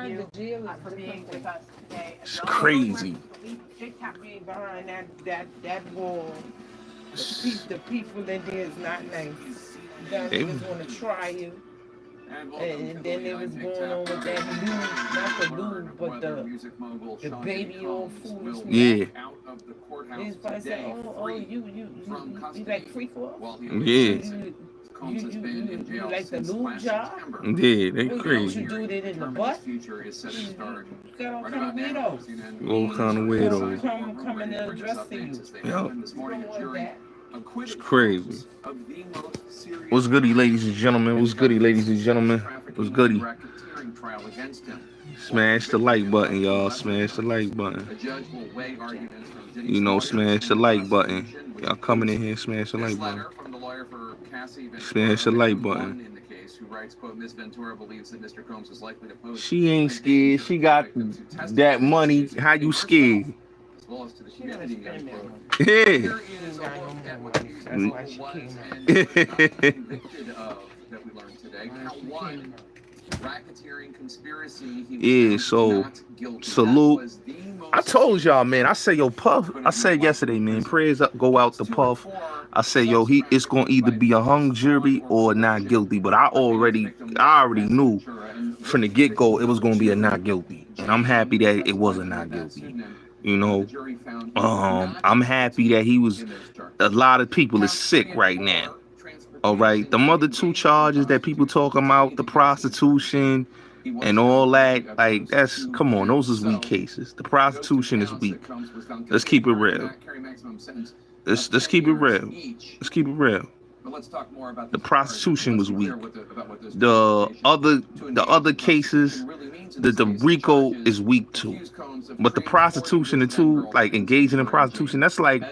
you for being with us today. It's crazy. They kept me behind that wall. The people in there is not nice. They just want to try you. And then they was going on with that lube, not the lube, but the baby old foolishness. Yeah. They was probably saying, oh, you like free for? Yeah. You like the lube job? Yeah, they crazy. You do it in the butt? You got all kind of weirdos. All kind of weirdos. Coming to address you. Yo. It's crazy. What's goody, ladies and gentlemen? What's goody, ladies and gentlemen? What's goody? Smash the like button, y'all. Smash the like button. You know, smash the like button. Y'all coming in here, smash the like button. Smash the like button. She ain't scared. She got that money. How you scared? Yeah. Yeah, so salute. I told y'all, man. I said, yo, Puff. I said yesterday, man. Prayers up, go out to Puff. I said, yo, it's gonna either be a hung jury or not guilty. But I already knew from the get go it was gonna be a not guilty, and I'm happy that it was a not guilty. You know, I'm happy that he was. A lot of people is sick right now. All right, the other two charges that people talking about, the prostitution and all that, like that's come on, those is weak cases. The prostitution is weak. Let's keep it real. Let's keep it real. Let's keep it real. The prostitution was weak. The other cases, the Rico is weak too. But the prostitution, the two, like engaging in prostitution, that's like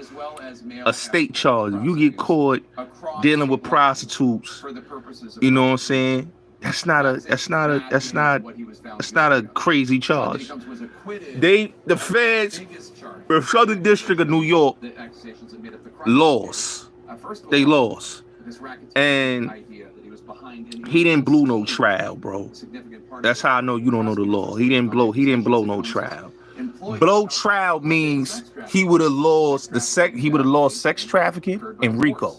a state charge. If you get caught dealing with prostitutes, you know what I'm saying? That's not a crazy charge. The feds, the Southern District of New York, lost. They lost. And he didn't blow no trial, bro. That's how I know you don't know the law. He didn't blow no trial. Blow trial means he would have lost sex trafficking and Rico.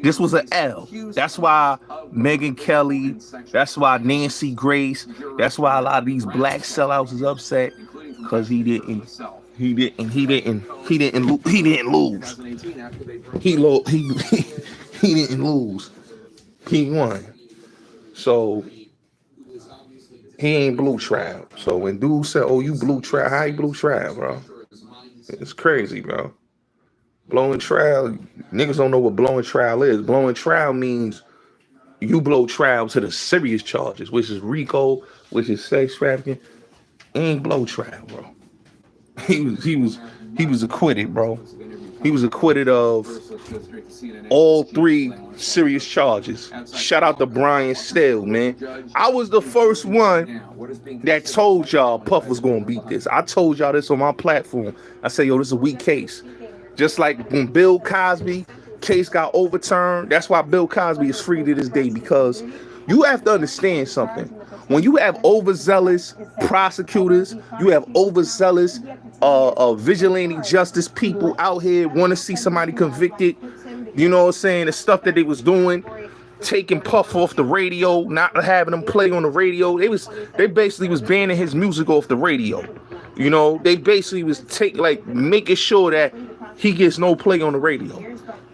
This was an L. That's why Megyn Kelly, that's why Nancy Grace, that's why a lot of these black sellouts is upset, because he didn't lose. He didn't lose. He won. So he ain't blue trial. So when dude said, "Oh, you blue trial," how you blue trial, bro? It's crazy, bro. Blowing trial, niggas don't know what blowing trial is. Blowing trial means you blow trial to the serious charges, which is Rico, which is sex trafficking. Ain't blow trial, bro. He was acquitted, bro. He was acquitted of all 3 serious charges. Shout out to Brian Steele, man. I was the first one that told y'all Puff was gonna beat this. I told y'all this on my platform. I said, yo, this is a weak case. Just like when Bill Cosby case got overturned, that's why Bill Cosby is free to this day, because you have to understand something. When you have overzealous prosecutors, you have overzealous vigilante justice people out here want to see somebody convicted. You know what I'm saying? The stuff that they was doing, taking Puff off the radio, not having him play on the radio. They basically was banning his music off the radio. You know, they basically was making sure that he gets no play on the radio.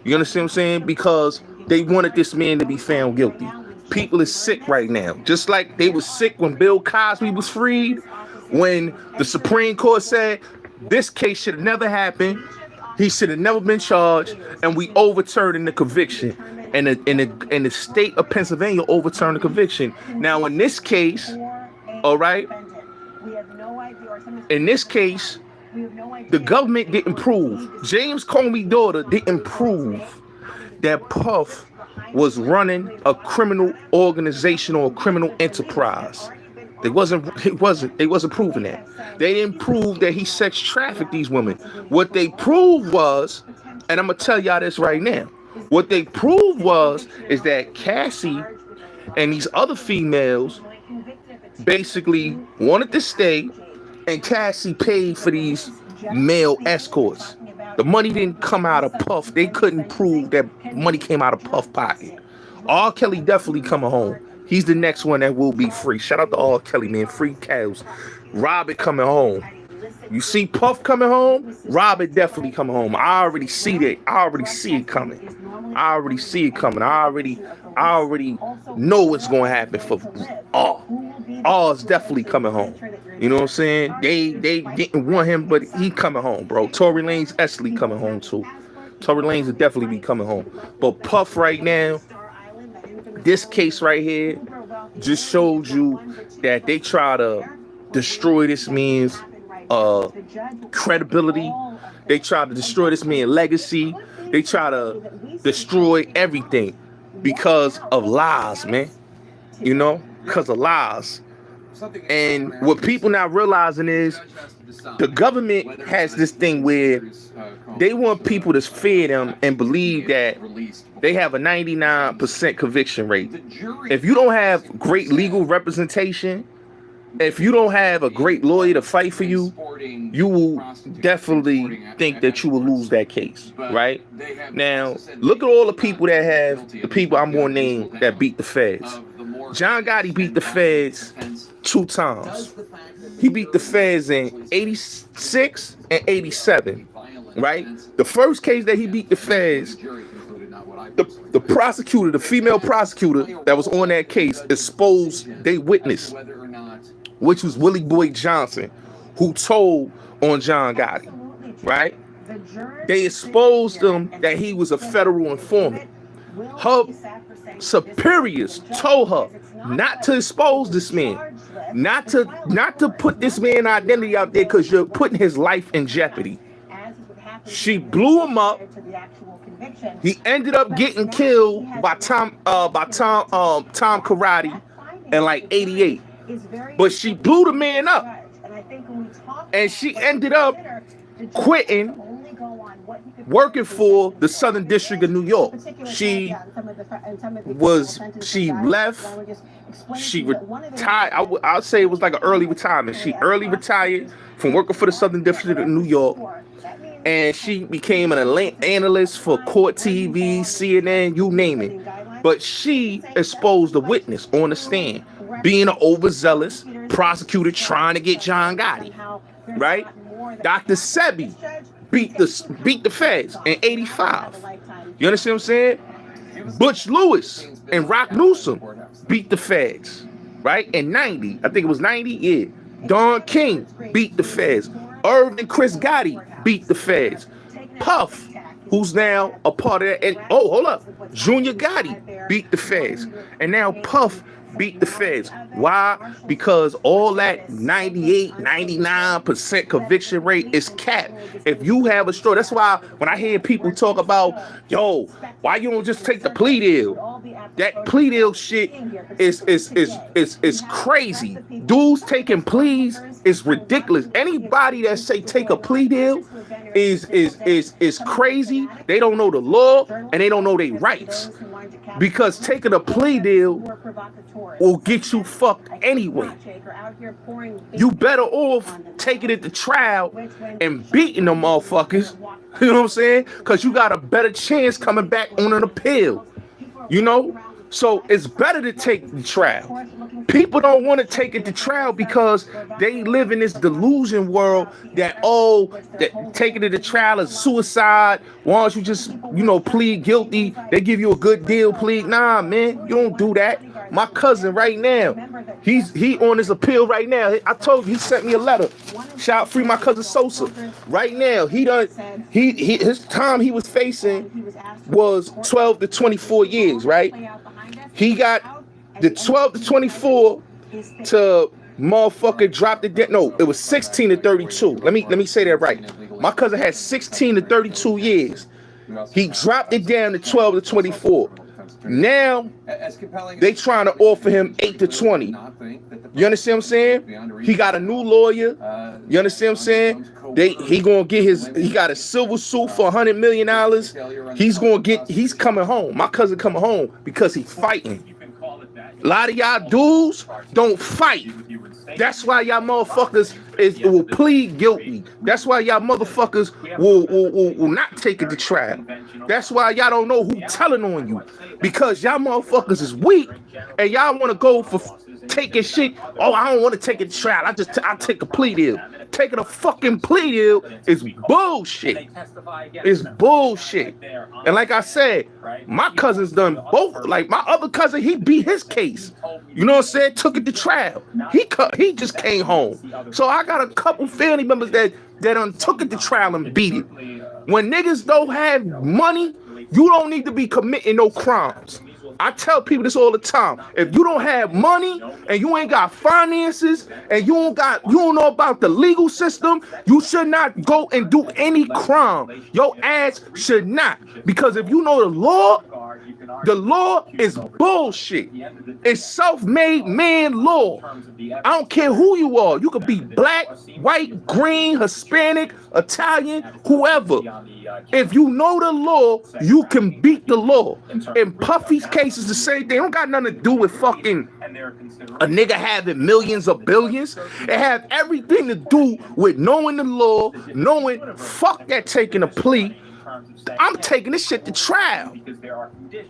You understand what I'm saying? Because they wanted this man to be found guilty. People is sick right now. Just like they was sick when Bill Cosby was freed, when the Supreme Court said this case should have never happened, he should have never been charged, and we overturned the conviction. And the state of Pennsylvania overturned the conviction. Now in this case, all right, in this case, the government didn't prove, James Comey's daughter didn't prove that Puff was running a criminal organization or a criminal enterprise. They wasn't proving that. They didn't prove that he sex trafficked these women. What they proved was, and I'm gonna tell y'all this right now, what they proved is that Cassie and these other females basically wanted to stay, and Cassie paid for these male escorts. The money didn't come out of Puff. They couldn't prove that money came out of Puff pocket. R. Kelly definitely coming home. He's the next one that will be free. Shout out to R. Kelly, man. Free cows. Robert coming home. You see Puff coming home, Robert definitely coming home. I already see that. I already see it coming. I already see it coming. I already know what's going to happen for R. R is definitely coming home. You know what I'm saying? They didn't want him, but he coming home, bro. Tory Lanez actually coming home too. Tory Lanez will definitely be coming home. But Puff right now, this case right here just showed you that they try to destroy this man's credibility. They try to destroy this man's legacy. They try to destroy everything because of lies, man. You know, because of lies. And what people not realizing is the government has this thing where they want people to fear them and believe that they have a 99% conviction rate. If you don't have great legal representation, if you don't have a great lawyer to fight for you, you will definitely think that you will lose that case, right? Now, look at all the people that have, the people I'm going to name that beat the feds. John Gotti beat the feds 2 times. He beat the feds in 86 and 87, right? The first case that he beat the feds, the prosecutor, the female prosecutor that was on that case exposed they witness, which was Willie Boy Johnson, who told on John Gotti, right? They exposed him that he was a federal informant. Her superiors told her not to expose this man, not to put this man's identity out there because you're putting his life in jeopardy. She blew him up. He ended up getting killed by Tom Karate in like 88. But she blew the man up, and she ended up quitting working for the Southern District of New York. She left, she retired. I'll say it was like an early retirement. She early retired from working for the Southern District of New York, and she became an analyst for Court TV, CNN, you name it. But she exposed the witness on the stand, being an overzealous prosecutor trying to get John Gotti, right? Dr. Sebi beat the feds in 85. You understand what I'm saying? Butch Lewis and Rock Newsom beat the feds, right? In 90. I think it was 90, yeah. Don King beat the feds. Irv and Chris Gotti beat the feds. Puff, who's now a part of that, and hold up, Junior Gotti beat the feds. And now Puff beat the feds. Why? Because all that 98, 99% conviction rate is capped. If you have a story, that's why when I hear people talk about, yo, why you don't just take the plea deal? That plea deal shit is crazy. Dudes taking pleas is ridiculous. Anybody that say take a plea deal is crazy. They don't know the law and they don't know their rights. Because taking a plea deal will get you fucked anyway. You better off taking it to trial and beating them motherfuckers. You know what I'm saying? Because you got a better chance coming back on an appeal. You know? So it's better to take the trial. People don't want to take it to trial because they live in this delusion world that taking it to trial is suicide. Why don't you just, plead guilty? They give you a good deal, plead. Nah, man, you don't do that. My cousin right now, he on his appeal right now. I told you, he sent me a letter. Shout free my cousin Sosa. Right now, his time he was facing was 12 to 24 years, right? He got the 12 to 24 to motherfucker dropped it down. No, it was 16 to 32. Let me say that right. My cousin had 16 to 32 years. He dropped it down to 12 to 24. Now they trying to offer him 8 to 20. You understand what I'm saying? He got a new lawyer. You understand what I'm saying? He gonna get he got a silver suit for $100 million. He's coming home. My cousin coming home because he fighting. A lot of y'all dudes don't fight. That's why y'all motherfuckers will plead guilty. That's why y'all motherfuckers will not take it to trial. That's why y'all don't know who telling on you. Because y'all motherfuckers is weak and y'all want to go for taking shit. Oh, I don't want to take it to trial. I'll take a plea deal. Taking a fucking plea deal is bullshit. It's bullshit. And like I said, my cousin's done both. Like my other cousin, he beat his case. You know what I'm saying? Took it to trial. He just came home. So I got a couple family members that done took it to trial and beat it. When niggas don't have money, you don't need to be committing no crimes. I tell people this all the time. If you don't have money and you ain't got finances and you don't know about the legal system, you should not go and do any crime. Your ass should not. Because if you know the law is bullshit. It's self-made man law. I don't care who you are. You could be black, white, green, Hispanic, Italian, whoever. If you know the law, you can beat the law. In Puffy's case, it's the same thing. It don't got nothing to do with fucking a nigga having millions or billions. It have everything to do with knowing the law, knowing fuck that taking a plea. I'm taking this shit to trial.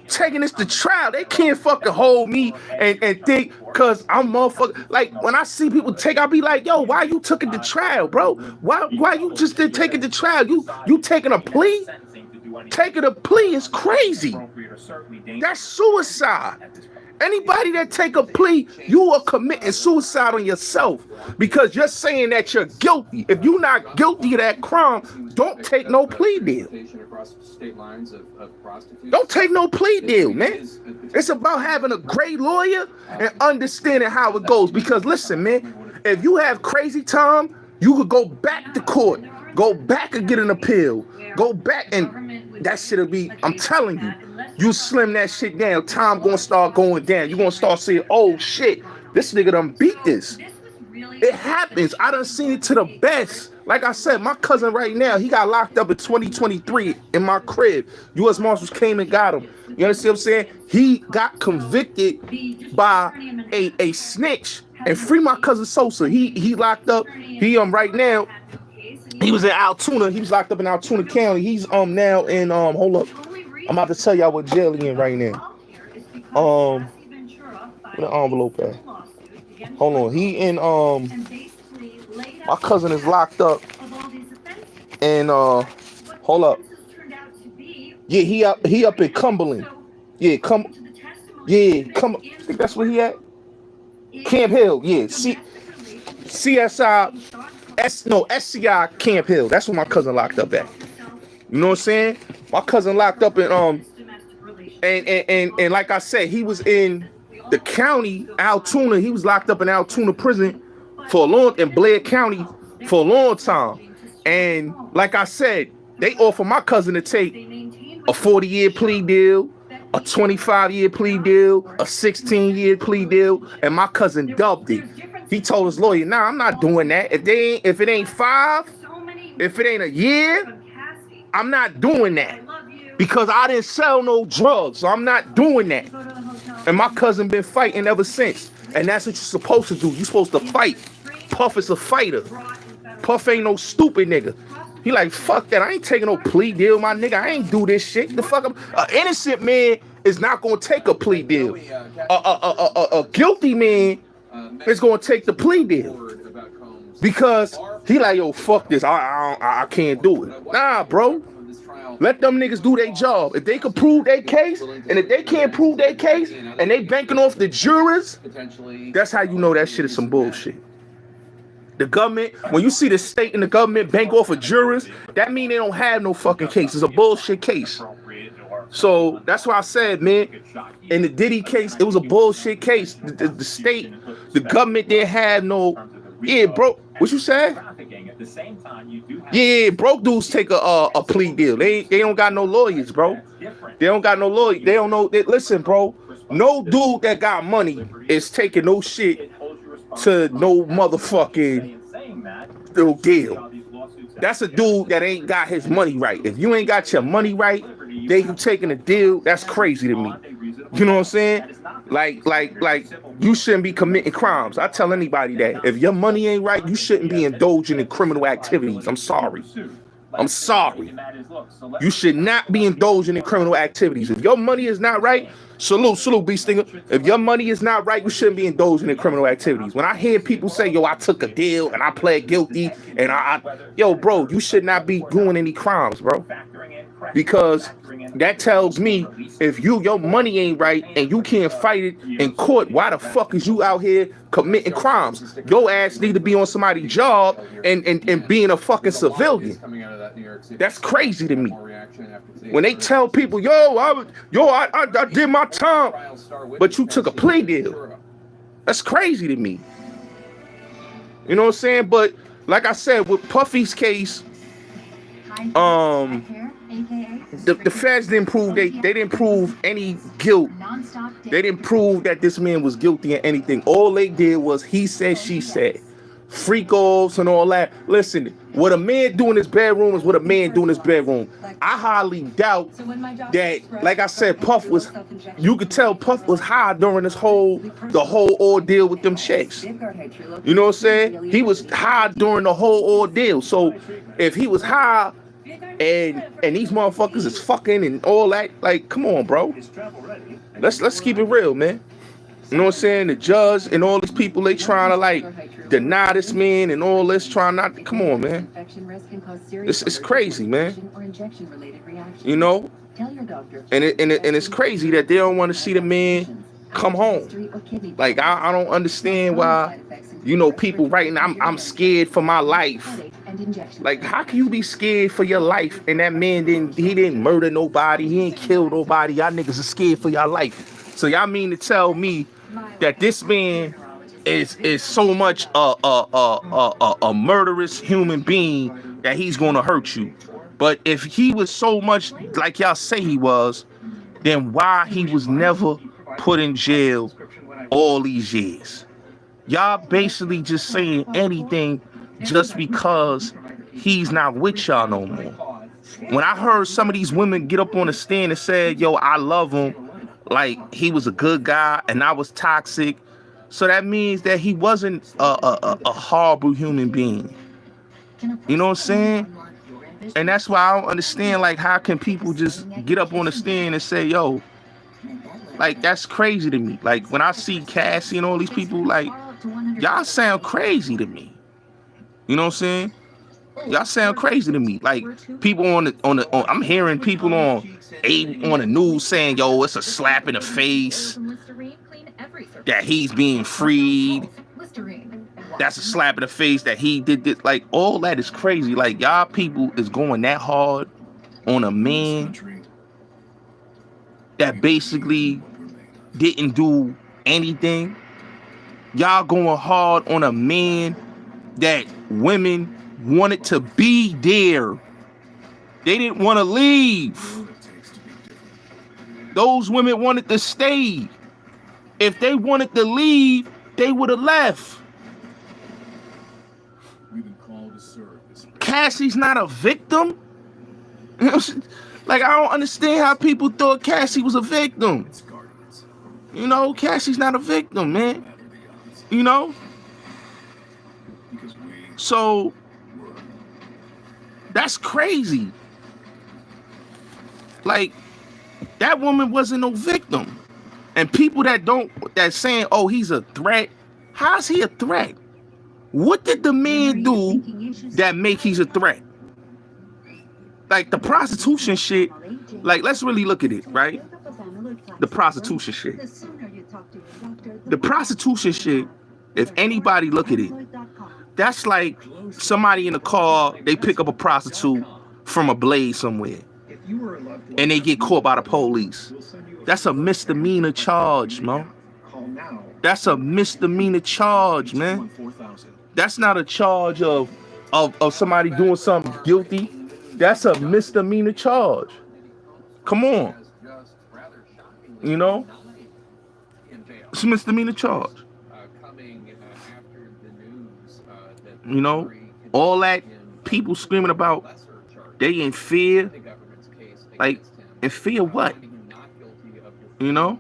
Taking this to trial. They can't fucking hold me and think because I'm motherfucker. Like when I see people take, I'll be like, yo, why you took it to trial, bro? Why you just didn't take it to trial? You taking a plea? Taking a plea is crazy. That's suicide. Anybody that take a plea, you are committing suicide on yourself because you're saying that you're guilty. If you're not guilty of that crime, don't take no plea deal. Don't take no plea deal, man. It's about having a great lawyer and understanding how it goes. Because listen, man, if you have crazy time, you could go back to court, go back and get an appeal, go back and that shit'll be, I'm telling you, you slim that shit down, time gonna start going down. You're gonna start saying, oh shit, this nigga done beat this. It happens. I done seen it to the best. Like I said, my cousin right now, he got locked up in 2023 in my crib. U.S. Marshals came and got him. You understand what I'm saying? He got convicted by a snitch. And free my cousin Sosa. He locked up. He right now. He was in Altoona. He was locked up in Altoona County. He's now in hold up. I'm about to tell y'all what jail he in right now. Where the envelope at? Hold on. He in my cousin is locked up. And hold up. Yeah, he up in Cumberland. Yeah, come. I think that's where he at. Camp Hill. Yeah. SCI Camp Hill. That's where my cousin locked up at. You know what I'm saying? My cousin locked up in and like I said, he was in the county, Altoona. He was locked up in Altoona prison in Blair County for a long time. And like I said, they offered my cousin to take a 40-year plea deal, a 25-year plea deal, a 16-year plea deal, and my cousin dubbed it. He told his lawyer, nah, I'm not doing that. If it ain't 5, if it ain't a year, I'm not doing that. Because I didn't sell no drugs, so I'm not doing that. And my cousin been fighting ever since. And that's what you're supposed to do. You're supposed to fight. Puff is a fighter. Puff ain't no stupid nigga. He like, fuck that. I ain't taking no plea deal, my nigga. I ain't do this shit. The fuck, an innocent man is not gonna take a plea deal. A guilty man is gonna take the plea deal because he like, yo, fuck this. I can't do it. Nah, bro. Let them niggas do their job. If they can prove their case, and if they can't prove their case, and they banking off the juries, that's how you know that shit is some bullshit. The government, when you see the state and the government bank off of jurors, that mean they don't have no fucking case. It's a bullshit case. So that's why I said, man, in the Diddy case, it was a bullshit case. The state, the government didn't have no, yeah, bro. What you said? Yeah, broke dudes take a plea deal. They don't got no lawyers, bro. They don't got no lawyer. They don't know. Listen, bro. No dude that got money is taking no shit to no motherfucking deal. That's a dude that ain't got his money right. If you ain't got your money right, they taking a deal. That's crazy to me. You know what I'm saying? Like you shouldn't be committing crimes. I tell anybody that if your money ain't right, you shouldn't be indulging in criminal activities. I'm sorry. I'm sorry. You should not be indulging in criminal activities. If your money is not right, salute, B Stinger. If your money is not right, you shouldn't be indulging in criminal activities. When I hear people say, yo, I took a deal and I pled guilty and yo, bro, you should not be doing any crimes, bro. Because that tells me if your money ain't right and you can't fight it in court, why the fuck is you out here committing crimes? Your ass need to be on somebody's job and being a fucking civilian. That's crazy to me. When they tell people, I did my time, but you took a plea deal. That's crazy to me. You know what I'm saying? But like I said, with Puffy's case, the feds didn't prove they didn't prove any guilt. They didn't prove that this man was guilty of anything. All they did was he said, she said, freak offs and all that. Listen, what a man do in his bedroom is what a man do in his bedroom. I highly doubt that, like I said, you could tell Puff was high during the whole ordeal with them chicks. You know what I'm saying? He was high during the whole ordeal. So if he was high and these motherfuckers is fucking and all that, like, come on, bro. Let's keep it real, man. You know what I'm saying? The judge and all these people, they trying to like deny this man and all this, trying not to, come on, man. It's crazy, man. You know? And it's crazy that they don't want to see the man come home. Like, I don't understand why, you know, people writing, I'm scared for my life. Like, how can you be scared for your life? And that man didn't murder nobody, he didn't kill nobody. Y'all niggas are scared for your life. So y'all mean to tell me that this man is so much a murderous human being that he's gonna hurt you? But if he was so much like y'all say he was, then why he was never put in jail all these years? Y'all basically just saying anything just because he's not with y'all no more. When I heard some of these women get up on the stand and said, yo, I love him, like he was a good guy and I was toxic, so that means that he wasn't a horrible human being. You know what I'm saying? And that's why I don't understand, like, how can people just get up on the stand and say, yo, like, that's crazy to me. Like, when I see Cassie and all these people, like, y'all sound crazy to me. You know what I'm saying? Y'all sound crazy to me. Like, people I'm hearing people on the news saying, yo, it's a slap in the face that he's being freed. That's a slap in the face that he did this. Like, all that is crazy. Like, y'all people is going that hard on a man that basically didn't do anything. Y'all going hard on a man that women wanted to be there. They didn't want to leave. Those women wanted to stay. If they wanted to leave, they would have left. Cassie's not a victim. Like, I don't understand how people thought Cassie was a victim. You know, Cassie's not a victim, man. You know? So, that's crazy. Like, that woman wasn't no victim. And people that saying, oh, he's a threat. How's he a threat? What did the man do that make he's a threat? Like, the prostitution shit, like, let's really look at it, right? The prostitution shit. The prostitution shit, if anybody look at it, that's like somebody in a car, they pick up a prostitute from a blaze somewhere, and they get caught by the police. That's a misdemeanor charge, man. That's a misdemeanor charge, man. That's not a charge of somebody doing something guilty. That's a misdemeanor charge. Come on. You know? It's a misdemeanor charge. You know? All that people screaming about, they in fear. Like, in fear what? You know?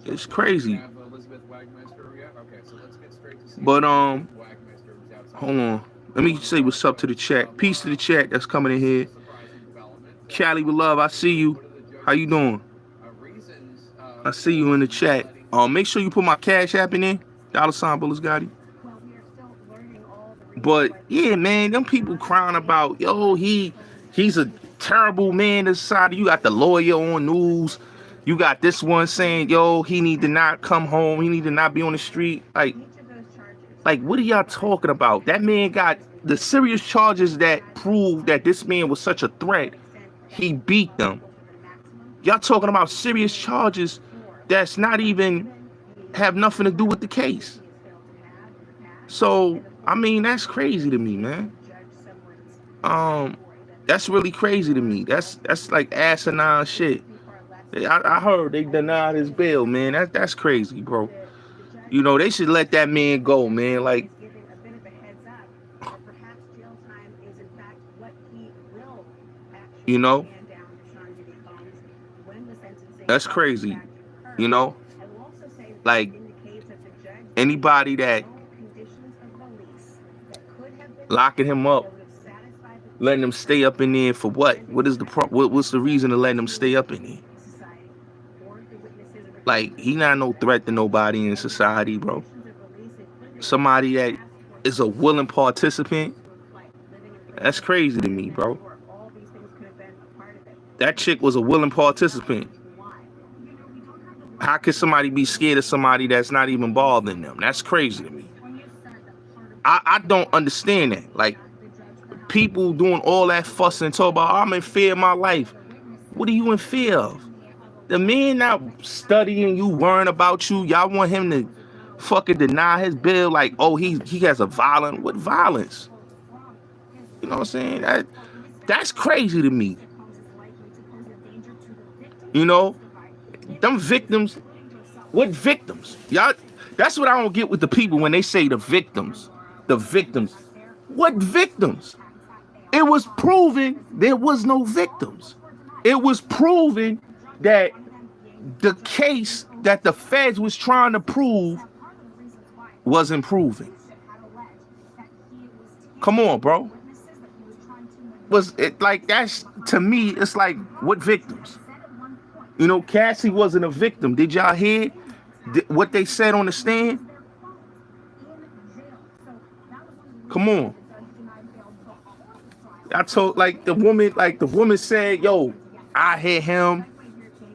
It's crazy. But hold on. Let me say what's up to the chat. Peace to the chat that's coming in here. Cali with love, I see you. How you doing? I see you in the chat. Make sure you put my cash app in there. $ Bullets Gotti. But yeah, man, them people crying about, yo, he's a terrible man in society. You got the lawyer on news. You got this one saying, yo, he need to not come home. He need to not be on the street. Like, what are y'all talking about? That man got the serious charges that prove that this man was such a threat. He beat them. Y'all talking about serious charges that's not even have nothing to do with the case. So, I mean, that's crazy to me, man. That's really crazy to me. That's like asinine shit. I heard they denied his bail, man. That's crazy, bro. You know, they should let that man go, man. Like, you know, that's crazy. You know, like anybody that locking him up, letting him stay up in there for what? What's the reason to letting him stay up in there? Like, he not no threat to nobody in society, bro. Somebody that is a willing participant, that's crazy to me, bro. That chick was a willing participant. How could somebody be scared of somebody that's not even bothering them? That's crazy to me. I don't understand that. Like, people doing all that fuss and talk about, I'm in fear of my life. What are you in fear of? The man not studying you, worrying about you. Y'all want him to fucking deny his bail like, oh, he has a violence. What violence? You know what I'm saying? That's crazy to me. You know, them victims, what victims? Y'all, that's what I don't get with the people when they say the victims. The victims. What victims? It was proven there was no victims. It was proven that the case that the feds was trying to prove wasn't proven. Come on, bro. Was it like, that's, to me, it's like, what victims? You know, Cassie wasn't a victim. Did y'all hear what they said on the stand? Come on. I told, like, the woman said, yo, I hit him.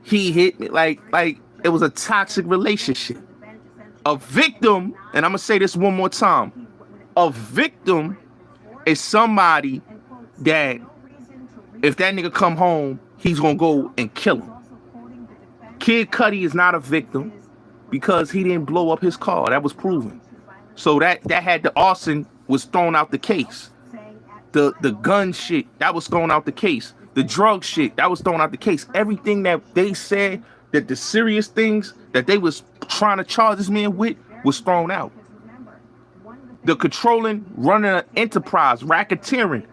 He hit me. Like it was a toxic relationship. A victim, and I'm going to say this one more time. A victim is somebody that if that nigga come home, he's going to go and kill him. Kid Cudi is not a victim because he didn't blow up his car. That was proven. So that had the arson was thrown out the case. The gun shit, that was thrown out the case. The drug shit, that was thrown out the case. Everything that they said, that the serious things that they was trying to charge this man with was thrown out. The controlling, running an enterprise, racketeering,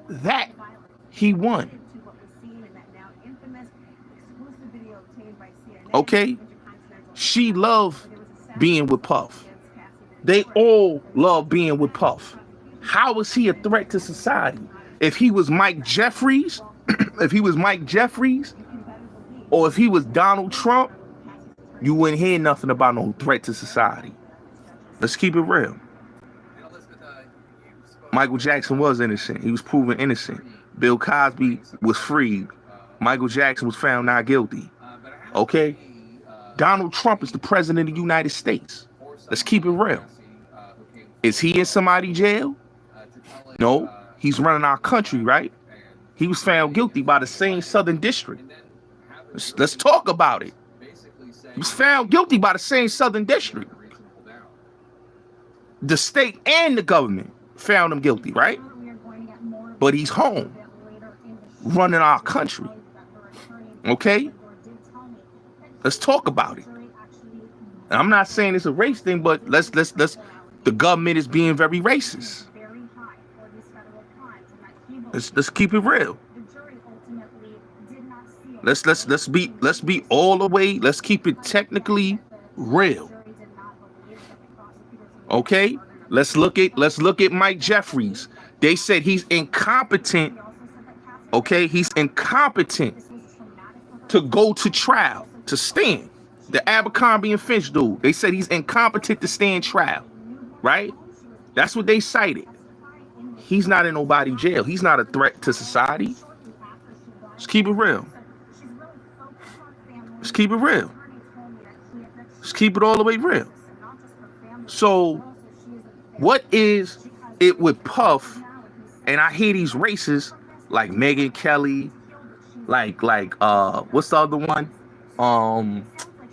that he won. Okay? She loved being with Puff. They all love being with Puff. How is he a threat to society? If he was Mike Jeffries, or if he was Donald Trump, you wouldn't hear nothing about no threat to society. Let's keep it real. Michael Jackson was innocent. He was proven innocent. Bill Cosby was freed. Michael Jackson was found not guilty. Okay? Donald Trump is the president of the United States. Let's keep it real. Is he in somebody's jail? No. He's running our country, right? He was found guilty by the same Southern District. Let's talk about it. He was found guilty by the same Southern District. The state and the government found him guilty, right? But he's home, running our country. Okay? Let's talk about it. And I'm not saying it's a race thing, but let's the government is being very racist. Let's keep it real. Let's be all the way. Let's keep it technically real. Okay? Let's look at Mike Jeffries. They said he's incompetent. Okay? He's incompetent to go to trial, to stand. The Abercrombie and Finch dude. They said he's incompetent to stand trial. Right? That's what they cited. He's not in nobody's jail. He's not a threat to society. Let's keep it real. Let's keep it real. Let's keep it all the way real. So, what is it with Puff? And I hear these racists like Megyn Kelly, like what's the other one?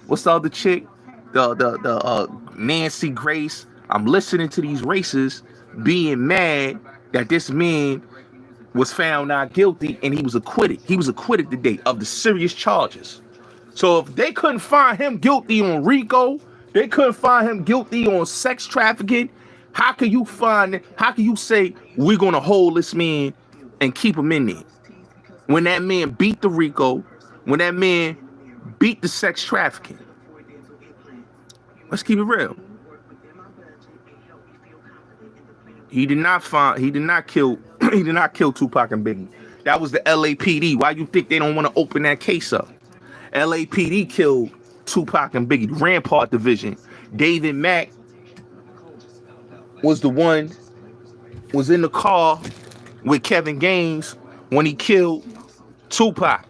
What's the other chick? The Nancy Grace. I'm listening to these racists being mad that this man was found not guilty and he was acquitted. He was acquitted today of the serious charges. So if they couldn't find him guilty on Rico, they couldn't find him guilty on sex trafficking, how can you say we're gonna hold this man and keep him in there? When that man beat the Rico, when that man beat the sex trafficking. Let's keep it real. He did not kill Tupac and Biggie. That was the LAPD. Why you think they don't want to open that case up? LAPD killed Tupac and Biggie, the Rampart Division. David Mack was in the car with Kevin Gaines when he killed Tupac.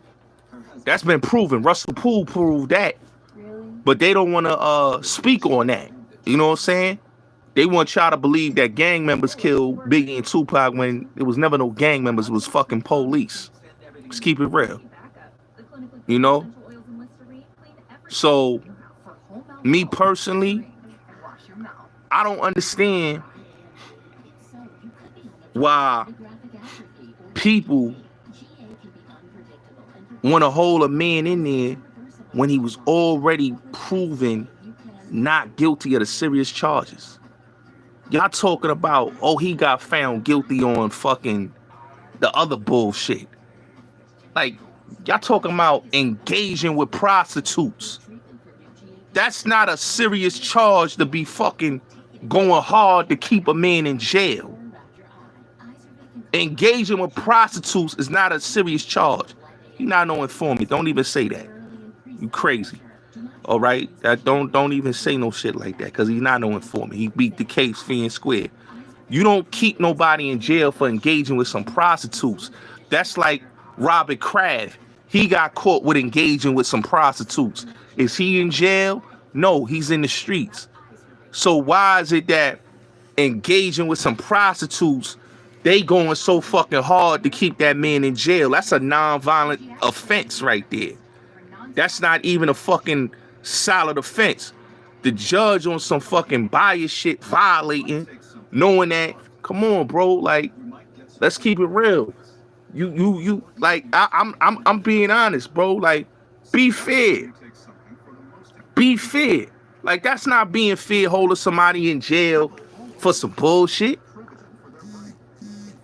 That's been proven. Russell Poole proved that. But they don't want to speak on that. You know what I'm saying? They want y'all to believe that gang members killed Biggie and Tupac when it was never no gang members. It was fucking police. Let's keep it real. You know? So, me personally, I don't understand why people want to hold a man in there when he was already proven not guilty of the serious charges. Y'all talking about, oh, he got found guilty on fucking the other bullshit. Like, y'all talking about engaging with prostitutes. That's not a serious charge to be fucking going hard to keep a man in jail. Engaging with prostitutes is not a serious charge. He not no informant. Don't even say that. You crazy. All right? Don't even say no shit like that, because he's not no informant. He beat the case fair and square. You don't keep nobody in jail for engaging with some prostitutes. That's like Robert Kraft. He got caught with engaging with some prostitutes. Is he in jail? No, he's in the streets. So why is it that engaging with some prostitutes, they going so fucking hard to keep that man in jail? That's a non-violent offense right there. That's not even a fucking solid offense. The judge on some fucking bias shit violating, knowing that, come on, bro, like, let's keep it real. You like, I'm being honest, bro. Like, be fair. Be fair. Like, that's not being fair, holding somebody in jail for some bullshit.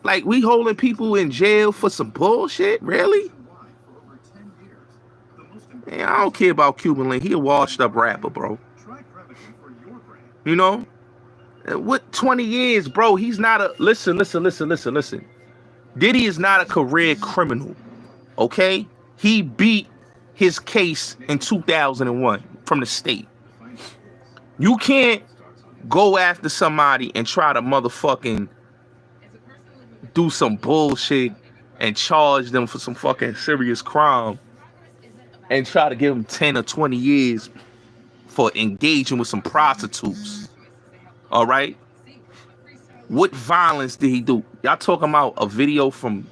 Like, we holding people in jail for some bullshit? Really? Man, I don't care about Cuban Link. He a washed up rapper, bro. You know? What 20 years, bro? He's not a... Listen. Diddy is not a career criminal, okay? He beat his case in 2001 from the state. You can't go after somebody and try to motherfucking do some bullshit and charge them for some fucking serious crime and try to give them 10 or 20 years for engaging with some prostitutes. All right? What violence did he do? Y'all talking about a video from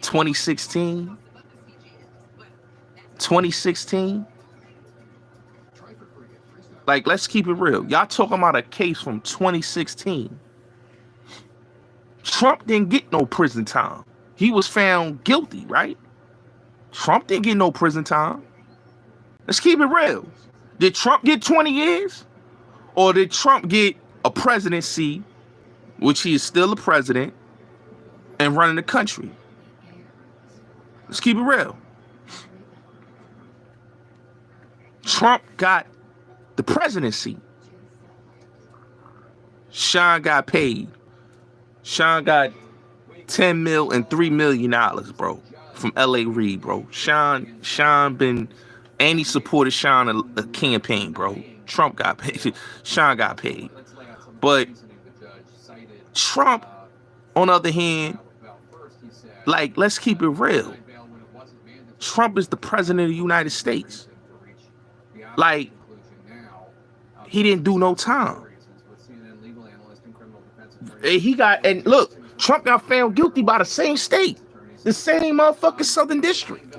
2016? 2016? Like, let's keep it real. Y'all talking about a case from 2016. Trump didn't get no prison time. He was found guilty, right? Trump didn't get no prison time. Let's keep it real. Did Trump get 20 years? Or did Trump get a presidency, which he is still a president, and running the country? Let's keep it real. Trump got the presidency. Sean got paid. Sean got 10 mil and $3 million, bro, from L.A. Reid, bro. Sean been, and he supported Sean a campaign, bro. Trump got paid. Sean got paid. But Trump, on the other hand, like, let's keep it real. Trump is the president of the United States. Like, he didn't do no time. He got, and look, Trump got found guilty by the same state, the same motherfucking Southern District.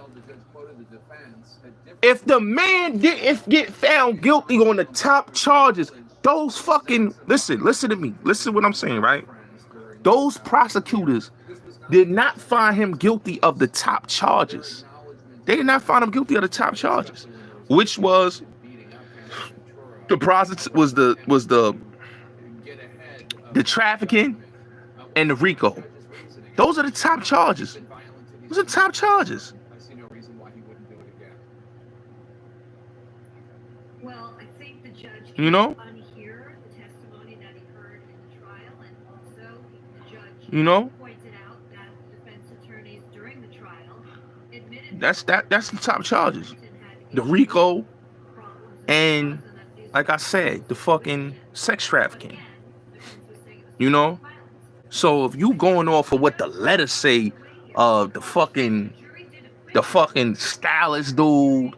If the man didn't get found guilty on the top charges, those fucking, listen to me, listen to what I'm saying, right? Those prosecutors did not find him guilty of the top charges. They did not find him guilty of the top charges, which was the trafficking and the Rico. Those are the top charges. Those are the top charges. Well, I think the judge You know? unhear the testimony that he heard in the trial, and also the judge You know? pointed out that the defense attorneys during the trial admitted that's the top charges. The Rico and, like I said, the fucking sex trafficking. You know? So if you going off of what the letters say, the fucking stylist dude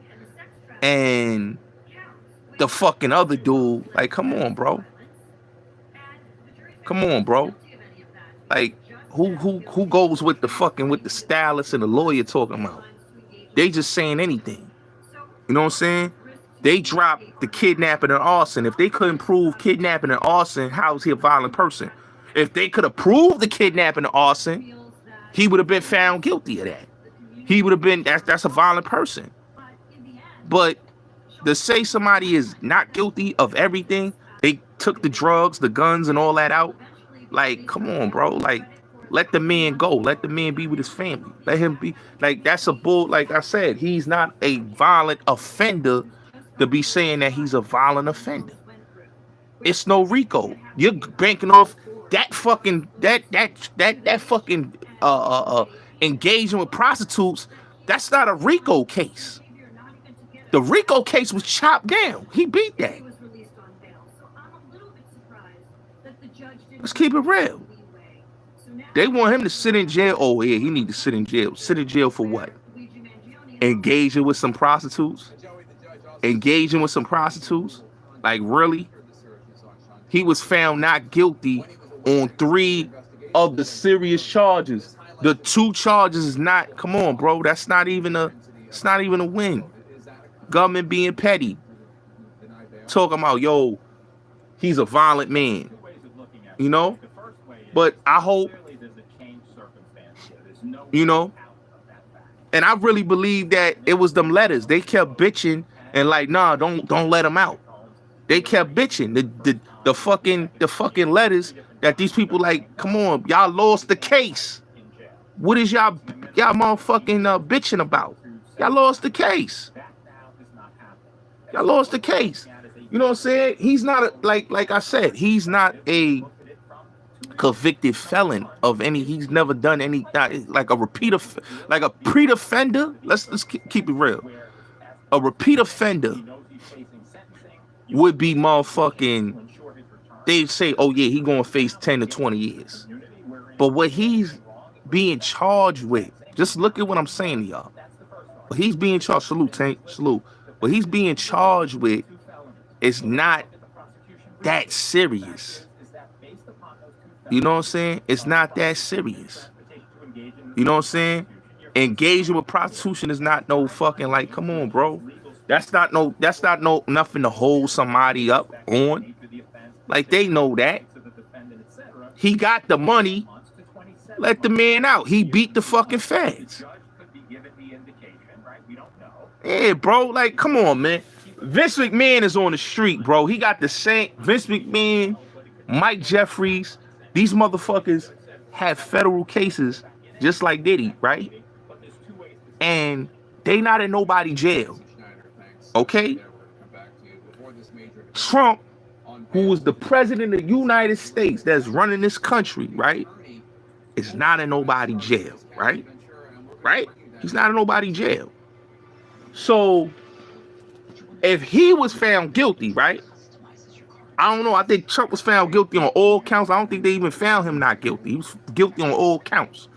and the fucking other dude, like, come on, bro. Come on, bro. Like, who goes with the stylist and the lawyer talking about? They just saying anything. You know what I'm saying? They dropped the kidnapping and arson. If they couldn't prove kidnapping and arson, how is he a violent person? If they could have proved the kidnapping and arson, he would have been found guilty of that. He would have been, that's a violent person. But to say somebody is not guilty of everything, they took the drugs, the guns, and all that out, like, come on, bro. Like, let the man go. Let the man be with his family. Let him be, like, that's a bull. Like I said, he's not a violent offender to be saying that he's a violent offender. It's no Rico. You're banking off that fucking engaging with prostitutes. That's not a Rico case. The Rico case was chopped down. He beat that. Let's keep it real. They want him to sit in jail. Oh yeah, he need to sit in jail. Sit in jail for what? Engaging with some prostitutes? Engaging with some prostitutes? Like, really? He was found not guilty on 3 of the serious charges. The 2 charges is not, come on, bro. It's not even a win. Government being petty. Talking about, yo, he's a violent man. You know? But I hope, you know, and I really believe that it was them letters. They kept bitching and like, nah, don't let him out. They kept bitching. The fucking letters that these people like, come on, y'all lost the case. What is y'all motherfucking bitching about? Y'all lost the case. Y'all lost the case. You know what I'm saying? He's not like I said, he's not a convicted felon of any. He's never done any, like a repeat offender. Let's keep it real. A repeat offender would be motherfucking. They'd say, oh yeah, he gonna face 10 to 20 years. But what he's being charged with, just look at what I'm saying to y'all. What he's being charged, salute, Tank, salute. What he's being charged with is not that serious. You know what I'm saying? It's not that serious. You know what I'm saying? Engaging with prostitution is not no fucking, like, come on, bro. That's not nothing to hold somebody up on. Like, they know that. He got the money. Let the man out. He beat the fucking feds. Yeah, bro. Like, come on, man. Vince McMahon is on the street, bro. He got the same. Vince McMahon, Mike Jeffries. These motherfuckers have federal cases just like Diddy, right? And they not in nobody jail. Okay? Trump, who is the president of the United States that's running this country, right, is not in nobody jail, right? Right? He's not in nobody jail. So if he was found guilty, right? I don't know. I think Trump was found guilty on all counts. I don't think they even found him not guilty. He was guilty on all counts.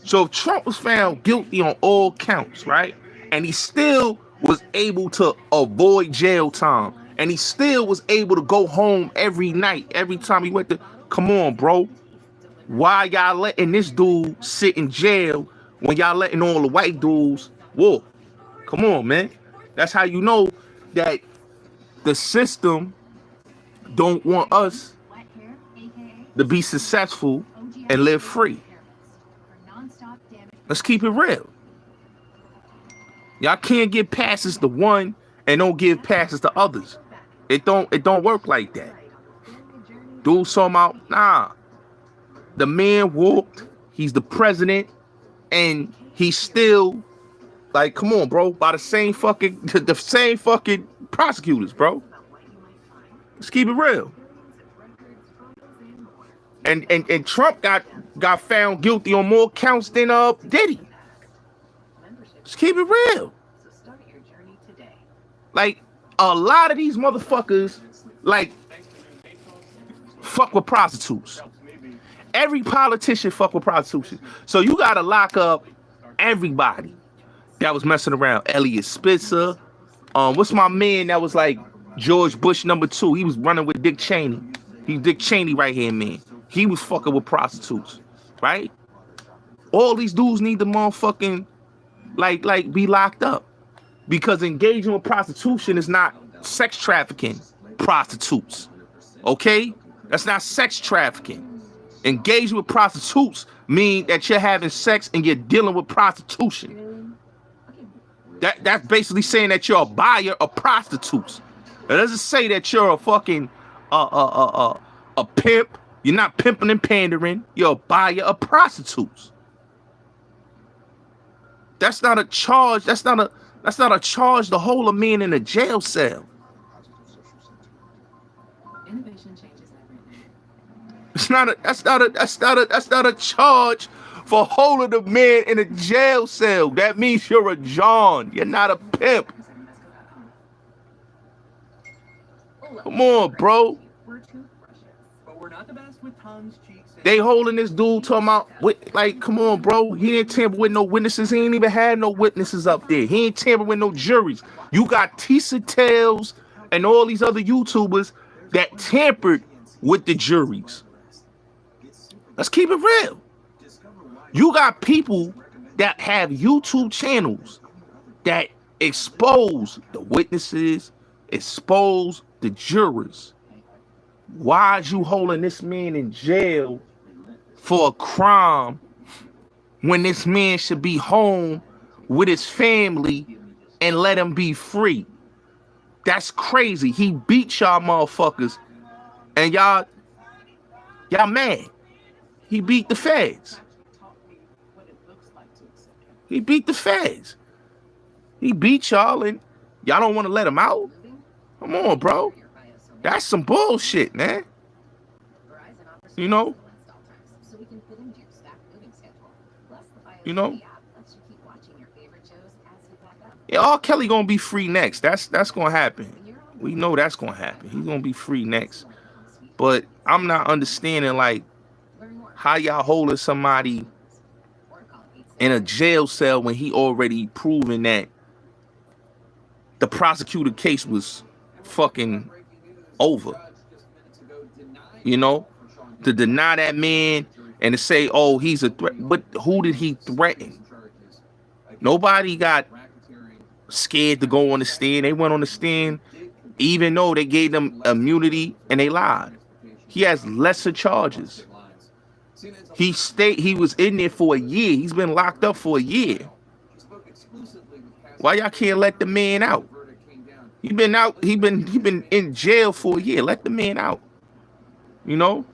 So if Trump was found guilty on all counts, right? And he still was able to avoid jail time. And he still was able to go home every night, every time he went to, come on, bro. Why y'all letting this dude sit in jail when y'all letting all the white dudes walk? Come on, man. That's how you know that the system don't want us to be successful and live free. Let's keep it real. Y'all can't give passes to one and don't give passes to others. It don't work like that. Dude talking about, nah. The man walked, he's the president, and he's still like, come on, bro, by the same fucking prosecutors, bro. Let's keep it real. And Trump got found guilty on more counts than Diddy. Let's keep it real. Like, a lot of these motherfuckers, like, fuck with prostitutes. Every politician fuck with prostitution. So you gotta lock up everybody that was messing around. Elliot Spitzer. What's my man that was like George Bush #2? He was running with Dick Cheney. He's Dick Cheney right here, man. He was fucking with prostitutes, right? All these dudes need to motherfucking like be locked up. Because engaging with prostitution is not sex trafficking prostitutes. Okay? That's not sex trafficking. Engaging with prostitutes mean that you're having sex and you're dealing with prostitution. That's basically saying that you're a buyer of prostitutes. It doesn't say that you're a fucking a pimp. You're not pimping and pandering. You're a buyer of prostitutes. That's not a charge. That's not a charge to hold a man in a jail cell. Innovation changes everything. That's not a charge for holding the man in a jail cell. That means you're a John. You're not a pimp. Come on, bro. They holding this dude talking about, like, come on, bro. He ain't tamper with no witnesses. He ain't even had no witnesses up there. He ain't tamper with no juries. You got Tisa Tales and all these other YouTubers that tampered with the juries. Let's keep it real. You got people that have YouTube channels that expose the witnesses, expose the jurors. Why is you holding this man in jail for a crime when this man should be home with his family and let him be free? That's crazy. He beat y'all motherfuckers and y'all mad. He beat the feds. He beat the feds. He beat y'all and y'all don't want to let him out? Come on, bro. That's some bullshit, man. You know? You know? Yeah, R. Kelly gonna be free next. That's gonna happen. We know that's gonna happen. He's gonna be free next. But I'm not understanding, like, how y'all holding somebody in a jail cell when he already proven that the prosecutor case was fucking over. You know, to deny that man and to say, oh, he's a threat. But who did he threaten? Nobody got scared to go on the stand. They went on the stand even though they gave them immunity and they lied. He has lesser charges. He was in there for a year. He's been locked up for a year. Why y'all can't let the man out? He been out. He been in jail for a year. Let the man out. You know.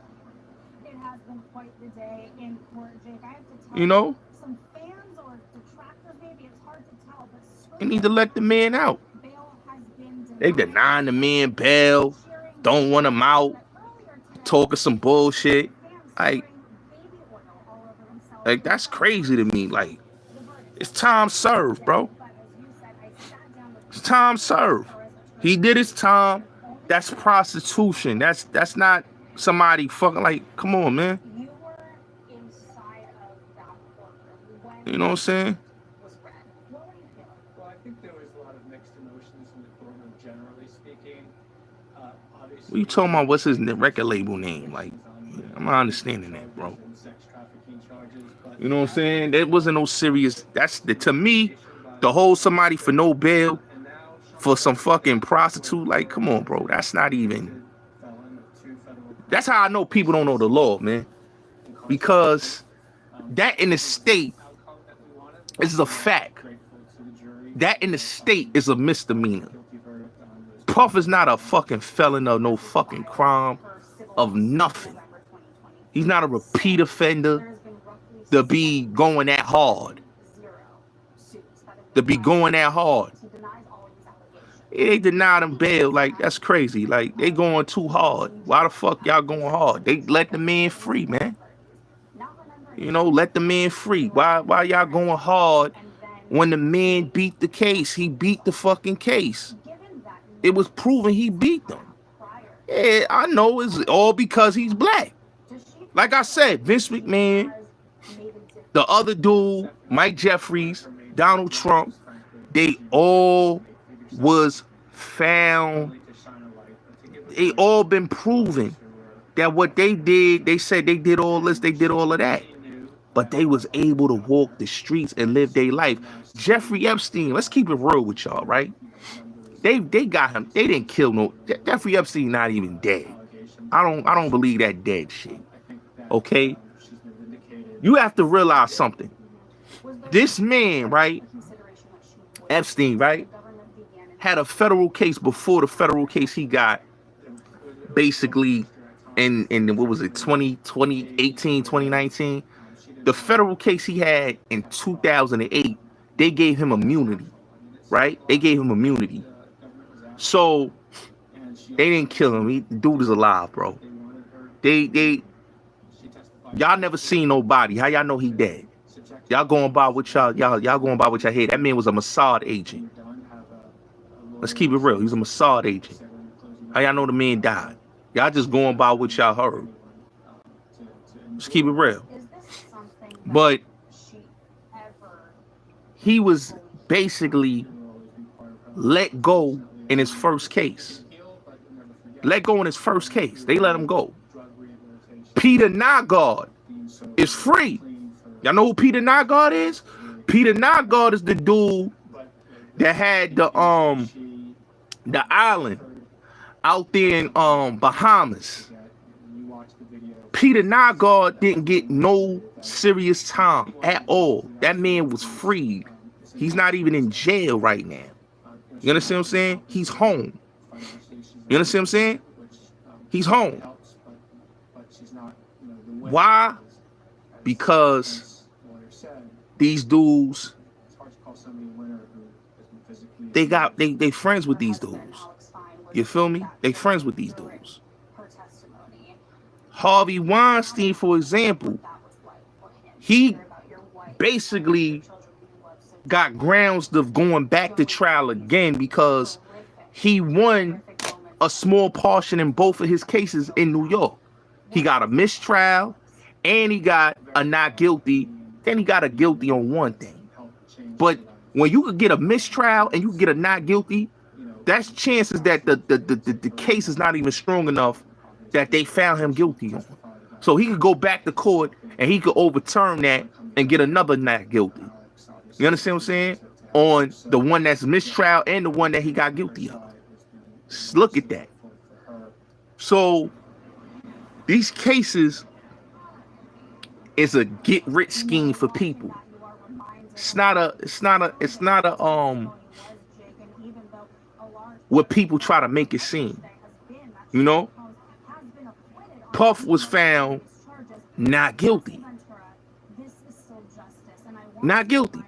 It has been quite the day in court, Jake. I have to tell you know. Some fans or detractors, maybe it's hard to tell, but you need to let the man out. Bail has been They denying the man bail, don't want him out, talking some bullshit. Like that's crazy to me. Like, it's time served, bro. It's time served. He did his time. That's prostitution. That's not somebody fucking like, come on, man. You know what I'm saying? Well, I think there was a lot of mixed emotions in the courtroom, generally speaking. Obviously, What you talking about? What's his record label name? Like, I'm not understanding that, bro. You know what I'm saying? That wasn't no serious. That's to me, the hold somebody for no bail for some fucking prostitute. Like, come on, bro. That's not even. That's how I know people don't know the law, man. Because that in the state is a fact. That in the state is a misdemeanor. Puff is not a fucking felon of no fucking crime of nothing. He's not a repeat offender to be going that hard. To be going that hard. They denied him bail. Like, that's crazy. Like, they going too hard. Why the fuck y'all going hard? They let the man free, man. You know, let the man free. Why y'all going hard when the man beat the case? He beat the fucking case. It was proven he beat them. Yeah, I know it's all because he's black. Like I said, Vince McMahon, the other dude, Mike Jeffries, Donald Trump, they all was found. They all been proven that what they did, they said they did all this, they did all of that. But they was able to walk the streets and live their life. Jeffrey Epstein, let's keep it real with y'all, right? They got him. They didn't kill no. Jeffrey Epstein not even dead. I don't believe that dead shit. Okay? You have to realize something. This man, right? Epstein, right? Had a federal case before the federal case he got basically in what was it, 2018, 2019? The federal case he had in 2008, they gave him immunity, right? They gave him immunity. So they didn't kill him. The dude is alive, bro. Y'all never seen nobody. How y'all know he dead? Y'all going by what y'all going by what y'all hear. That man was a Mossad agent. Let's keep it real. He's a Mossad agent. How y'all know the man died? Y'all just going by what y'all heard. Let's keep it real. But he was basically let go in his first case. Let go in his first case. They let him go. Peter Nygaard is free. Y'all know who Peter Nygaard is? Peter Nygaard is the dude that had the island out there in Bahamas. Peter Nygaard didn't get no serious time at all. That man was freed. He's not even in jail right now. You understand what I'm saying? He's home. You understand what I'm saying? He's home. Why? Because these dudes, they friends with these dudes. You feel me? They friends with these dudes. Harvey Weinstein, for example, he basically got grounds of going back to trial again because he won a small portion in both of his cases in New York. He got a mistrial and he got a not guilty. Then he got a guilty on one thing. But when you could get a mistrial and you could get a not guilty, that's chances that the case is not even strong enough that they found him guilty on. So he could go back to court and he could overturn that and get another not guilty. You understand what I'm saying? On the one that's mistrial and the one that he got guilty of. Just look at that. So these cases is a get rich scheme for people. It's not a what people try to make it seem. You know? Puff was found not guilty. Not guilty.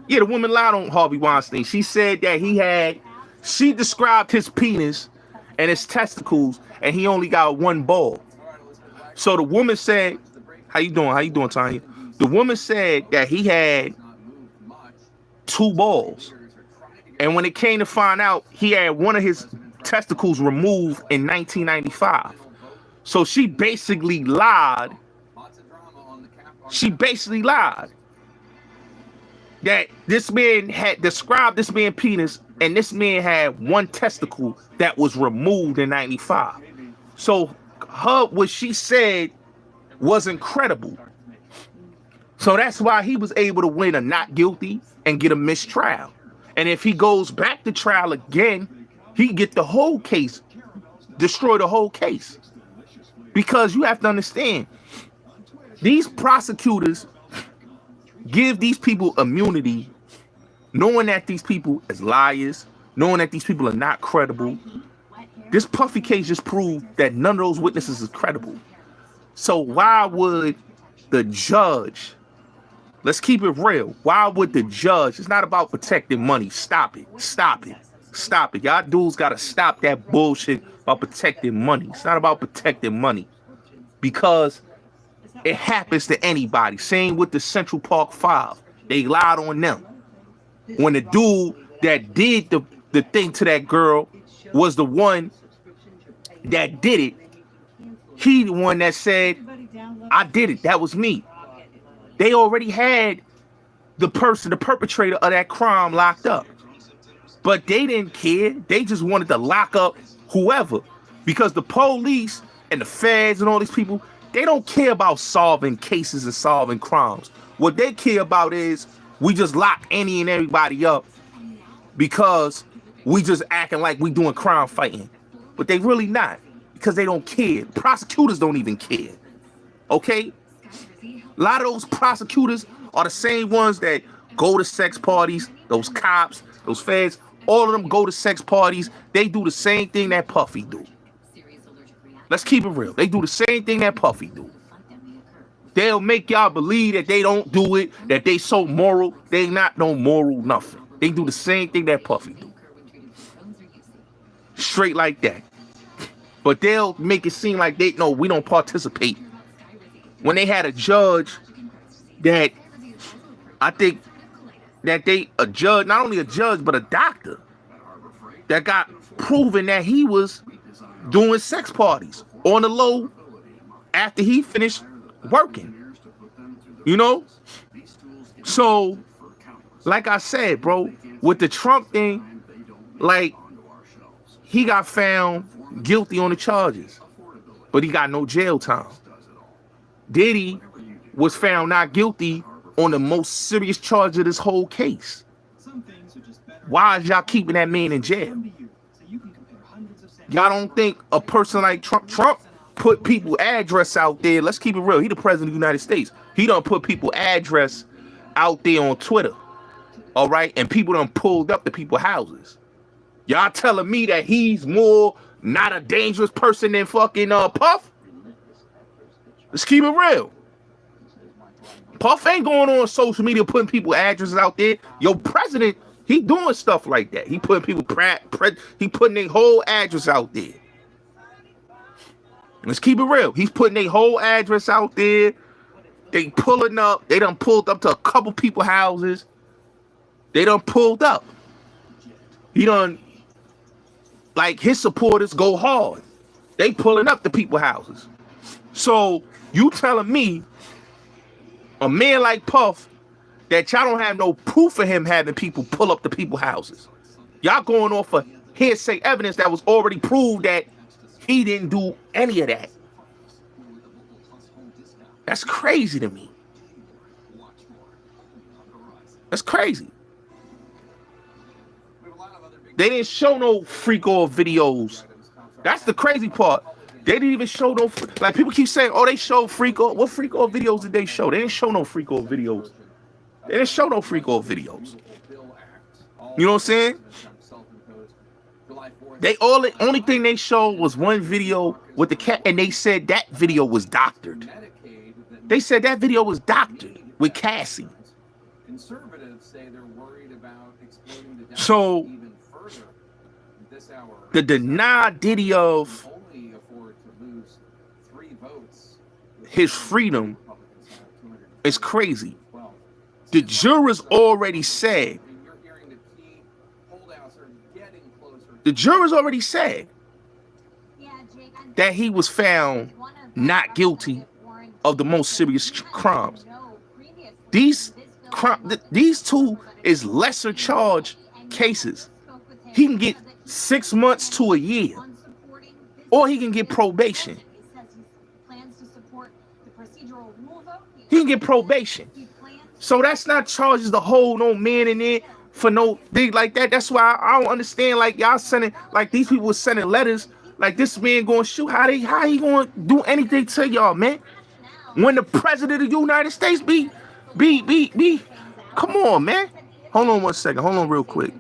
Yeah, the woman lied on Harvey Weinstein. She said that he had She described his penis and his testicles, and he only got one ball. So the woman said, "How you doing? How you doing, Tanya?" The woman said that he had 2 balls, and when it came to find out, he had one of his testicles removed in 1995. So she basically lied. She basically lied that this man had described this man's penis, and this man had one testicle that was removed in 95. So what she said wasn't credible. So that's why he was able to win a not guilty and get a mistrial. And if he goes back to trial again, he get the whole case, destroy the whole case. Because you have to understand, these prosecutors give these people immunity, knowing that these people is liars, knowing that these people are not credible. This Puffy case just proved that none of those witnesses is credible. So why would the judge, let's keep it real, why would the judge, it's not about protecting money. Stop it. Stop it. Stop it. Y'all dudes got to stop that bullshit about protecting money. It's not about protecting money. Because it happens to anybody. Same with the Central Park 5. They lied on them. When the dude that did the thing to that girl was the one that did it, he the one that said, "I did it. That was me." They already had the perpetrator of that crime locked up. But they didn't care. They just wanted to lock up whoever. Because the police and the feds and all these people, they don't care about solving cases and solving crimes. What they care about is we just lock any and everybody up because we just acting like we doing crime fighting. But they really not, because they don't care. Prosecutors don't even care. Okay? A lot of those prosecutors are the same ones that go to sex parties, those cops, those feds, all of them go to sex parties. They do the same thing that Puffy do. Let's keep it real. They do the same thing that Puffy do. They'll make y'all believe that they don't do it, that they so moral. They not no moral nothing. They do the same thing that Puffy do. Straight like that. But they'll make it seem like they know we don't participate. When they had a judge that, I think that a judge, not only a judge, but a doctor that got proven that he was doing sex parties on the low after he finished working. You know? So, like I said, bro, with the Trump thing, like, he got found guilty on the charges, but he got no jail time. Diddy was found not guilty on the most serious charge of this whole case. Why is y'all keeping that man in jail? Y'all don't think a person like Trump put people address out there? Let's keep it real. He the president of the United States. He done put people address out there on Twitter. All right? And people done pulled up to people's houses. Y'all telling me that he's more not a dangerous person than fucking Puff? Let's keep it real. Puff ain't going on social media putting people addresses out there. Your president, he doing stuff like that. He putting people he putting their whole address out there. Let's keep it real. He's putting their whole address out there. They pulling up. They done pulled up to a couple people's houses. They done pulled up. He done, like, his supporters go hard. They pulling up to people's houses. So you telling me a man like Puff that y'all don't have no proof of him having people pull up to people's houses? Y'all going off of hearsay evidence that was already proved that he didn't do any of that. That's crazy to me. That's crazy. They didn't show no freak off videos. That's the crazy part. They didn't even show no, like, people keep saying, oh, they showed freak off. What freak off videos did they show? They didn't show no freak off videos. They didn't show no freak off videos. You know what I'm saying? The only thing they showed was one video with the cat, and they said that video was doctored. They said that video was doctored with Cassie. Conservatives say they're worried about exploiting the so to deny Diddy of his freedom is crazy. The jurors already said, that he was found not guilty of the most serious crimes. These two is lesser charge cases. He can get 6 months to a year, or he can get probation. He can get probation. So that's not charges to hold no man in there for no thing like that. That's why I don't understand. Like y'all sending, like these people were sending letters. Like this man going to shoot. How he going to do anything to y'all, man? When the president of the United States be. Come on, man. Hold on 1 second. Hold on real quick.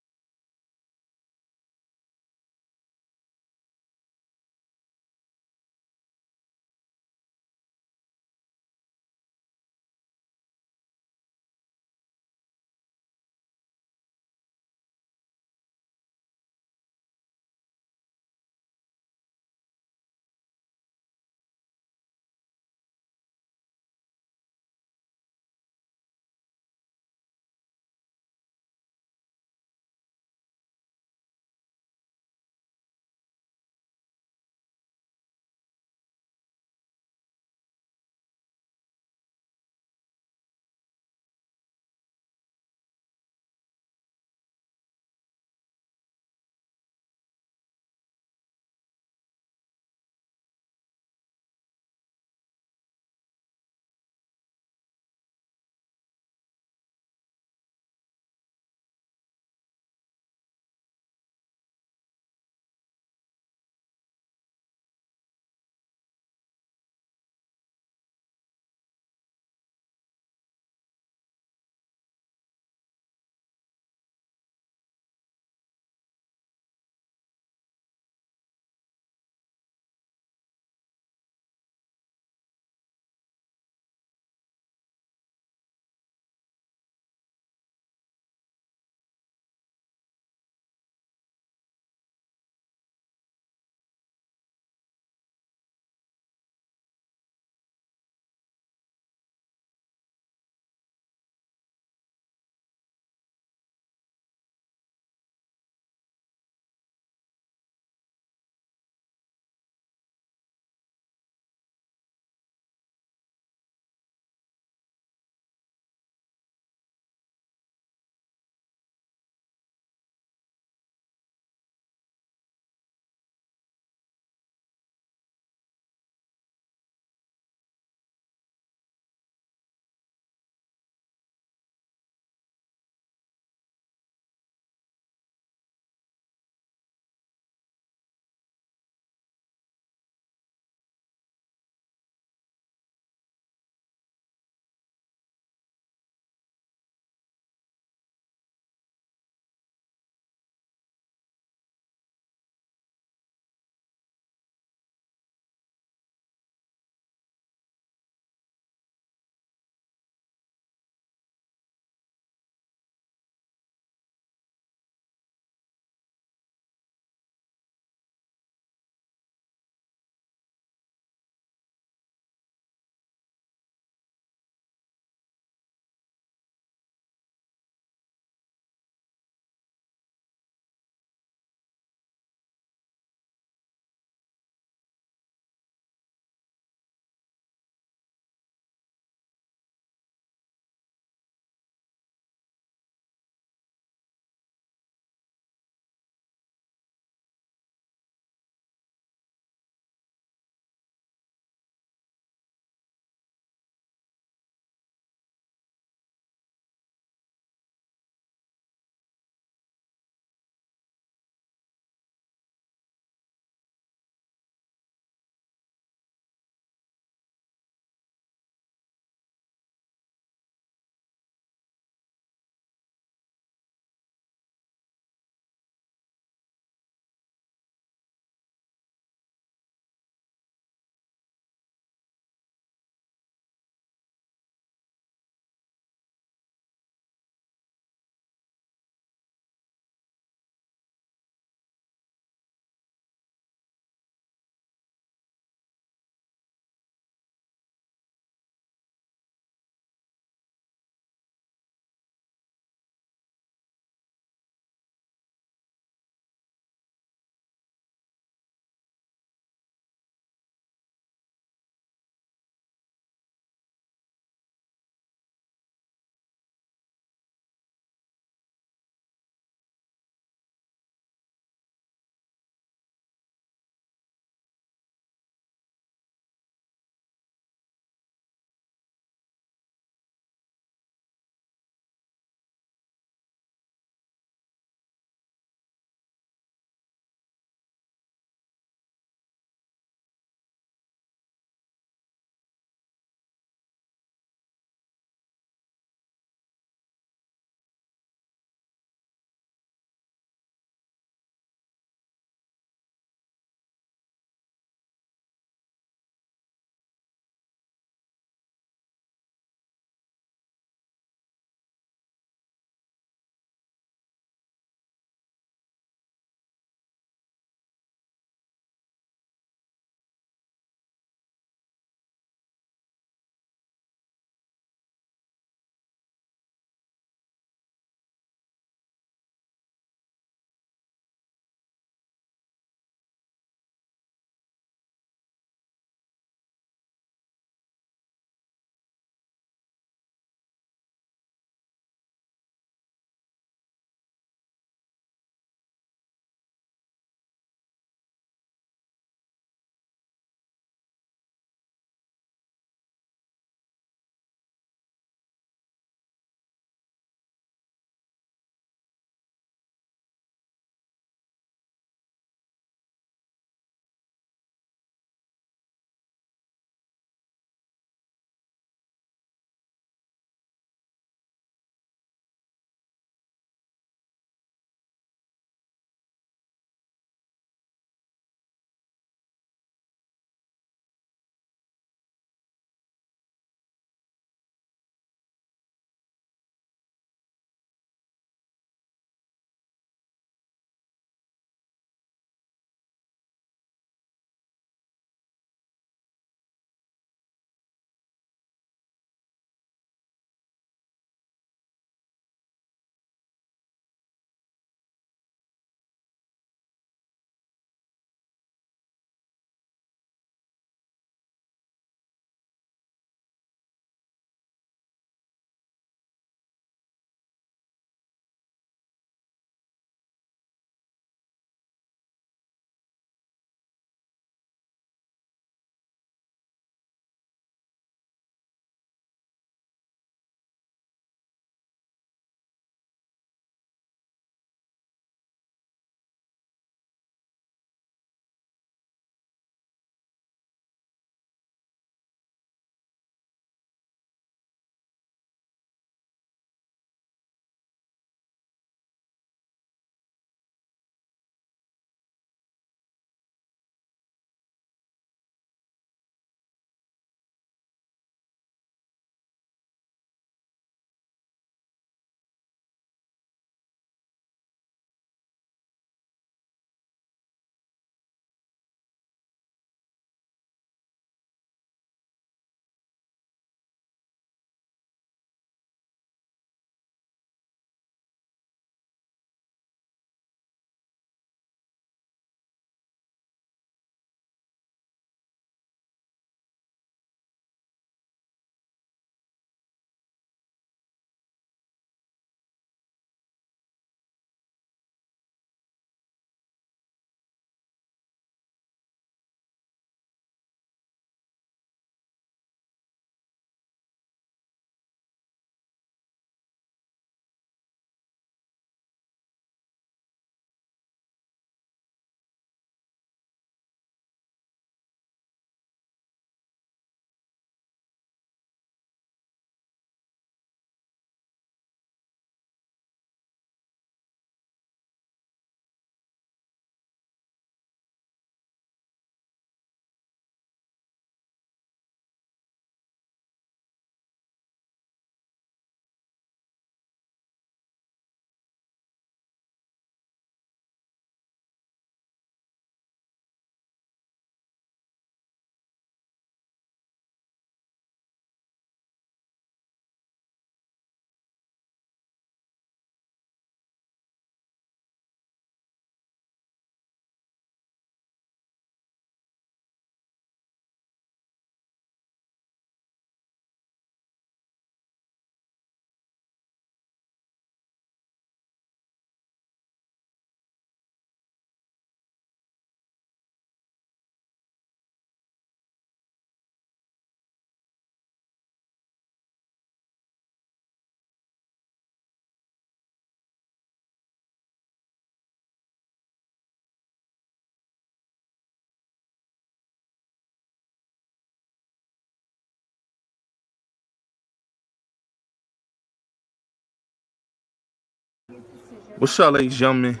What's up, ladies and gentlemen?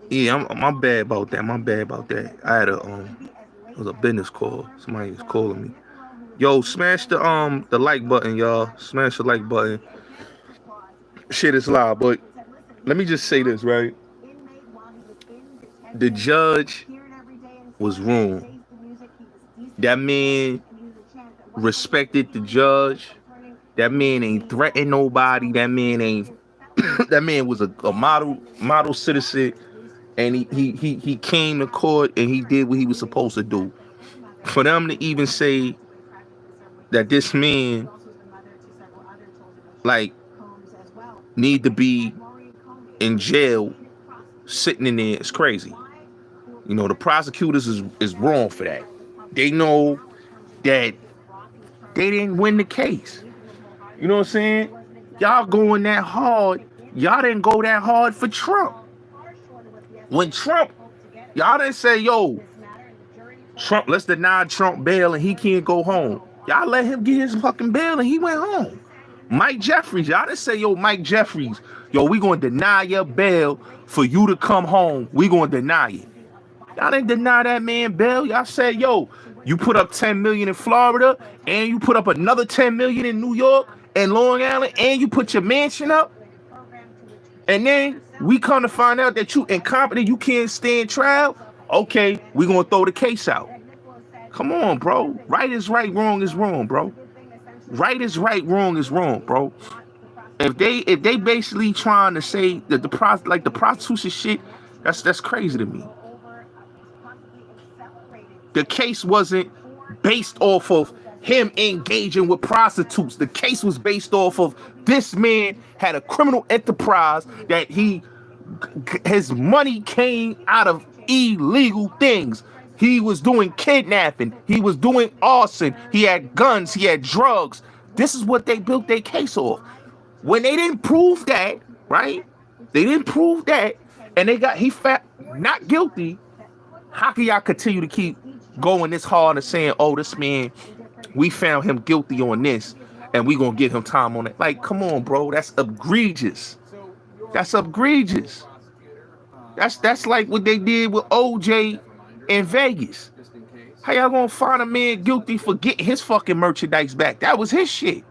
Yeah, my bad about that. My bad about that. I had it was a business call. Somebody was calling me. Yo, smash the like button, y'all. Smash the like button. Shit is loud, but let me just say this, right? The judge was wrong. That man respected the judge. That man ain't threatened nobody. That man ain't. That man was a model citizen, and he came to court and he did what he was supposed to do. For them to even say that this man like need to be in jail sitting in there is crazy. You know, the prosecutors is wrong for that. They know that they didn't win the case. You know what I'm saying? Y'all going that hard. Y'all didn't go that hard for Trump. When Trump, y'all didn't say, yo, Trump, let's deny Trump bail and he can't go home. Y'all let him get his fucking bail and he went home. Mike Jeffries, y'all didn't say, yo, Mike Jeffries, yo, we gonna deny your bail for you to come home. We gonna deny it. Y'all didn't deny that man bail. Y'all said, yo, you put up 10 million in Florida and you put up another 10 million in New York and Long Island and you put your mansion up. And then we come to find out that you incompetent, you can't stand trial. Okay, we gonna throw the case out. Come on, bro. Right is right, wrong is wrong, bro. Right is right, wrong is wrong, bro. If they basically trying to say that the prostitution shit, that's crazy to me. The case wasn't based off of him engaging with prostitutes. The case was based off of this man had a criminal enterprise that his money came out of illegal things. He was doing kidnapping. He was doing arson. He had guns. He had drugs. This is what they built their case off. When they didn't prove that, right? They didn't prove that, and he found not guilty. How can y'all continue to keep going this hard and saying, oh, this man, we found him guilty on this, and we gonna give him time on it? Like, come on, bro. That's egregious. That's egregious. That's like what they did with OJ in Vegas. How y'all gonna find a man guilty for getting his fucking merchandise back? That was his shit.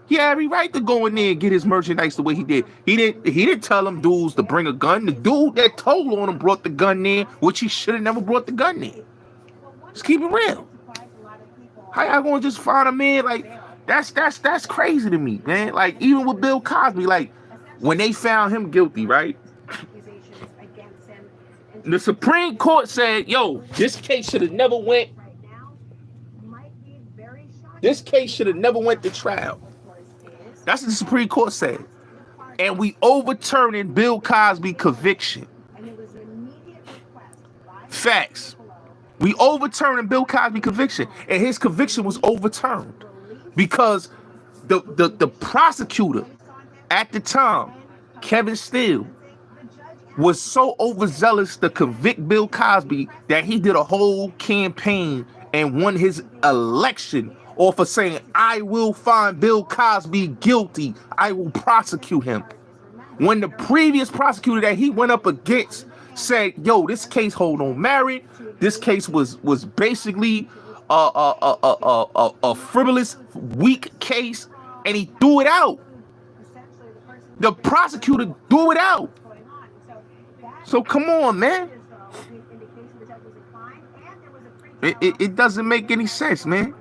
He had every right to go in there and get his merchandise the way he did. He didn't tell them dudes to bring a gun. The dude that told on him brought the gun in, which he should have never brought the gun in. Let's keep it real. How y'all gonna just find a man like that's crazy to me, man? Like, even with Bill Cosby, like when they found him guilty, right? The Supreme Court said, yo, this case should have never went. This case should have never went to trial. That's what the Supreme Court said. And we overturning Bill Cosby conviction. Facts. We overturning Bill Cosby conviction. And his conviction was overturned because the prosecutor at the time, Kevin Steele, was so overzealous to convict Bill Cosby that he did a whole campaign and won his election off of saying, I will find Bill Cosby guilty. I will prosecute him. When the previous prosecutor that he went up against said, yo, this case hold on merit. This case was basically a frivolous, weak case, and he threw it out. The prosecutor threw it out. So come on, man. It doesn't make any sense, man.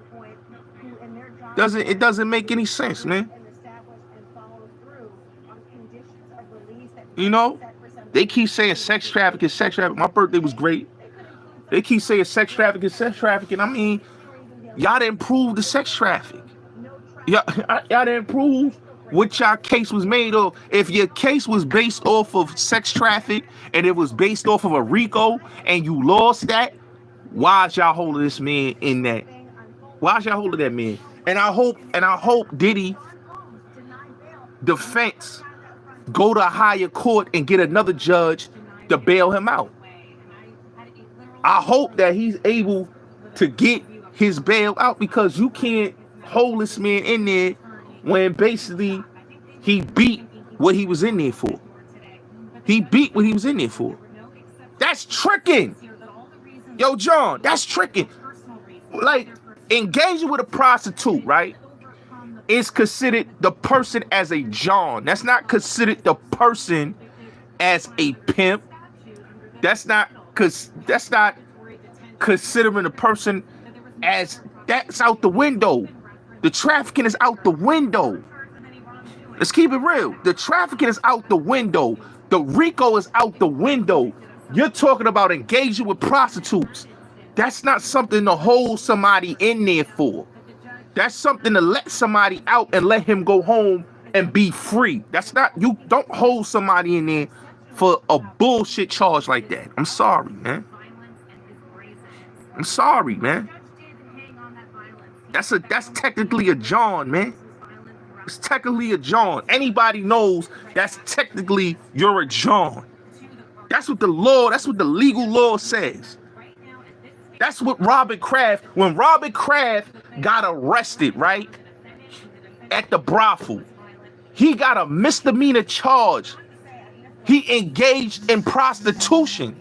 It doesn't make any sense, man. You know, they keep saying sex trafficking, sex trafficking. My birthday was great. They keep saying sex trafficking, sex trafficking. I mean, y'all didn't prove the sex traffic. Y'all didn't prove what y'all case was made of. If your case was based off of sex traffic and it was based off of a Rico and you lost that, why is y'all holding this man in that? Why is y'all holding that man? And I hope Diddy defense go to a higher court and get another judge to bail him out. I hope that he's able to get his bail out, because you can't hold this man in there when basically he beat what he was in there for. He beat what he was in there for. That's tricking. Yo, John, that's tricking. Like, engaging with a prostitute, right, is considered the person as a John. That's not considered the person as a pimp. That's not considering the person as, that's out the window. The trafficking is out the window. Let's keep it real. The trafficking is out the window. The Rico is out the window. You're talking about engaging with prostitutes. That's not something to hold somebody in there for. That's something to let somebody out and let him go home and be free. That's not, you don't hold somebody in there for a bullshit charge like that. I'm sorry, man. I'm sorry, man. That's technically a John, man. It's technically a John. Anybody knows that's technically you're a John. That's what the law, that's what the legal law says. That's what Robert Kraft, when Robert Kraft got arrested, right, at the brothel, he got a misdemeanor charge. He engaged in prostitution.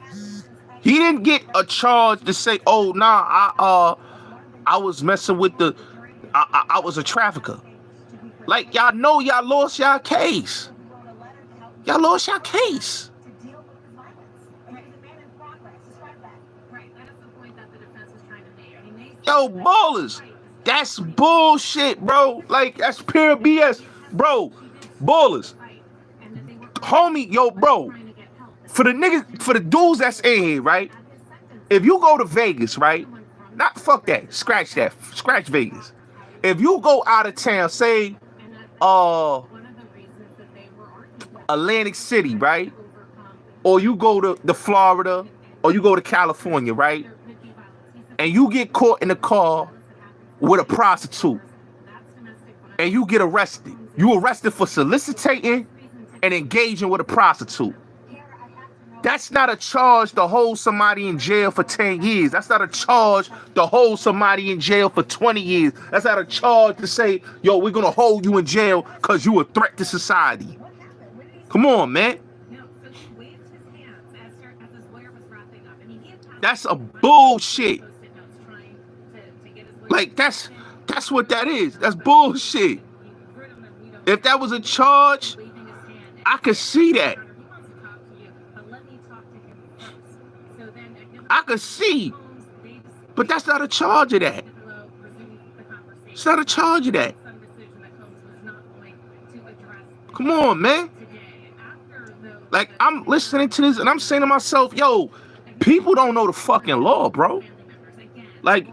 He didn't get a charge to say, oh, nah, I was messing with the, I was a trafficker. Like, y'all know y'all lost y'all case. Y'all lost y'all case. Yo, ballers, that's bullshit, bro. Like, that's pure BS, bro. Ballers, homie, yo, bro. For the niggas, for the dudes that's in here, right? If you go to Vegas, right? Not fuck that, scratch Vegas. If you go out of town, say, Atlantic City, right? Or you go to Florida, or you go to California, right? And you get caught in the car with a prostitute, and you get arrested. You arrested for soliciting and engaging with a prostitute. That's not a charge to hold somebody in jail for 10 years. That's not a charge to hold somebody in jail for 20 years. That's not a charge to say, yo, we're going to hold you in jail because you a threat to society. Come on, man. That's a bullshit. Like, that's what that is. That's bullshit. If that was a charge, I could see that. I could see. But that's not a charge of that. It's not a charge of that. Come on, man. Like, I'm listening to this and I'm saying to myself, yo, people don't know the fucking law, bro. Like,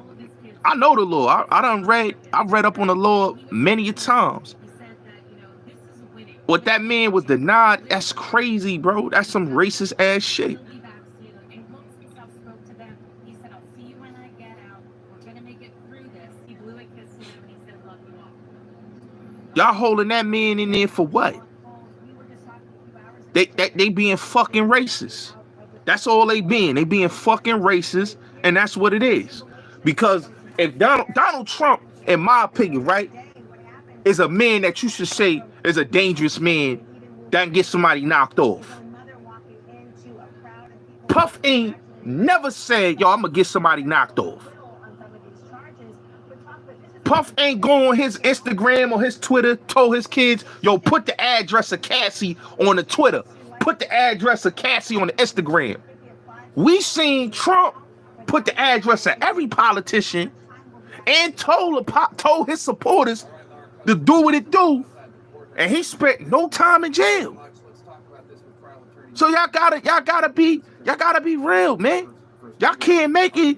I know the law. I've read up on the law many times. What that man was denied, that's crazy, bro. That's some racist ass shit. Y'all holding that man in there for what? They being fucking racist. That's all they being. They being fucking racist, and that's what it is. Because if Donald Trump, in my opinion, right, is a man that you should say is a dangerous man that can get somebody knocked off. Puff ain't never said, yo, I'm gonna get somebody knocked off. Puff ain't go on his Instagram or his Twitter, told his kids, yo, put the address of Cassie on the Twitter. Put the address of Cassie on the Instagram. We seen Trump put the address of every politician and told his supporters to do what it do, and he spent no time in jail. So y'all gotta be real, man. Y'all can't make it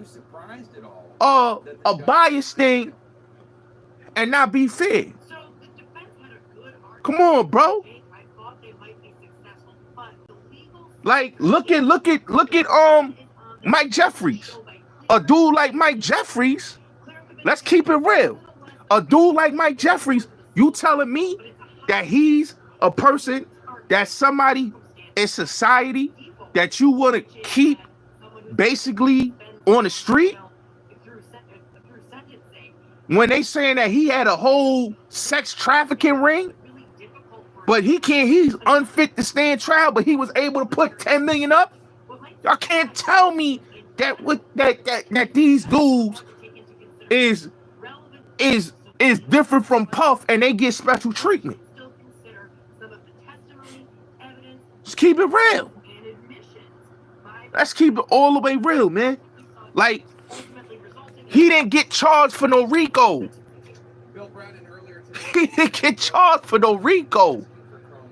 a biased thing and not be fair. Come on, bro. Like, look at Mike Jeffries. A dude like Mike Jeffries, let's keep it real. A dude like Mike Jeffries, you telling me that he's a person, that somebody in society that you want to keep basically on the street? When they saying that he had a whole sex trafficking ring, But he's unfit to stand trial, but he was able to put 10 million up. Y'all can't tell me that these dudes is different from Puff and they get special treatment. Let's keep it real. Let's keep it all the way real, man. Like, he didn't get charged for no Rico. He didn't get charged for no Rico.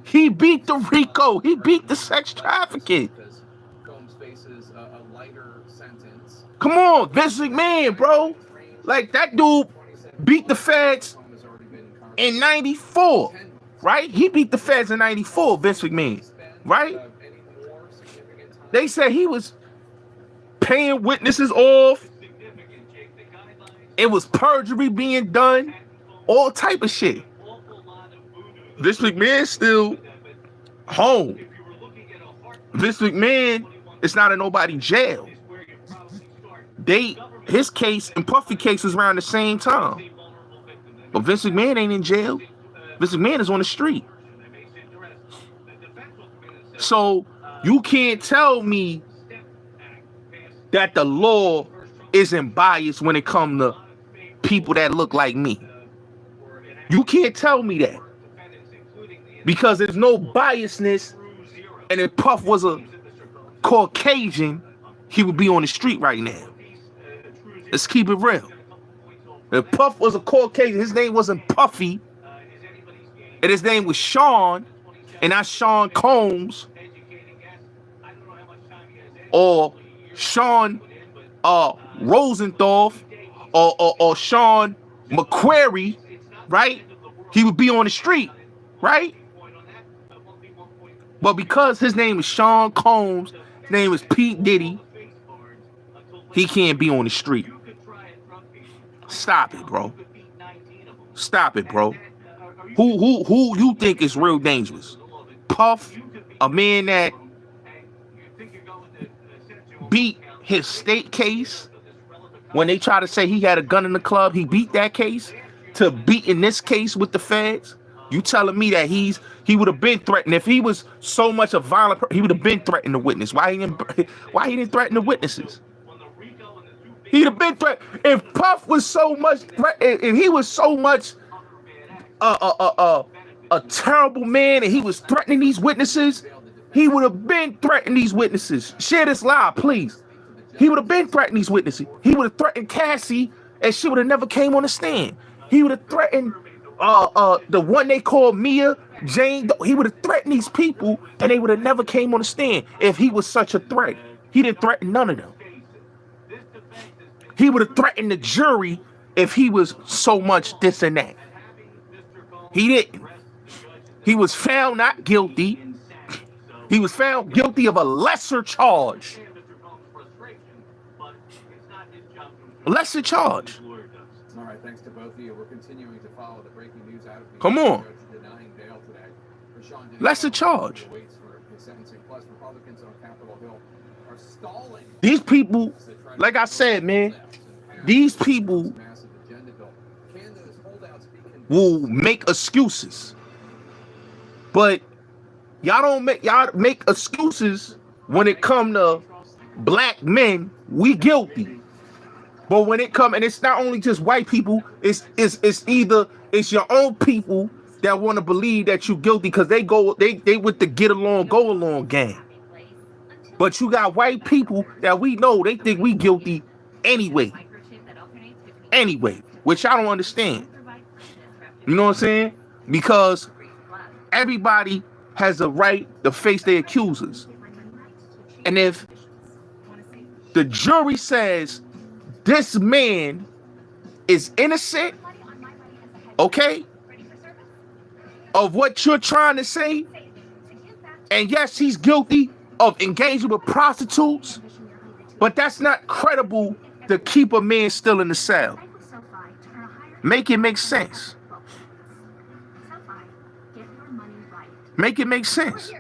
He beat the Rico. He beat the sex trafficking. Come on, Vince McMahon, bro. Like, that dude beat the feds in 94, right? He beat the feds in 94, Vince McMahon, right? They said he was paying witnesses off. It was perjury being done. All type of shit. Vince McMahon still home. Vince McMahon is not in nobody jail. His case and Puffy case was around the same time. But Vince McMahon ain't in jail. Vince McMahon is on the street. So you can't tell me that the law isn't biased when it comes to people that look like me. You can't tell me that. Because there's no biasness, and if Puff was a Caucasian, he would be on the street right now. Let's keep it real. If Puff was a Caucasian, his name wasn't Puffy, and his name was Sean, and not Sean Combs, or Sean Rosenthal, or Sean McQuarrie, right? He would be on the street, right? But because his name is Sean Combs, his name is Pete Diddy, he can't be on the street. Stop it, bro. Stop it, bro. Who you think is real dangerous? Puff, a man that beat his state case when they try to say he had a gun in the club, he beat that case, to beating this case with the feds? You telling me that he would have been threatened if he was so much a violent person? He would have been threatened to witness. Why he didn't threaten the witnesses? He'd have been threatened. If Puff was so much if he was so much a terrible man and he was threatening these witnesses, he would have been threatening these witnesses. Share this live, please. He would have been threatening these witnesses. He would have threatened Cassie, and she would have never came on the stand. He would have threatened the one they called Mia Jane. He would have threatened these people, and they would have never came on the stand if he was such a threat. He didn't threaten none of them. He would have threatened the jury if he was so much this and that. He didn't. He was found not guilty. He was found guilty of a lesser charge. Lesser charge. All right, thanks to both of you. We're continuing to follow the breaking news out of the Come on. denying bail today. Lesser charge. Waits for his sentencing. Plus, Republicans on Capitol Hill are stalling. These people, like I said, man, these people will make excuses. But y'all make excuses when it come to black men. We guilty. But when it come, and it's not only just white people, it's your own people that want to believe that you guilty because they with the get along, go along gang. But you got white people that we know they think we guilty anyway. Anyway, which I don't understand. You know what I'm saying? Because everybody has a right to face their accusers. And if the jury says this man is innocent, okay, of what you're trying to say, and yes, he's guilty of engaging with prostitutes, but that's not credible to keep a man still in the cell. Make it make sense. Make it make sense.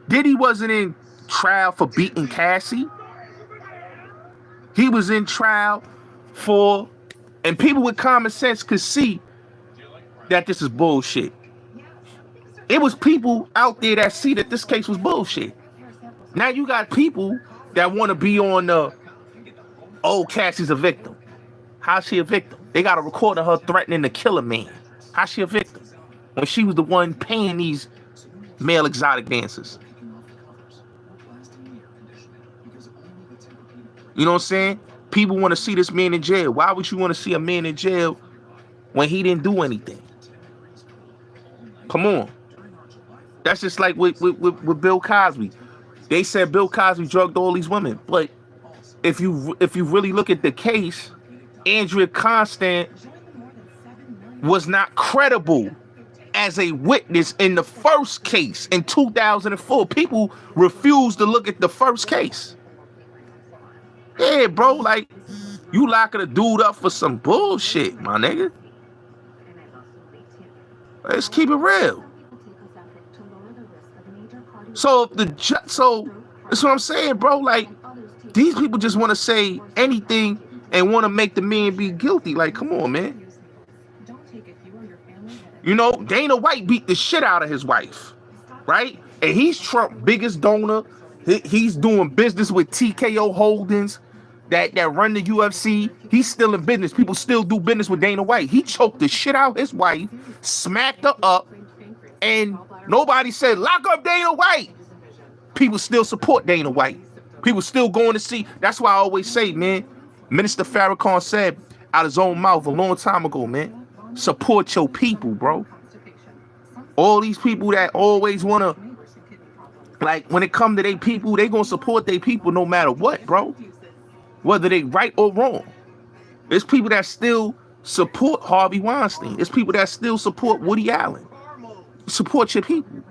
Diddy wasn't in trial for beating Cassie. He was in trial for, and people with common sense could see that this is bullshit. It was people out there that see that this case was bullshit. Now you got people that want to be on the, oh, Cassie's a victim. How's she a victim? They got a record of her threatening to kill a man. How's she a victim? When she was the one paying these male exotic dancers. You know what I'm saying? People want to see this man in jail. Why would you want to see a man in jail when he didn't do anything? Come on. That's just like with Bill Cosby. They said Bill Cosby drugged all these women. But if you really look at the case, Andrea Constant was not credible as a witness in the first case in 2004. People refused to look at the first case. Yeah, bro, like, you locking a dude up for some bullshit, my nigga. Let's keep it real. So that's what I'm saying, bro. Like, these people just want to say anything and want to make the man be guilty. Like, come on, man. You know, Dana White beat the shit out of his wife, right? And he's Trump's biggest donor. He's doing business with TKO Holdings that run the UFC. He's still in business. People still do business with Dana White. He choked the shit out of his wife, smacked her up, and nobody said, lock up Dana White. People still support Dana White. People still going to see. That's why I always say, man, Minister Farrakhan said out his own mouth a long time ago, man, support your people, bro. All these people that always want to, like, when it come to their people, they going to support their people no matter what, bro. Whether they right or wrong. There's people that still support Harvey Weinstein. There's people that still support Woody Allen. Support your people.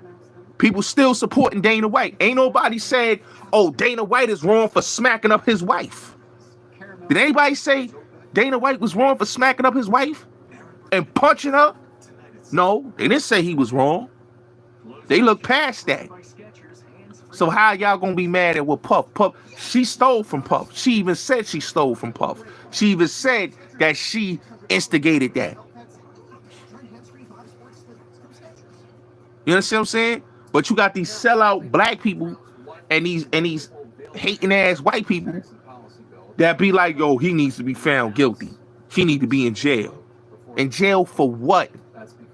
People still supporting Dana White. Ain't nobody said, oh, Dana White is wrong for smacking up his wife. Did anybody say Dana White was wrong for smacking up his wife and punching her? No, they didn't say he was wrong. They looked past that. So how y'all gonna be mad at what Puff? She stole from Puff. She even said she stole from Puff. She even said that she instigated that. You understand what I'm saying? But you got these sellout black people and these hating ass white people that be like, yo, he needs to be found guilty. He need to be in jail. In jail for what?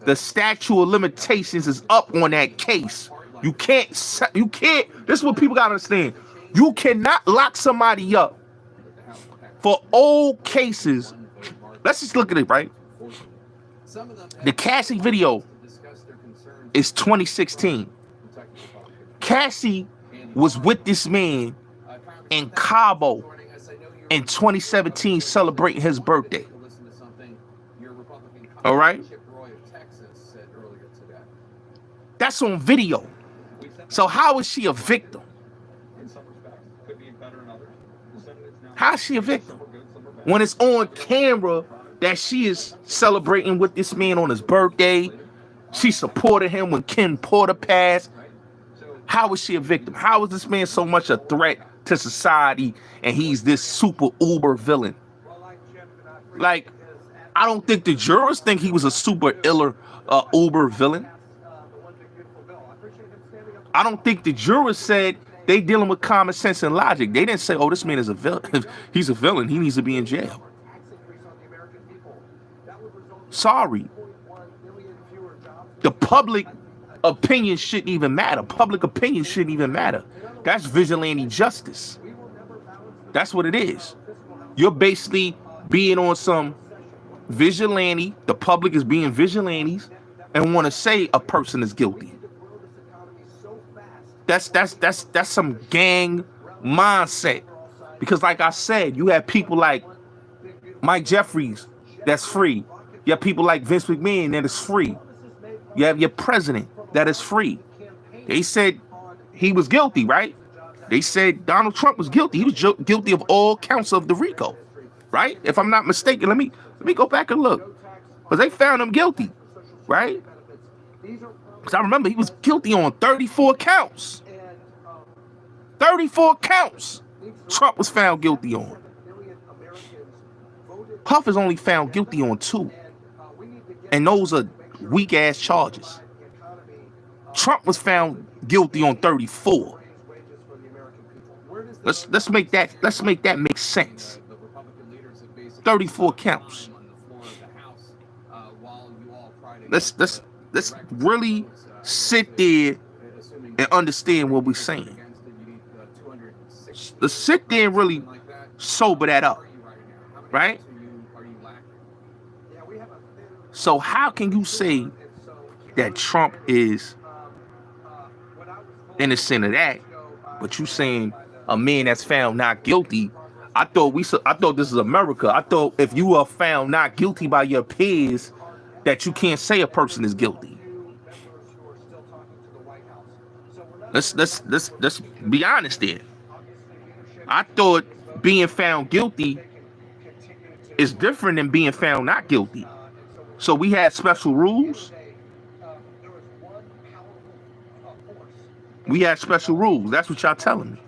The statute of limitations is up on that case. You can't, this is what people gotta understand. You cannot lock somebody up for old cases. Let's just look at it, right? The Cassie video is 2016. Cassie was with this man in Cabo in 2017 celebrating his birthday. All right? That's on video. So how is she a victim? How is she a victim? When it's on camera that she is celebrating with this man on his birthday, she supported him when Ken Porter passed. How is she a victim? How is this man so much a threat to society and he's this super uber villain? Like, I don't think the jurors think he was a super uber villain. I don't think the jurors said they dealing with common sense and logic. They didn't say, oh, this man is a villain. He's a villain. He needs to be in jail. Sorry. The public opinion shouldn't even matter. Public opinion shouldn't even matter. That's vigilante justice. That's what it is. You're basically being on some vigilante. The public is being vigilantes and want to say a person is guilty. That's some gang mindset. Because like I said, you have people like Mike Jeffries that's free. You have people like Vince McMahon that is free. You have your president that is free. They said he was guilty, right? They said Donald Trump was guilty. He was guilty of all counts of the Rico, right? If I'm not mistaken, let me go back and look. Because they found him guilty, right? Because I remember he was guilty on 34 counts. 34 counts Trump was found guilty on. Puff is only found guilty on 2. And those are weak ass charges. Trump was found guilty on 34. Let's make that make sense. 34 counts. Let's really sit there and understand what we're saying. Let's sit there and really sober that up, right? So how can you say that Trump is innocent of that, but you saying a man that's found not guilty? I thought this is America. I thought if you are found not guilty by your peers, that you can't say a person is guilty. Let's be honest there. I thought being found guilty is different than being found not guilty. So we had special rules. We had special rules. That's what y'all telling me.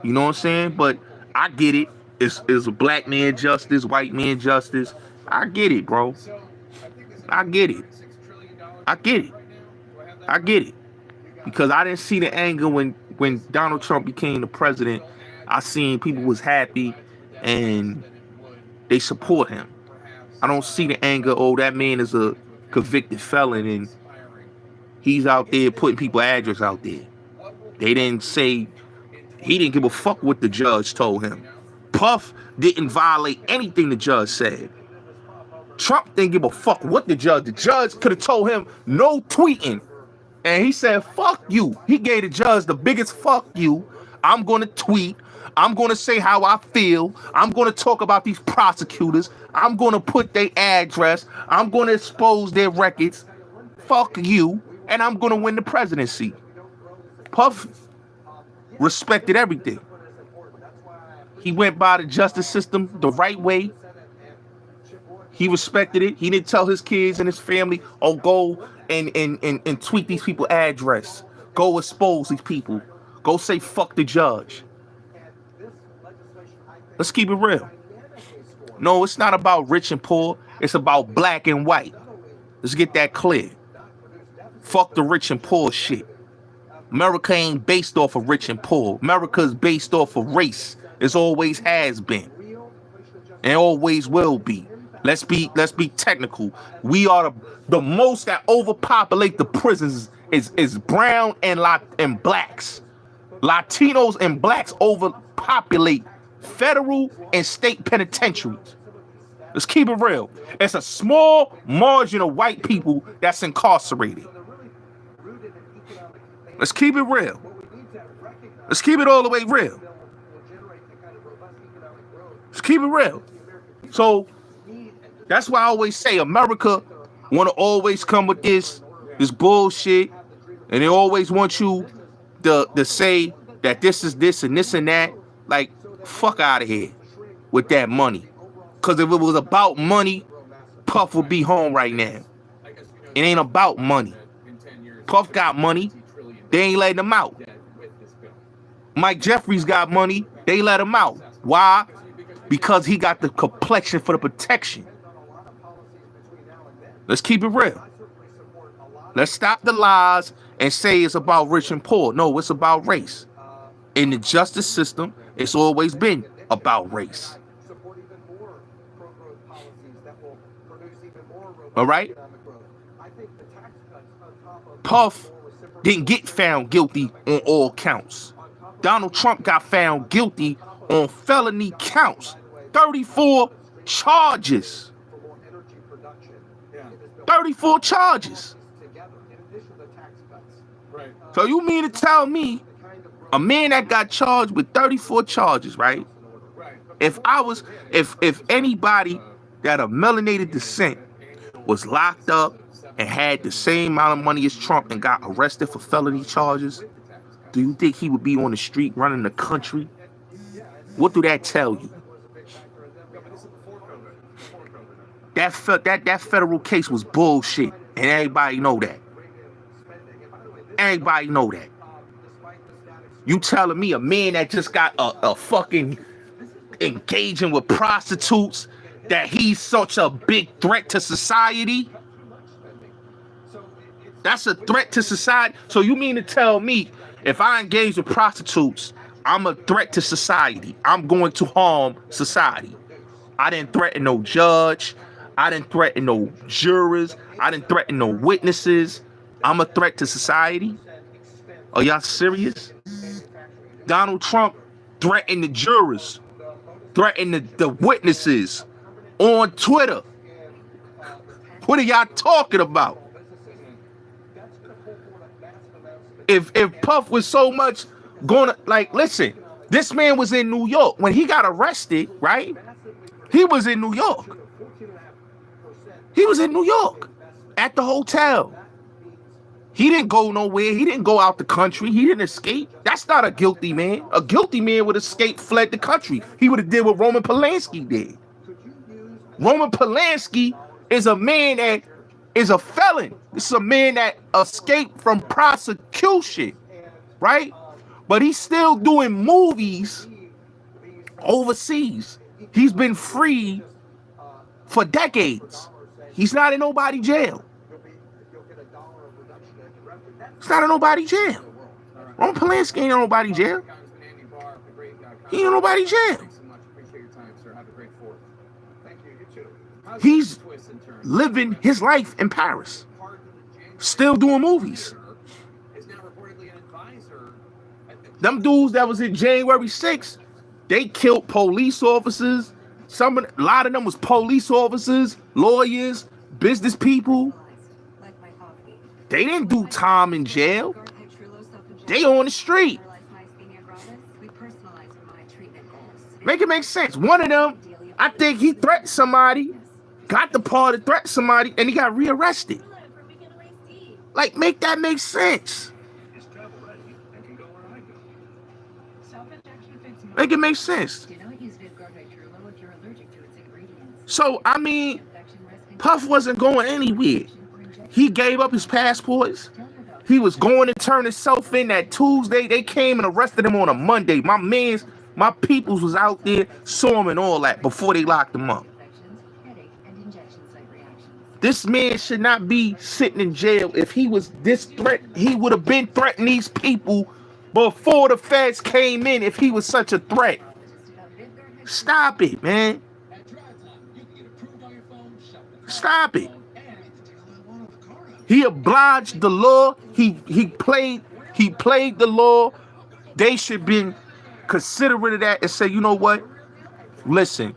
You know what I'm saying? But I get it. It's a black man justice, white man justice. I get it, bro. I get it. I get it. I get it. Because I didn't see the anger when Donald Trump became the president. I seen people was happy and they support him. I don't see the anger, oh, that man is a convicted felon and he's out there putting people's address out there. They didn't say, he didn't give a fuck what the judge told him. Puff didn't violate anything the judge said. Trump didn't give a fuck what the judge could have told him no tweeting. And he said, fuck you. He gave the judge the biggest fuck you. I'm going to tweet. I'm going to say how I feel. I'm going to talk about these prosecutors. I'm going to put their address. I'm going to expose their records. Fuck you. And I'm going to win the presidency. Puff respected everything. He went by the justice system the right way. He respected it. He didn't tell his kids and his family, oh, go and tweet these people's address. Go expose these people. Go say fuck the judge. Let's keep it real. No, it's not about rich and poor. It's about black and white. Let's get that clear. Fuck the rich and poor shit. America ain't based off of rich and poor. America is based off of race. It always has been. And always will be. Let's be technical. We are the most that overpopulate the prisons is brown and blacks. Latinos and blacks overpopulate federal and state penitentiaries. Let's keep it real. It's a small margin of white people that's incarcerated. Let's keep it real. Let's keep it all the way real. Let's keep it real. So that's why I always say America want to always come with this bullshit, and they always want you to say that this is this and this and that. Like, fuck out of here with that money. Because if it was about money, Puff would be home right now. It ain't about money. Puff got money. They ain't letting him out. Mike Jeffries got money. They let him out. Why? Because he got the complexion for the protection. Let's keep it real. Let's stop the lies and say it's about rich and poor. No, it's about race. In the justice system, it's always been about race. All right? Puff didn't get found guilty on all counts. Donald Trump got found guilty on felony counts. 34 charges. 34 charges. So you mean to tell me a man that got charged with 34 charges, right? If anybody that of melanated descent was locked up and had the same amount of money as Trump and got arrested for felony charges, do you think he would be on the street running the country? What do that tell you? That federal case was bullshit, and everybody know that. Everybody know that. You telling me a man that just got a fucking engaging with prostitutes, that he's such a big threat to society. That's a threat to society. So you mean to tell me if I engage with prostitutes, I'm a threat to society? I'm going to harm society. I didn't threaten no judge. I didn't threaten no jurors. I didn't threaten no witnesses. I'm a threat to society? Are y'all serious? Donald Trump threatened the jurors, threatened the witnesses on Twitter. What are y'all talking about? If Puff was so much gonna, like, listen, this man was in New York when he got arrested, right? He was in New York. He was in New York at the hotel. He didn't go nowhere. He didn't go out the country. He didn't escape. That's not a guilty man. A guilty man would escape, fled the country. He would have did what Roman Polanski did. Roman Polanski is a man that is a felon. This is a man that escaped from prosecution, right? But he's still doing movies overseas. He's been free for decades. He's not in nobody's jail. He's not in nobody's jail. Roman Polanski ain't in nobody's jail. He ain't in nobody's jail. He's living his life in Paris. Still doing movies. Them dudes that was in January 6th, they killed police officers. A lot of them was police officers, lawyers, business people. They didn't do time in jail. They on the street. Make it make sense. One of them, I think he threatened somebody, got the part to threaten somebody, and he got rearrested. Like, make that make sense. Make it make sense. So, I mean, Puff wasn't going anywhere. He gave up his passports. He was going to turn himself in that Tuesday. They came and arrested him on a Monday. My peoples was out there, saw him and all that before they locked him up. This man should not be sitting in jail. If he was this threat, he would have been threatening these people before the feds came in if he was such a threat. Stop it, man. Stop it. He obliged the law. He played the law. They should be considerate of that and say, you know what? Listen,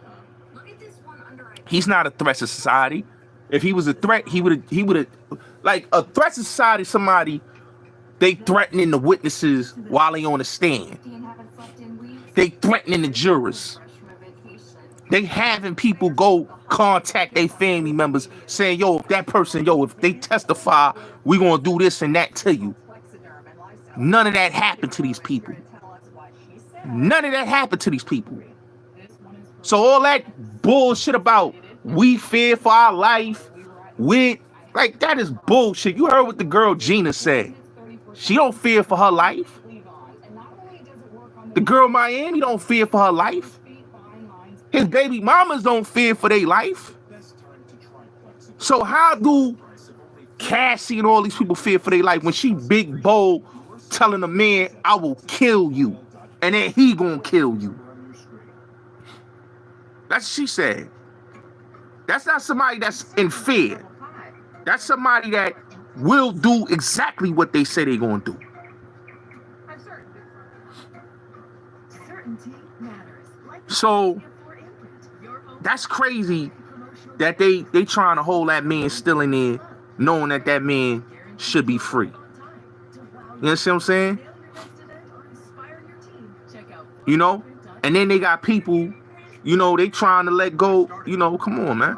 he's not a threat to society. If he was a threat, he would have like a threat to society. Somebody they threatening the witnesses while they on the stand. They threatening the jurors. They having people go contact their family members saying, yo, if that person, if they testify, we gonna do this and that to you. None of that happened to these people. None of that happened to these people. So all that bullshit about we fear for our life, like that is bullshit. You heard what the girl Gina said. She don't fear for her life. The girl Miami don't fear for her life. His baby mamas don't fear for their life. So how do Cassie and all these people fear for their life when she big bold telling a man, I will kill you, and then he gonna kill you? That's what she said. That's not somebody that's in fear. That's somebody that will do exactly what they say they're gonna do. So that's crazy that they trying to hold that man still in there, knowing that that man should be free. You know what I'm saying? You know? And then they got people, they trying to let go. Come on, man.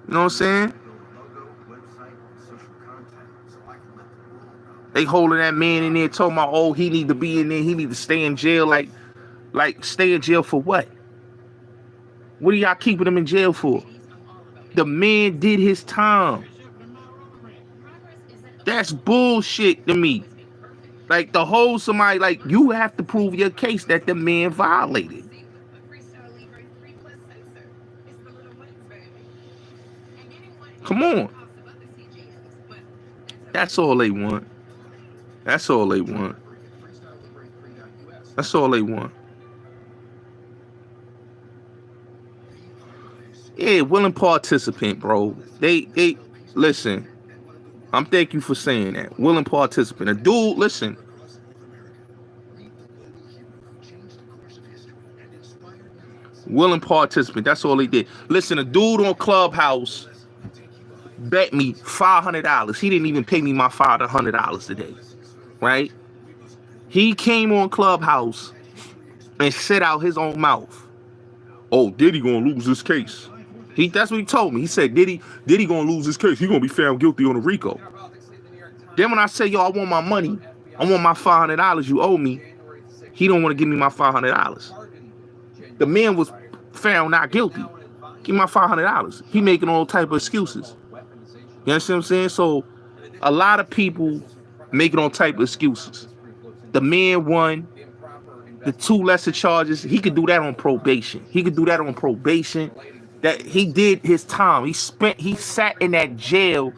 You know what I'm saying? They holding that man in there, talking about, oh, he need to be in there, he need to stay in jail. Like stay in jail for what? What are y'all keeping him in jail for? The man did his time. That's bullshit to me. Like to hold somebody, like you have to prove your case that the man violated. Come on. That's all they want. That's all they want. That's all they want. Yeah, willing participant, bro. They listen. I'm thank you for saying that. Willing participant. A dude, listen. Willing participant. That's all he did. Listen, a dude on Clubhouse bet me $500. He didn't even pay me my $500 today. Right? He came on Clubhouse and said out his own mouth, "Oh, Diddy gonna lose this case." That's what he told me. He said, Diddy gonna lose this case. He gonna be found guilty on the Rico. Then when I say, yo, I want my money, I want my $500 you owe me, he don't want to give me my $500. The man was found not guilty. Give me my $500. He making all type of excuses. You understand what I'm saying? So a lot of people making all type of excuses. The man won the 2 lesser charges. He could do that on probation. That he did his time. He sat in that jail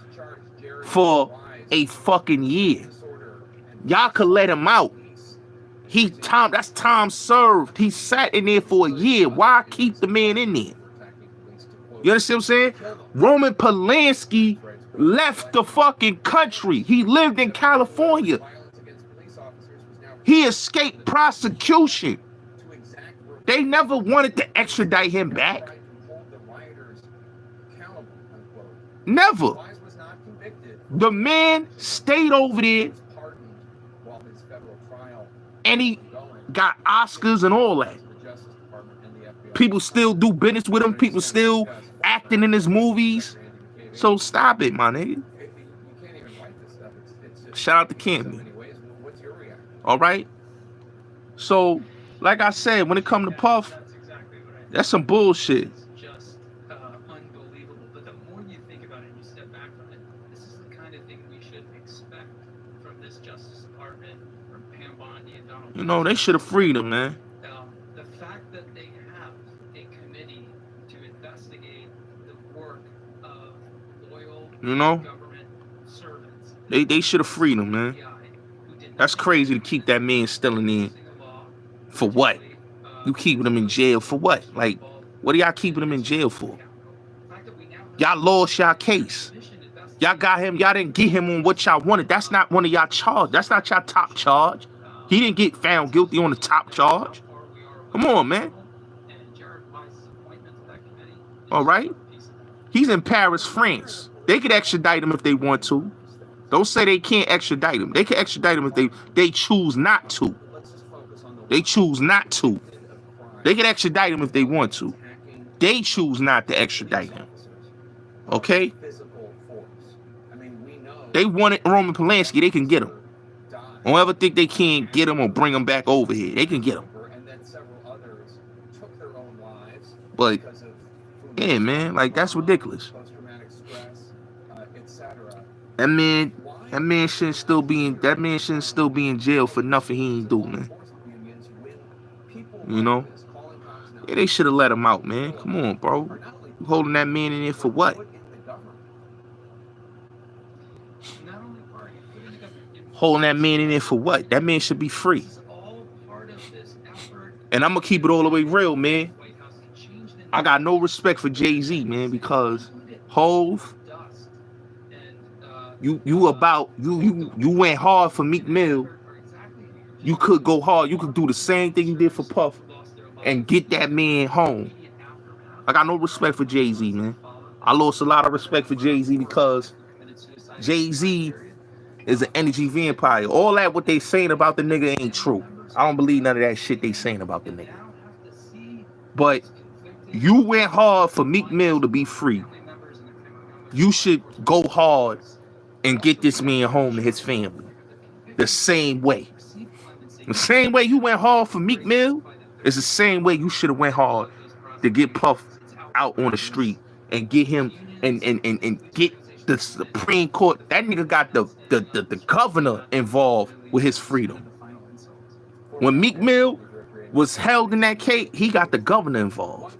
for a fucking year. Y'all could let him out. That's time served. He sat in there for a year. Why keep the man in there? You understand what I'm saying? Roman Polanski left the fucking country. He lived in California. He escaped prosecution. They never wanted to extradite him back. Never. The man stayed over there and he got Oscars and all that. People still do business with him. People still acting in his movies. So stop it, my nigga. Shout out to Cammy. All right? So, like I said, when it comes to Puff, that's some bullshit. You know, they should have freed him, man. The fact that they have a committee to investigate the work of loyal government servants. They should have freed him, man. That's crazy to keep that man still in there. For what? You keeping him in jail for what? Like, what are y'all keeping him in jail for? Y'all lost y'all case. Y'all got him. Y'all didn't get him on what y'all wanted. That's not one of y'all charges. That's not y'all top charge. He didn't get found guilty on the top charge. Come on, man. All right. He's in Paris, France. They could extradite him if they want to. Don't say they can't extradite him. They can extradite him if they choose not to. They choose not to. They can extradite him if they want to. They choose not to extradite him. Okay? They wanted Roman Polanski. They can get him. Don't ever think they can't get him or bring him back over here. They can get him. But, yeah, man, like, that's ridiculous. That man shouldn't still be in jail for nothing he ain't do, man. You know? Yeah, they should have let him out, man. Come on, bro. You holding that man in there for what? Holding that man in there for what? That man should be free. And I'm going to keep it all the way real, man. I got no respect for Jay-Z, man, because Hove, you went hard for Meek Mill. You could go hard. You could do the same thing you did for Puff and get that man home. I got no respect for Jay-Z, man. I lost a lot of respect for Jay-Z because Jay-Z is an energy vampire. All that what they saying about the nigga ain't true. I don't believe none of that shit they saying about the nigga. But you went hard for Meek Mill to be free. You should go hard and get this man home to his family. The same way. The same way you went hard for Meek Mill is the same way you should have went hard to get Puff out on the street and get him and get the Supreme Court. That nigga got the governor involved with his freedom. When Meek Mill was held in that case, he got the governor involved.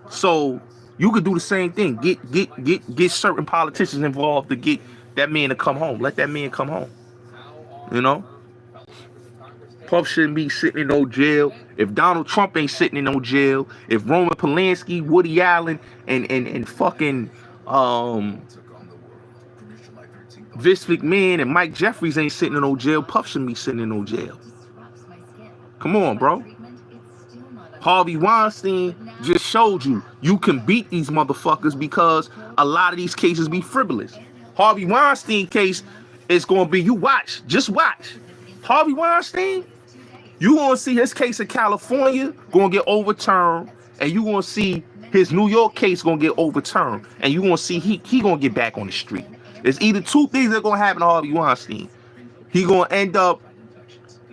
So you could do the same thing. Get certain politicians involved to get that man to come home. Let that man come home. You know? Puff shouldn't be sitting in no jail. If Donald Trump ain't sitting in no jail, if Roman Polanski, Woody Allen, and fucking Vince McMahon and Mike Jeffries ain't sitting in no jail, Puff shouldn't be sitting in no jail. Come on, bro. Harvey Weinstein just showed you can beat these motherfuckers because a lot of these cases be frivolous. Harvey Weinstein case is going to be, you watch, just watch. Harvey Weinstein, you going to see his case in California going to get overturned, and you going to see his New York case going to get overturned, and you going to see he going to get back on the street. There's either two things that going to happen to Harvey Weinstein. He going to end up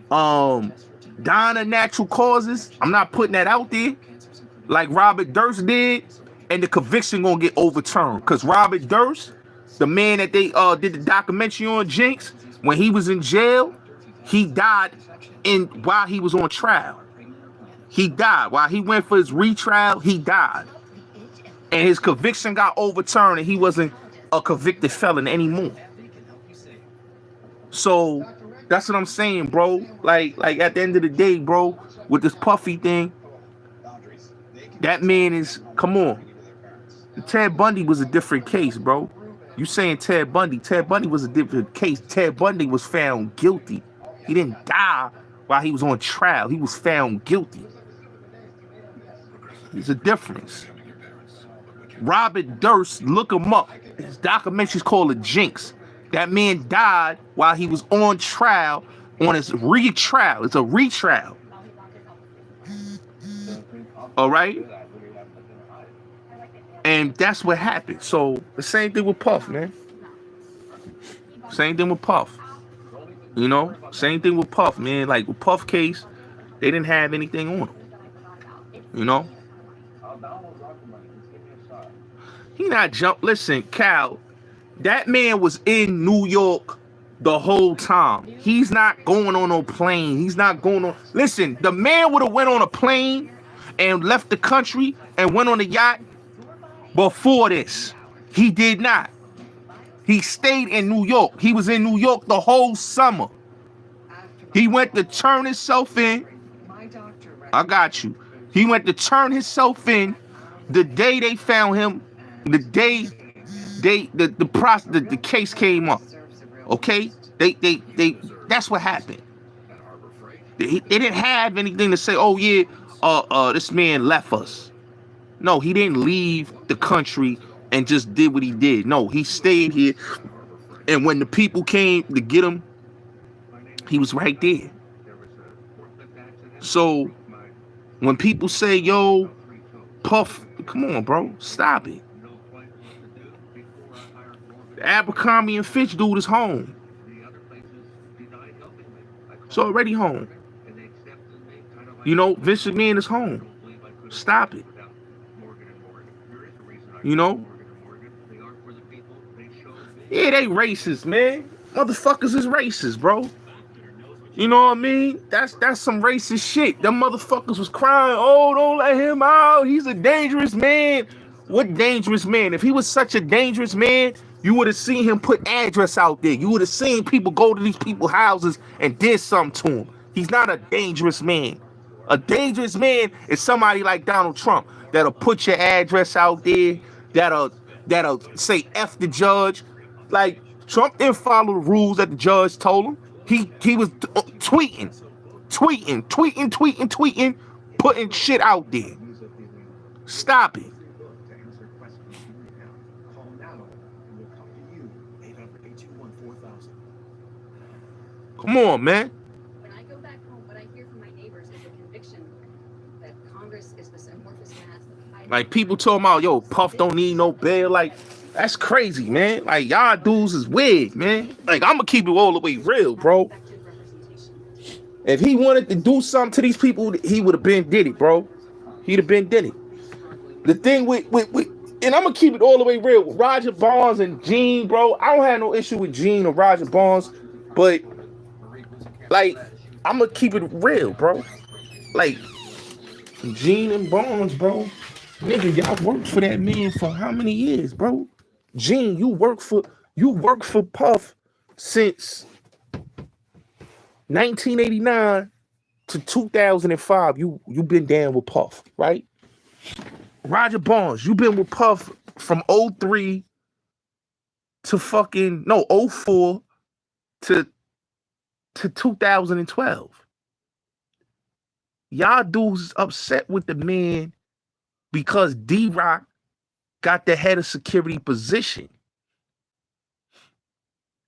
dying of natural causes. I'm not putting that out there, like Robert Durst did, and the conviction going to get overturned. Because Robert Durst, the man that they did the documentary on, Jinx, when he was in jail, he died while he was on trial. He died. While he went for his retrial, he died. And his conviction got overturned, and he wasn't a convicted felon anymore. So that's what I'm saying, bro. Like at the end of the day, bro, with this Puffy thing, that man is, come on. Ted Bundy was a different case, bro. You saying Ted Bundy was a different case. Ted Bundy was found guilty. He didn't die while he was on trial. He was found guilty. There's a difference. Robert Durst, look him up. His documentary's called A Jinx. That man died while he was on trial, on his retrial. It's a retrial. All right? And that's what happened. So the same thing with Puff, man. Same thing with Puff. You know? Same thing with Puff, man. Like with Puff case, they didn't have anything on him. You know? He not jump. Listen, Cal, that man was in New York the whole time. He's not going on no plane. He's not going on. Listen, the man would have went on a plane and left the country and went on a yacht before this. He did not. He stayed in New York. He was in New York the whole summer. He went to turn himself in. I got you. He went to turn himself in the day they found him. The day the case came up. Okay? They that's what happened. They didn't have anything to say, oh yeah, this man left us. No, he didn't leave the country and just did what he did. No, he stayed here. And when the people came to get him, he was right there. So when people say, yo, Puff, come on, bro, stop it. The Abercrombie and Fitch dude is home. It's already home. You know, Vince McMahon is home. Stop it. You know? Yeah, they racist, man. Motherfuckers is racist, bro. You know what I mean? That's some racist shit. Them motherfuckers was crying, oh, don't let him out. He's a dangerous man. What dangerous man? If he was such a dangerous man, you would have seen him put address out there. You would have seen people go to these people's houses and did something to him. He's not a dangerous man. A dangerous man is somebody like Donald Trump that'll put your address out there, that'll say F the judge. Like, Trump didn't follow the rules that the judge told him. He was tweeting, putting shit out there. Stop it. Come on, man. When I go back home, what I hear from my neighbors is a conviction that Congress is this amorphous mass. Like, people talking about, yo, Puff don't need no bail. Like, that's crazy, man. Like, y'all dudes is weird, man. Like, I'm gonna keep it all the way real, bro. If he wanted to do something to these people, he would have been Diddy, bro. He'd have been Diddy. The thing with And I'm gonna keep it all the way real. Roger Barnes and Gene, bro. I don't have no issue with Gene or Roger Barnes, but like I'm gonna keep it real, bro. Like Gene and Barnes, bro. Nigga, y'all worked for that man for how many years, bro? Gene, you work for Puff since 1989 to 2005. You been down with Puff, right? Roger Barnes, you been with Puff from '03 to fucking no '04 to 2012. Y'all dudes upset with the man because D-Rock got the head of security position.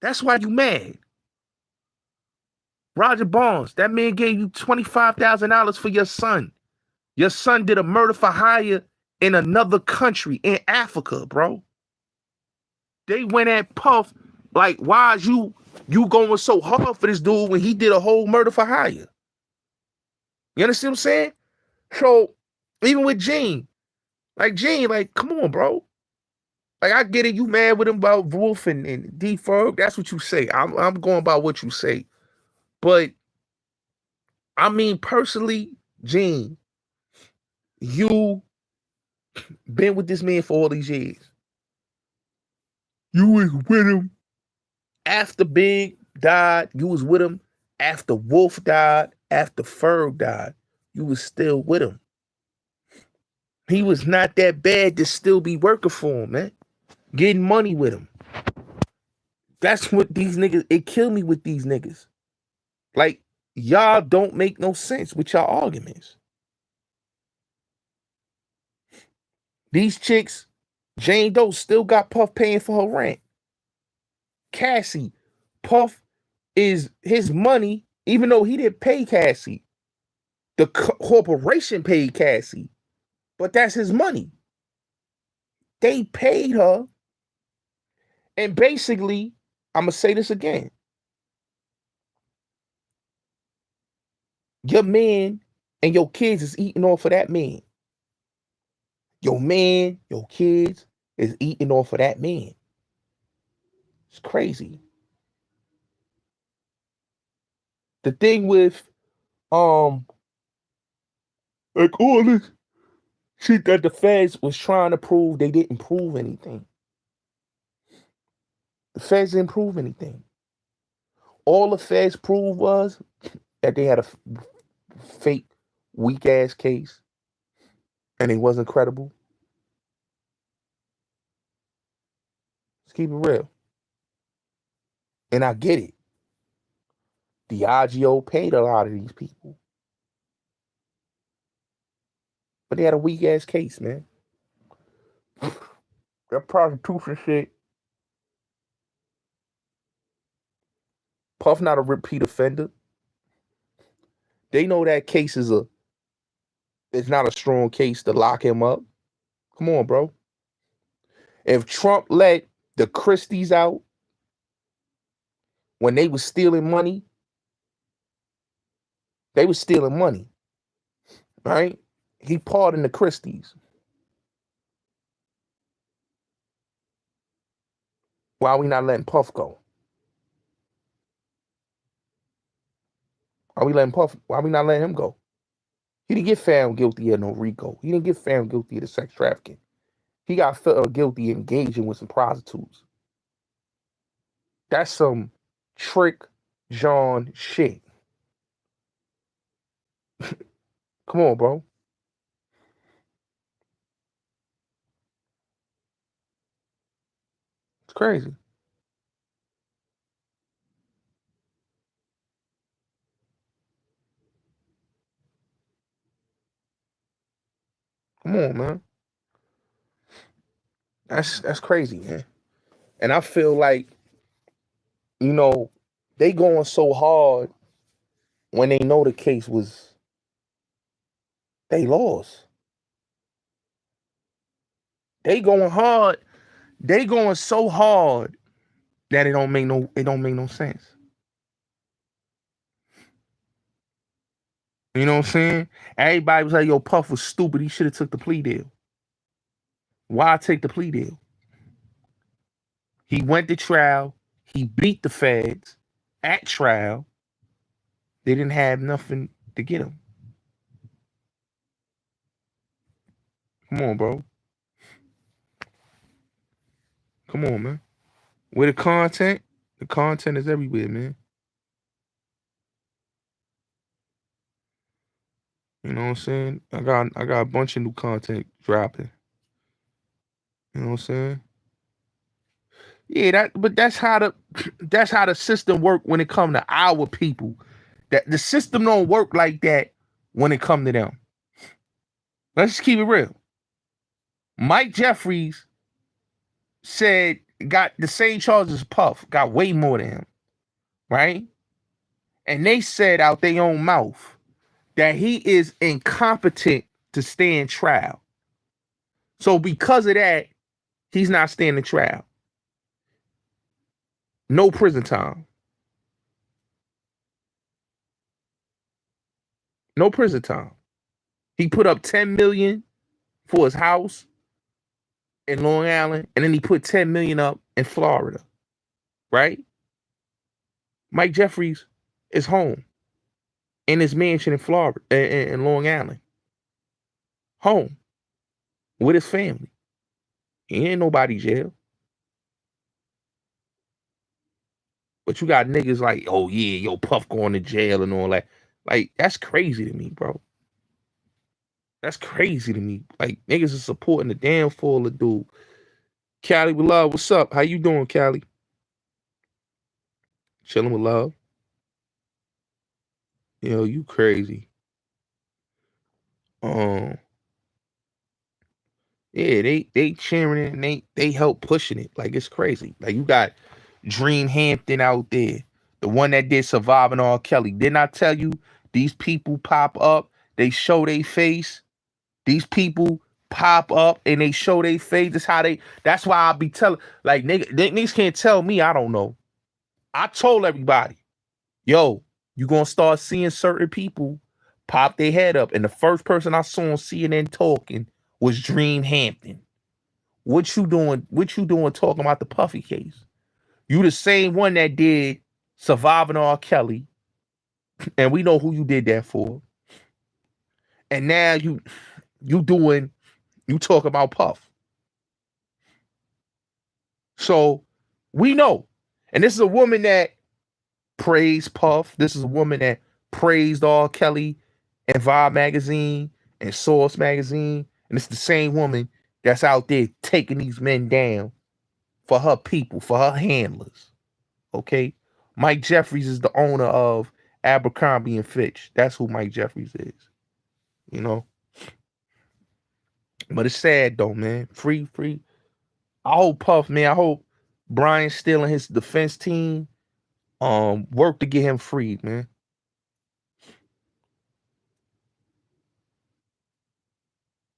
That's why you mad. Roger Barnes, that man gave you $25,000 for your son. Your son did a murder for hire in another country, in Africa, bro. They went at Puff like, why is you going so hard for this dude when he did a whole murder for hire? You understand what I'm saying? So even with Gene, like, come on, bro. Like, I get it, you mad with him about Wolf and D-Ferg. That's what you say. I'm going by what you say. But I mean, personally, Gene, you been with this man for all these years. You was with him after Big died. You was with him after Wolf died. After Ferg died. You was still with him. He was not that bad to still be working for him, man. Getting money with him. That's what these niggas, it killed me with these niggas. Like, y'all don't make no sense with y'all arguments. These chicks, Jane Doe still got Puff paying for her rent. Cassie, Puff is his money, even though he didn't pay Cassie. The corporation paid Cassie, but that's his money. They paid her. And basically, I'm going to say this again. Your man and your kids is eating off of that man. Your man, your kids is eating off of that man. It's crazy. The thing with, like all this shit that the feds was trying to prove, they didn't prove anything. The feds didn't prove anything. All the feds proved was that they had a fake, weak-ass case and it wasn't credible. Let's keep it real. And I get it. Diageo paid a lot of these people. But they had a weak-ass case, man. That prostitution shit. Puff not a repeat offender. They know that case is it's not a strong case to lock him up. Come on, bro. If Trump let the Christies out when they was stealing money, they was stealing money, right? He pardoned the Christies. Why are we not letting Puff go? Why are we not letting him go? He didn't get found guilty of no Rico. He didn't get found guilty of the sex trafficking. He got guilty of engaging with some prostitutes. That's some Trick John shit. Come on, bro. It's crazy. Come on, man. That's crazy, man. And I feel like, you know, they going so hard when they know the case was, they lost. They going hard. They going so hard that it don't make no sense. You know what I'm saying? Everybody was like, yo, Puff was stupid. He should have took the plea deal. Why take the plea deal? He went to trial. He beat the feds at trial. They didn't have nothing to get him. Come on, bro. Come on, man. Where the content? The content is everywhere, man. You know what I'm saying? I got a bunch of new content dropping. You know what I'm saying? Yeah, but that's how the system work when it come to our people. That the system don't work like that when it come to them. Let's just keep it real. Mike Jeffries said got the same charges as Puff, got way more than him, right? And they said out their own mouth that he is incompetent to stand trial. So because of that, he's not standing trial. No prison time. No prison time. He put up $10 million for his house in Long Island, and then he put $10 million up in Florida, right? Mike Jeffries is home in his mansion in Florida, in Long Island. Home with his family. He ain't nobody jail. But you got niggas like, oh yeah, yo, Puff going to jail and all that. Like, that's crazy to me, bro. That's crazy to me. Like, niggas are supporting the damn fool of dude. Callie with love, what's up? How you doing, Callie? Chilling with love. Yo, you crazy. Yeah, they cheering it and they help pushing it. Like, it's crazy. Like, you got Dream Hampton out there, the one that did Surviving R. Kelly. Didn't I tell you these people pop up, they show their face. These people pop up and they show their face. That's why I be telling, like, niggas can't tell me I don't know. I told everybody, yo, you gonna start seeing certain people pop their head up. And the first person I saw on CNN talking was Dream Hampton. What you doing? What you doing talking about the Puffy case? You the same one that did Surviving R. Kelly, and we know who you did that for. And now you talk about Puff. So we know. And this is a woman that praised Puff. This is a woman that praised R. Kelly and Vibe magazine and Source magazine. And it's the same woman that's out there taking these men down for her people, for her handlers. Okay? Mike Jeffries is the owner of Abercrombie and Fitch. That's who Mike Jeffries is. You know? But it's sad though, man. Free. I hope Puff, man. I hope Brian Steele and his defense team work to get him freed, man.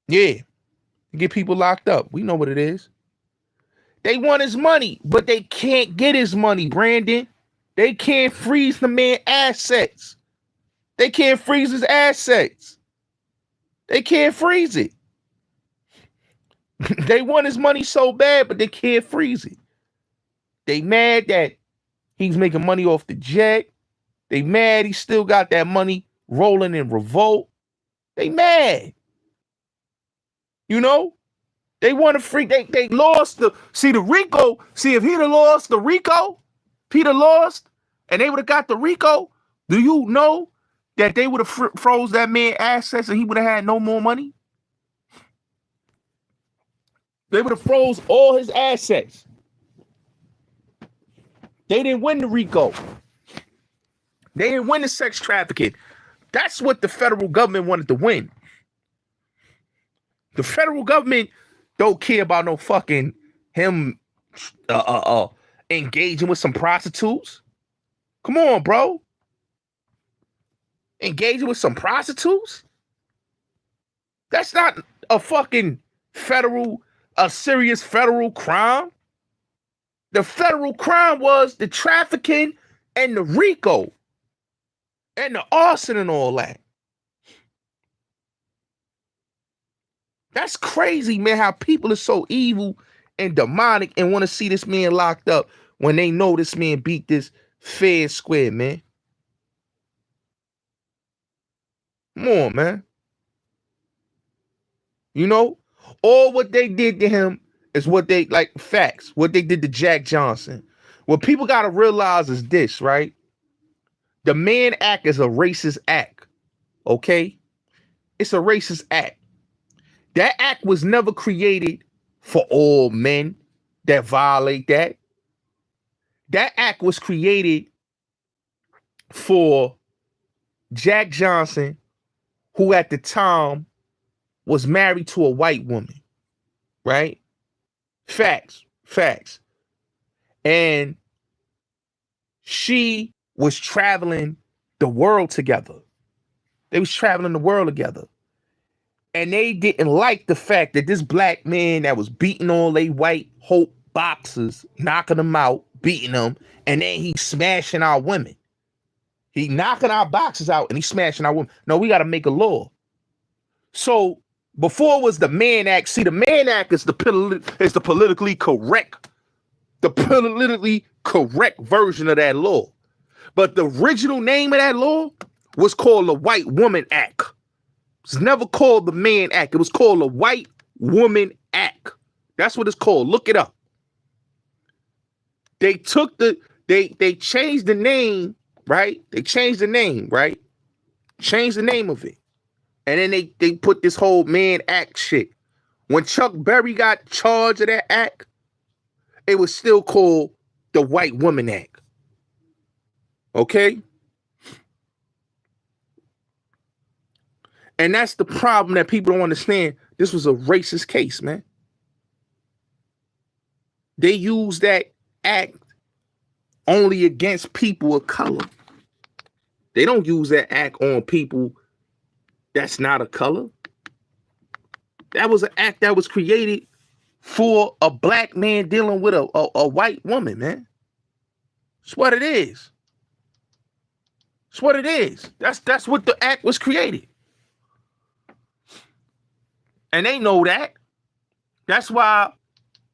Yeah. Get people locked up. We know what it is. They want his money, but they can't get his money, Brandon. They can't freeze the man's assets. They can't freeze his assets. They can't freeze it. They want his money so bad, but they can't freeze it. They mad that he's making money off the jet. They mad he still got that money rolling in Revolt. They mad. You know? They want to free. They lost the Rico. See, if he'd have lost the Rico, Peter lost, and they would have got the Rico, do you know that they would have froze that man's assets and he would have had no more money? They would have froze all his assets. They didn't win the Rico. They didn't win the sex trafficking. That's what the federal government wanted to win. The federal government don't care about no fucking him engaging with some prostitutes. Come on, bro. Engaging with some prostitutes? That's not a fucking serious federal crime. The federal crime was the trafficking and the Rico and the arson and all that. That's crazy, man, how people are so evil and demonic and want to see this man locked up when they know this man beat this fair square, man. Come on, man. You know, all what they did to him is what they, like, facts, what they did to Jack Johnson. What people got to realize is this, right? The Mann Act is a racist act, okay? It's a racist act. That act was never created for all men that violate that. That act was created for Jack Johnson, who at the time was married to a white woman, right? Facts. And she was traveling the world together. They was traveling the world together. And they didn't like the fact that this black man that was beating all they white hope boxers, knocking them out, beating them, and then he smashing our women. He knocking our boxers out and he smashing our women. No, we got to make a law. So before it was the Mann Act. See, the Mann Act is the politically correct, version of that law. But the original name of that law was called the White Woman Act. It's never called the Mann Act. It was called the White Woman Act. That's what it's called. Look it up. They took they changed the name, right? They changed the name, right? Changed the name of it. And then they put this whole Mann Act shit. When Chuck Berry got charged of that act, it was still called the White Woman Act. Okay? And that's the problem that people don't understand. This was a racist case, man. They used that act only against people of color. They don't use that act on people that's not a color. That was an act that was created for a black man dealing with a white woman, man. It's what it is. It's what it is. That's what the act was created. And they know that. That's why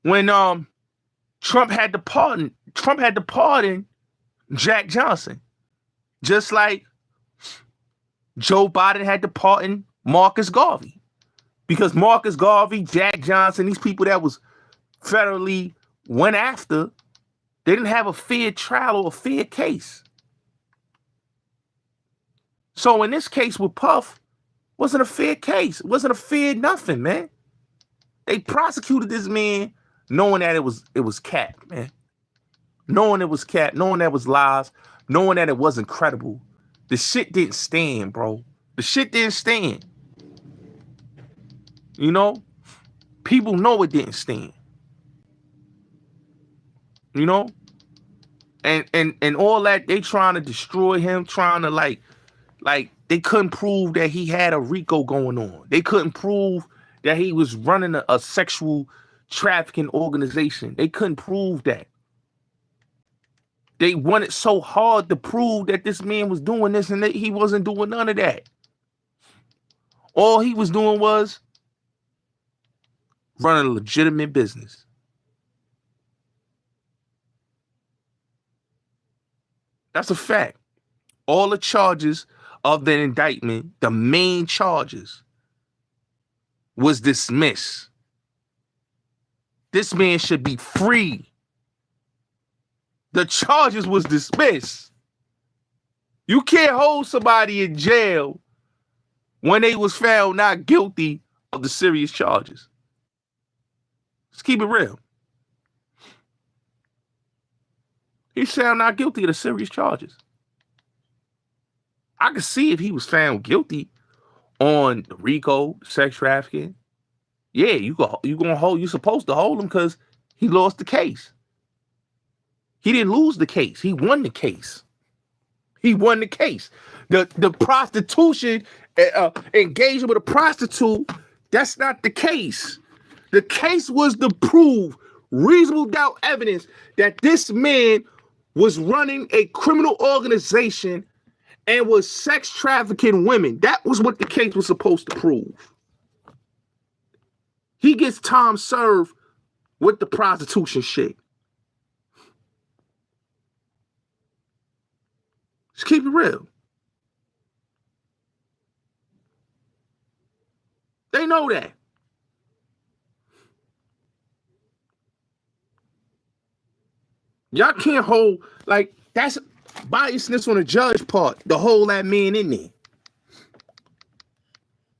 when Trump had to pardon Jack Johnson, just like Joe Biden had to pardon Marcus Garvey, because Marcus Garvey, Jack Johnson, these people that was federally went after, they didn't have a fair trial or a fair case. So in this case with Puff, wasn't a fair case. It wasn't a fair nothing, man. They prosecuted this man knowing that it was cap, man. Knowing it was cap, knowing that it was lies, knowing that it wasn't credible. The shit didn't stand, bro. The shit didn't stand. You know? People know it didn't stand. You know? And all that, they trying to destroy him, trying to like they couldn't prove that he had a Rico going on. They couldn't prove that he was running a sexual trafficking organization. They couldn't prove that. They wanted so hard to prove that this man was doing this and that he wasn't doing none of that. All he was doing was running a legitimate business. That's a fact. All the charges of the indictment, the main charges, was dismissed. This man should be free. The charges was dismissed. You can't hold somebody in jail when they was found not guilty of the serious charges. Let's keep it real. He's found not guilty of the serious charges. I could see if he was found guilty on the Rico, sex trafficking. Yeah, you're supposed to hold him because he lost the case. He didn't lose the case. He won the case. He won the case. The prostitution, engagement with a prostitute, that's not the case. The case was to prove reasonable doubt evidence that this man was running a criminal organization and was sex trafficking women. That was what the case was supposed to prove. He gets time served with the prostitution shit. Just keep it real. They know that. Y'all can't hold, like, that's biasness on the judge part, to hold that man in there.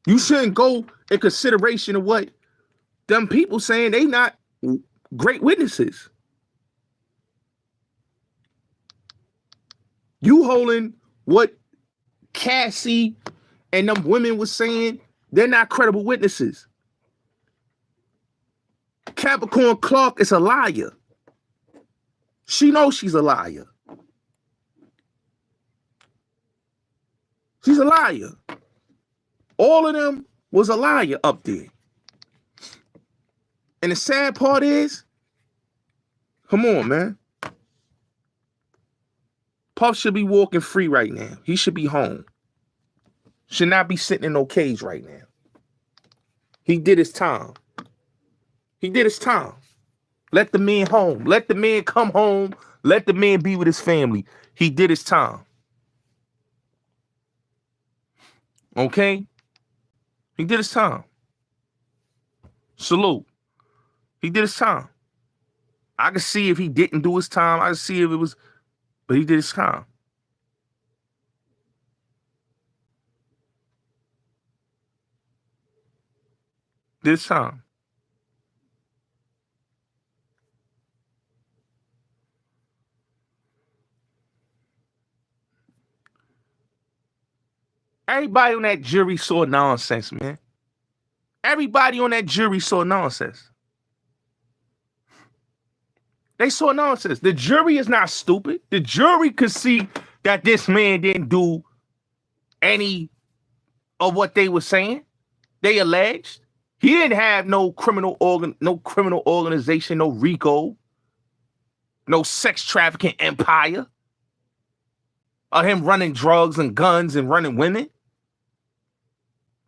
You shouldn't go in consideration of what them people saying they not great witnesses. You holding what Cassie and them women was saying, they're not credible witnesses. Capricorn Clark is a liar. She knows she's a liar. She's a liar. All of them was a liar up there. And the sad part is, come on, man. Puff should be walking free right now. He should be home. Should not be sitting in no cage right now. He did his time. He did his time. Let the man home. Let the man come home. Let the man be with his family. He did his time. Okay? He did his time. Salute. He did his time. I can see if he didn't do his time. I can see if it was, but he did his time. Did his time. Everybody on that jury saw nonsense, man. Everybody on that jury saw nonsense. They saw nonsense. The jury is not stupid. The jury could see that this man didn't do any of what they were saying. They alleged he didn't have no criminal organization, no Rico, no sex trafficking empire, or him running drugs and guns and running women.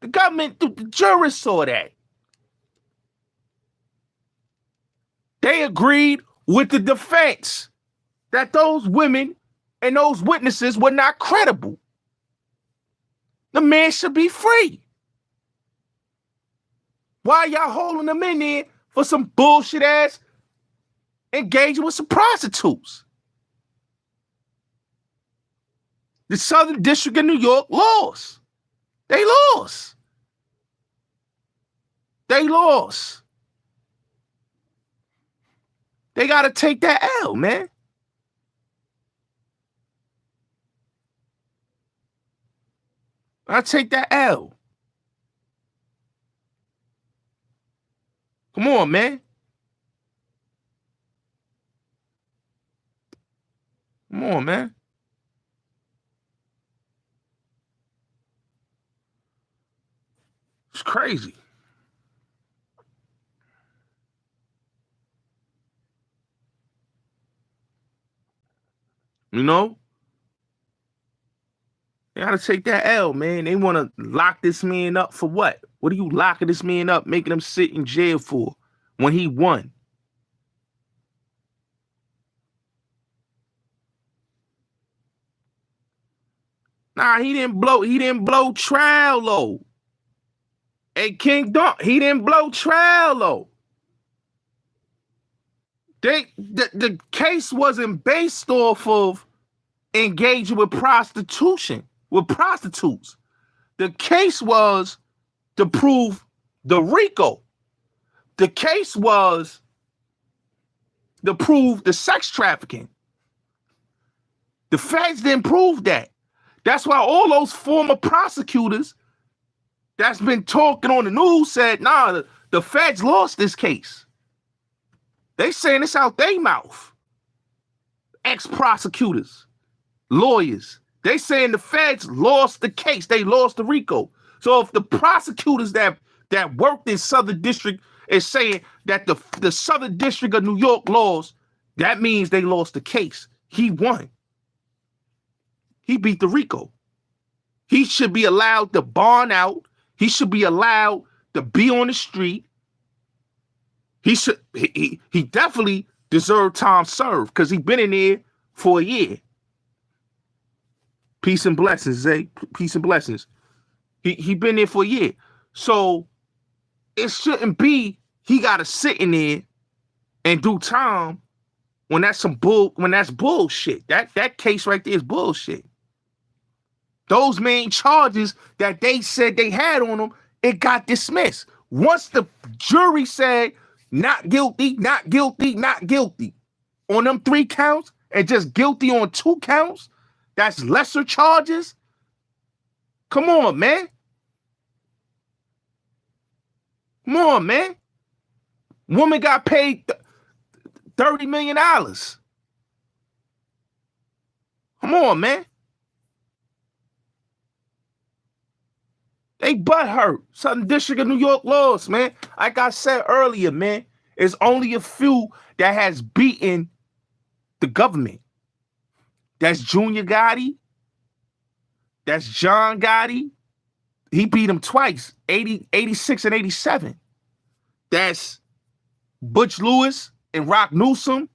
The government, the jurists saw that. They agreed with the defense that those women and those witnesses were not credible. The man should be free. Why y'all holding them in there for some bullshit ass engaging with some prostitutes? The Southern District of New York lost. They lost. They lost. They got to take that L, man. I take that L. Come on, man. Come on, man. It's crazy. You know? They gotta take that L, man. They want to lock this man up for what? What are you locking this man up, making him sit in jail for when he won? Nah, he didn't blow trial low. Hey, King Don, he didn't blow trial low. The case wasn't based off of engaging with prostitution, with prostitutes. The case was to prove the Rico. The case was to prove the sex trafficking. The facts didn't prove that. That's why all those former prosecutors that's been talking on the news said, nah, the feds lost this case. They saying this out their mouth. Ex-prosecutors, lawyers. They saying the feds lost the case. They lost the Rico. So if the prosecutors that worked in Southern District is saying that the Southern District of New York lost, that means they lost the case. He won. He beat the Rico. He should be allowed to bond out. He should be allowed to be on the street. He definitely deserved time served because he been in there for a year. Peace and blessings, Zay. Peace and blessings. He been there for a year. So it shouldn't be he gotta sit in there and do time when that's bullshit. That case right there is bullshit. Those main charges that they said they had on him, it got dismissed. Once the jury said not guilty, not guilty, not guilty on them 3 counts and just guilty on 2 counts, that's lesser charges. Come on, man. Come on, man. Woman got paid $30 million. Come on, man. They butt hurt. Southern District of New York laws, man. Like I said earlier, man, it's only a few that has beaten the government. That's Junior Gotti. That's John Gotti. He beat him twice, 86 and 87. That's Butch Lewis and Rock Newsom.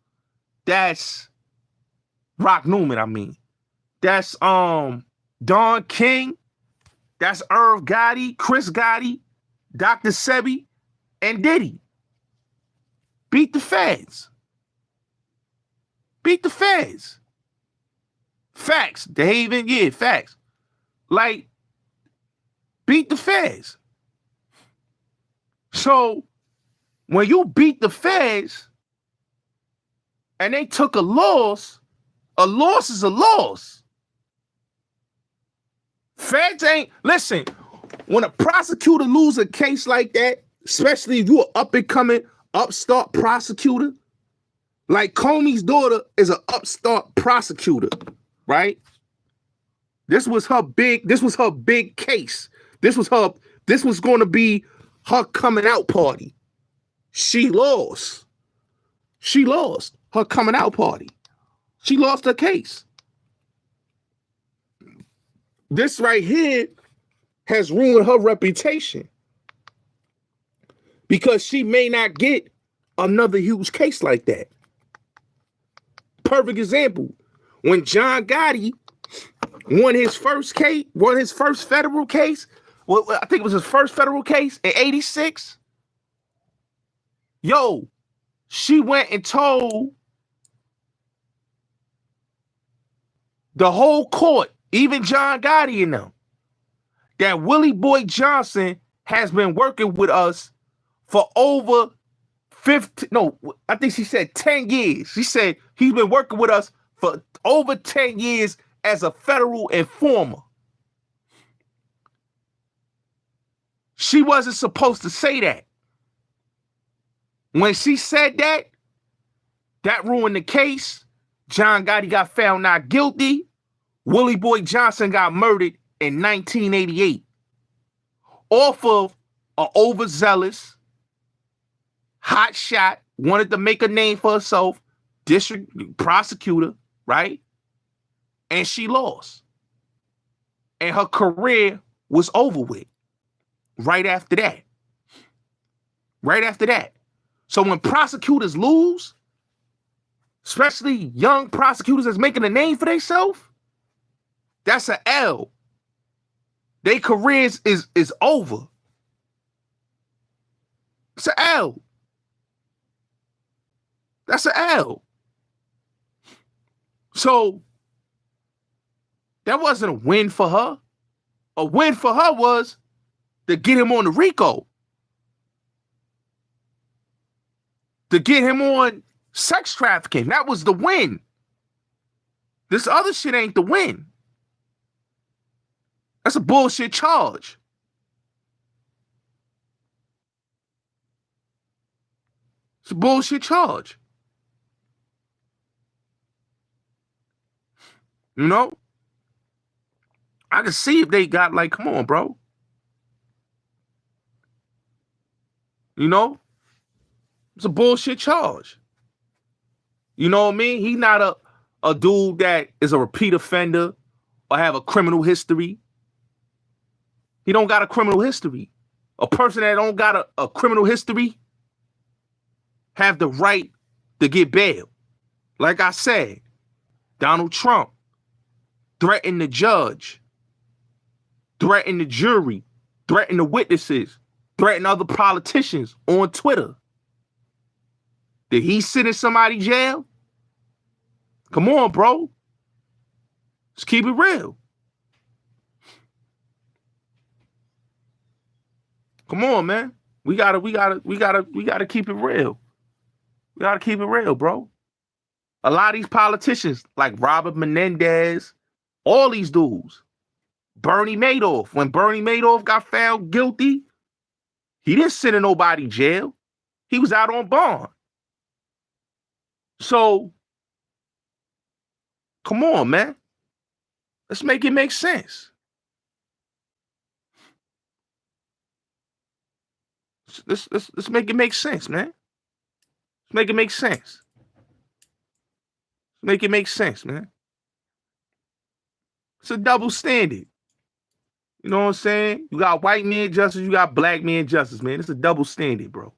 That's Rock Newman, I mean. That's Don King. That's Irv Gotti, Chris Gotti, Dr. Sebi, and Diddy. Beat the feds. Beat the feds. Facts. The Haven, yeah, facts. Like, beat the feds. So, when you beat the feds and they took a loss is a loss. Feds ain't, listen, when a prosecutor lose a case like that, especially if you're an up-and-coming upstart prosecutor, like Comey's daughter is an upstart prosecutor, right? This was her big case. This was going to be her coming out party. She lost her coming out party. She lost her case. This right here has ruined her reputation because she may not get another huge case like that. Perfect example. When John Gotti won his first federal case, well, I think it was his first federal case in 86. Yo, she went and told the whole court, even John Gotti and them, that Willie Boy Johnson has been working with us for over 10 years. She said he's been working with us for over 10 years as a federal informer. She wasn't supposed to say that. When she said that, that ruined the case. John Gotti got found not guilty. Willie Boy Johnson got murdered in 1988 off of an overzealous, hot shot, wanted to make a name for herself, district prosecutor, right? And she lost. And her career was over with right after that. Right after that. So when prosecutors lose, especially young prosecutors that's making a name for themselves, that's an L. Their careers is over. It's an L. That's an L. So that wasn't a win for her. A win for her was to get him on the Rico. To get him on sex trafficking. That was the win. This other shit ain't the win. That's a bullshit charge. It's a bullshit charge. You know? I can see if they got like, come on, bro. You know? It's a bullshit charge. You know what I mean? He not a dude that is a repeat offender or have a criminal history. He don't got a criminal history. A person that don't got a criminal history, have the right to get bail. Like I said, Donald Trump threatened the judge, threatened the jury, threatened the witnesses, threatened other politicians on Twitter. Did he sit in somebody's jail? Come on, bro. Let's keep it real. Come on, man. We gotta keep it real. We gotta keep it real, bro. A lot of these politicians, like Robert Menendez, all these dudes, Bernie Madoff, when Bernie Madoff got found guilty, he didn't sit in nobody's jail. He was out on bond. So, come on, man. Let's make it make sense. Let's make it make sense, man. Let's make it make sense. Make it make sense, man. It's a double standard. You know what I'm saying? You got white man justice, you got black man justice, man. It's a double standard, bro.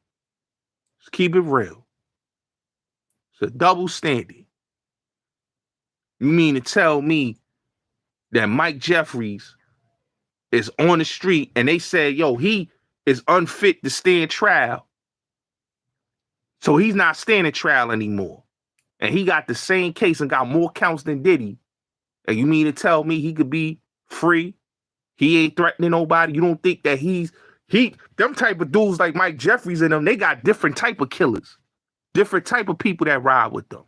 Let's keep it real. It's a double standard. You mean to tell me that Mike Jeffries is on the street and they said, yo, he is unfit to stand trial. So he's not standing trial anymore. And he got the same case and got more counts than Diddy. And you mean to tell me he could be free? He ain't threatening nobody. You don't think that them type of dudes like Mike Jeffries and them, they got different type of killers, different type of people that ride with them.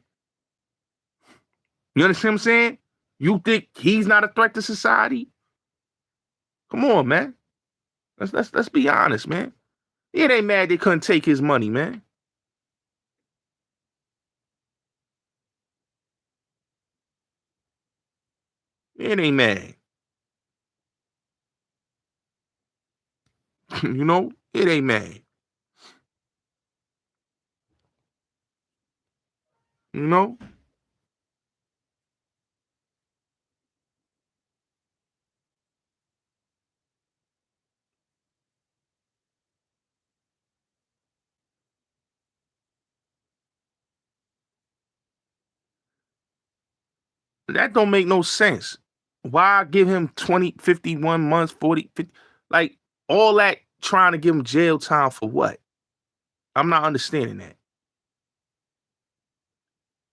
You understand what I'm saying? You think he's not a threat to society? Come on, man. Let's be honest, man. It ain't mad they couldn't take his money, man. It ain't mad. You know, it ain't mad. You know? That don't make no sense. Why give him 20, 51 months, 40, 50, like all that trying to give him jail time for what? I'm not understanding that.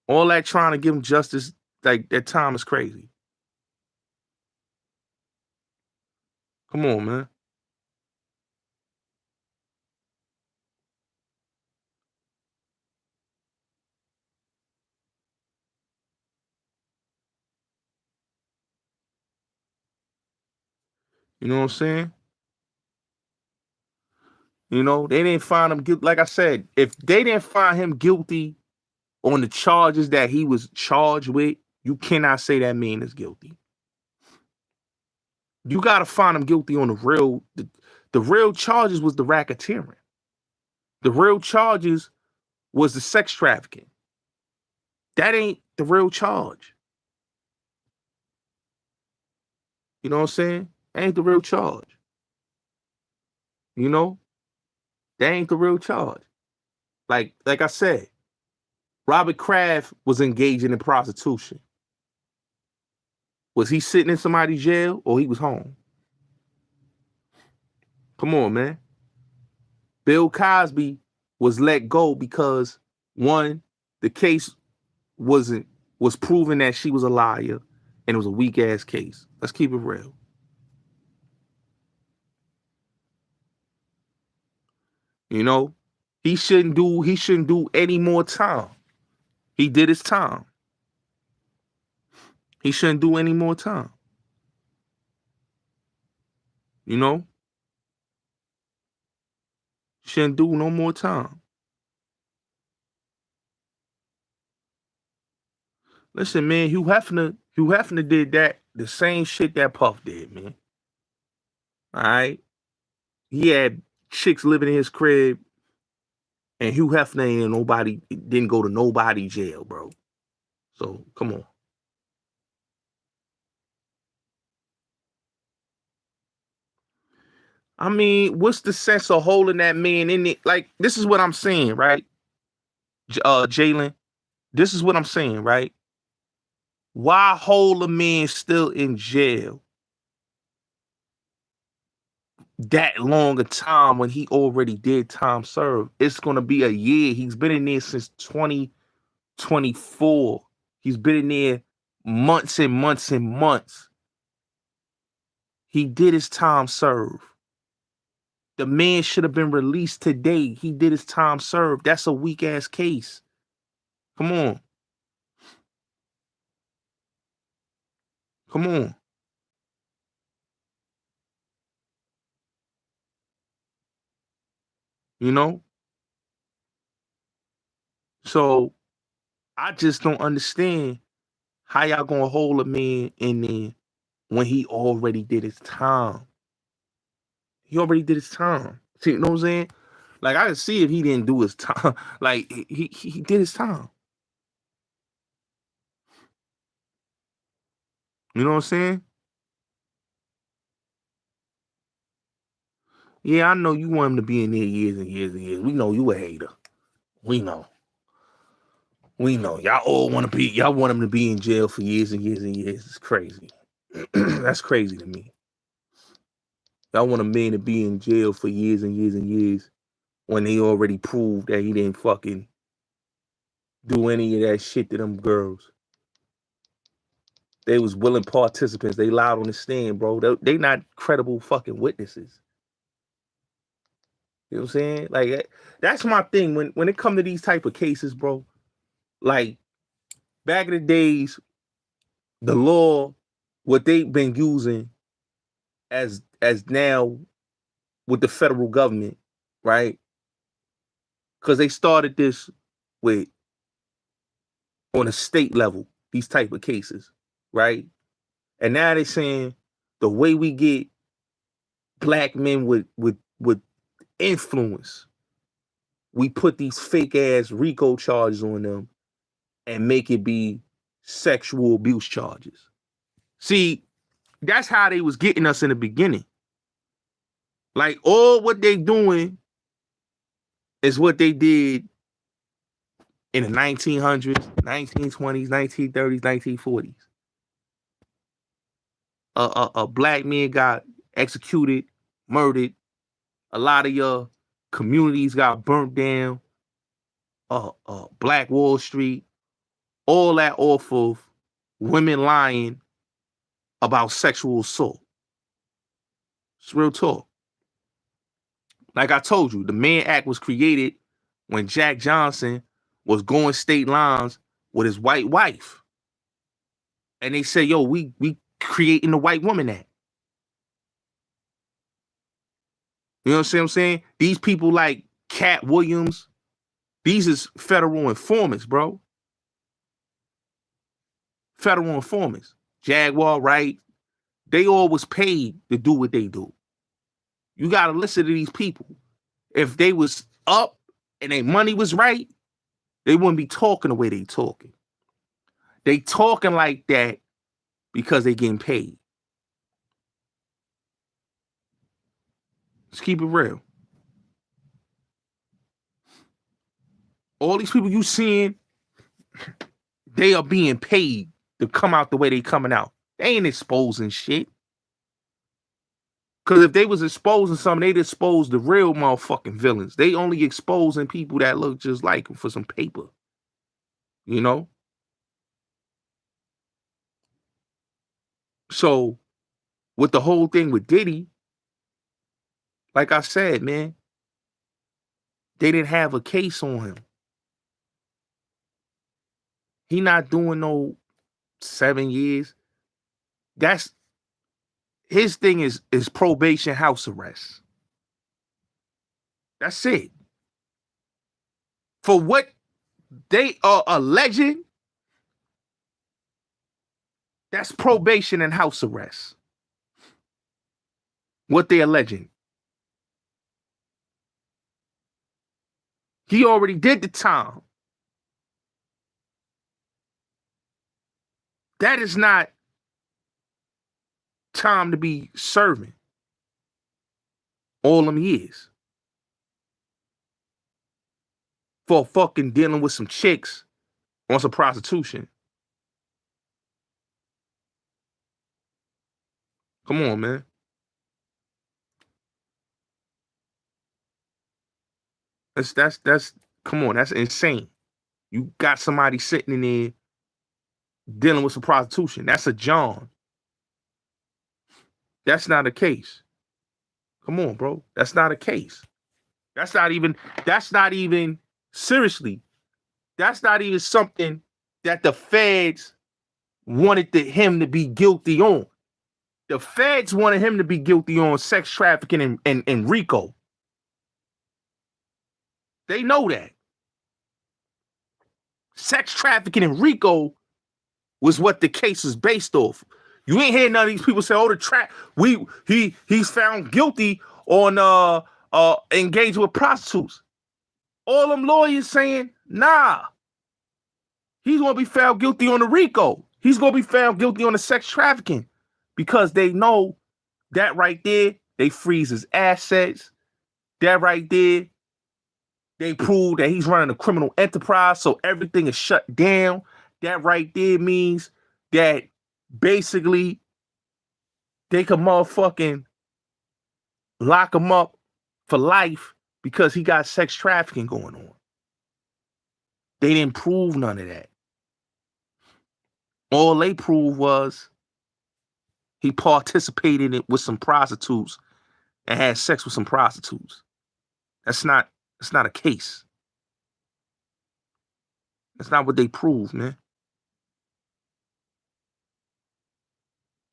All that trying to give him justice, like that time is crazy. Come on, man. You know what I'm saying? You know, they didn't find him guilty. Like I said, if they didn't find him guilty on the charges that he was charged with, you cannot say that man is guilty. You got to find him guilty on the real charges was the racketeering. The real charges was the sex trafficking. That ain't the real charge. You know what I'm saying? That ain't the real charge. You know? That ain't the real charge. Like I said, Robert Kraft was engaging in prostitution. Was he sitting in somebody's jail or he was home? Come on, man. Bill Cosby was let go because, one, the case was proven that she was a liar and it was a weak ass case. Let's keep it real. You know, he shouldn't do any more time. He did his time. He shouldn't do any more time. You know? Shouldn't do no more time. Listen, man, Hugh Hefner did that, the same shit that Puff did, man. All right? He had chicks living in his crib, and Hugh Hefner didn't go to nobody jail, bro. So, come on. I mean, what's the sense of holding that man in it? Like, this is what I'm saying, right? Jalen, this is what I'm saying, right? Why hold a man still in jail that long a time when he already did time served? It's going to be a year. He's been in there since 2024. He's been in there months and months and months. He did his time served. The man should have been released today. He did his time served. That's a weak ass case. Come on. Come on. You know? So I just don't understand how y'all gonna hold a man in there when he already did his time. He already did his time. See, you know what I'm saying? Like, I can see if he didn't do his time. Like, he did his time. You know what I'm saying? Yeah, I know you want him to be in there years and years and years. We know you a hater. We know. Y'all all want him to be in jail for years and years and years. It's crazy. That's crazy to me. Y'all want a man to be in jail for years and years and years when they already proved that he didn't fucking do any of that shit to them girls. They was willing participants. They lied on the stand, bro. They not credible fucking witnesses. You know what I'm saying? Like, that's my thing. When it come to these type of cases, bro, like, back in the days, the law, what they've been using as now with the federal government, right? Because they started this with on a state level, these type of cases, right? And now they're saying the way we get black men with influence, we put these fake ass Rico charges on them and make it be sexual abuse charges. See, that's how they was getting us in the beginning. Like, all what they doing is what they did in the 1900s, 1920s, 1930s, 1940s. A black man got executed, murdered. A lot of your communities got burnt down. Black Wall Street, all that off of women lying about sexual assault. It's real talk. Like I told you, the Mann Act was created when Jack Johnson was going state lines with his white wife. And they say, yo, we creating the White Woman Act. You know what I'm saying? These people like Cat Williams, these is federal informants, bro. Federal informants. Jaguar, right? They all was paid to do what they do. You got to listen to these people. If they was up and their money was right, they wouldn't be talking the way they talking. They talking like that because they getting paid. Let's keep it real. All these people you seeing, they are being paid to come out the way they coming out. They ain't exposing shit. Because if they was exposing something, they'd expose the real motherfucking villains. They only exposing people that look just like them for some paper. You know? So, with the whole thing with Diddy, like I said, man, they didn't have a case on him. He not doing no 7 years. That's his thing is probation house arrest. That's it. For what they are alleging, that's probation and house arrest. What they alleging. He already did the time. That is not time to be serving all them years. for fucking dealing with some chicks on some prostitution. Come on, man. That's come on, that's insane. You got somebody sitting in there dealing with some prostitution. That's a John. That's not a case. Come on, bro. That's not a case. That's not even seriously. That's not even something that the feds wanted him to be guilty on. The feds wanted him to be guilty on sex trafficking and Rico. They know that. Sex trafficking and Rico was what the case is based off. You ain't hear none of these people say, "Oh, he's found guilty on engaging with prostitutes." All them lawyers saying, "Nah, he's gonna be found guilty on the Rico. He's gonna be found guilty on the sex trafficking," because they know that right there, they freeze his assets. That right there, they prove that he's running a criminal enterprise, so everything is shut down. That right there means that basically they can motherfucking lock him up for life because he got sex trafficking going on. They didn't prove none of that. All they proved was he participated in with some prostitutes and had sex with some prostitutes. That's not a case. That's not what they proved, man.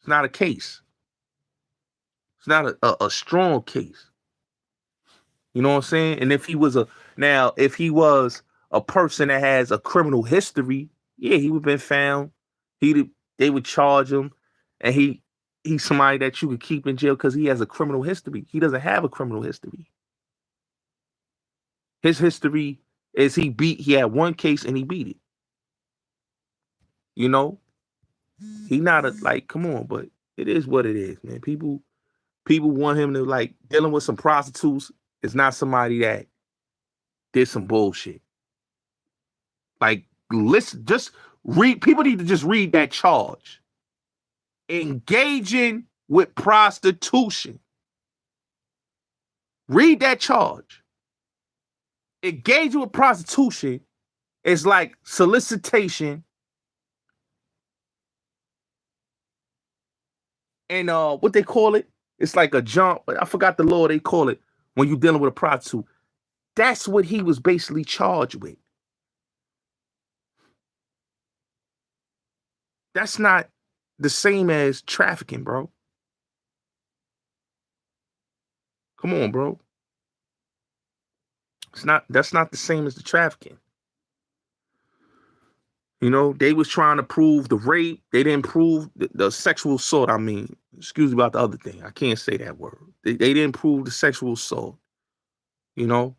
It's not a case. It's not a strong case. You know what I'm saying? And if he was a person that has a criminal history, yeah, he would have been found. They would charge him, and he's somebody that you could keep in jail because he has a criminal history. He doesn't have a criminal history. His history is he had one case and he beat it. You know? He not come on, but it is what it is, man. People want him to dealing with some prostitutes is not somebody that did some bullshit. Listen, just read. People need to just read that charge. Engaging with prostitution. Read that charge. Engaging with prostitution is like solicitation and what they call it? It's like a jump. I forgot the law they call it when you're dealing with a prostitute. That's what he was basically charged with. That's not the same as trafficking, bro. Come on, bro. That's not the same as the trafficking. You know, they was trying to prove the rape. They didn't prove the sexual assault. I mean, excuse me about the other thing. I can't say that word. They didn't prove the sexual assault. You know?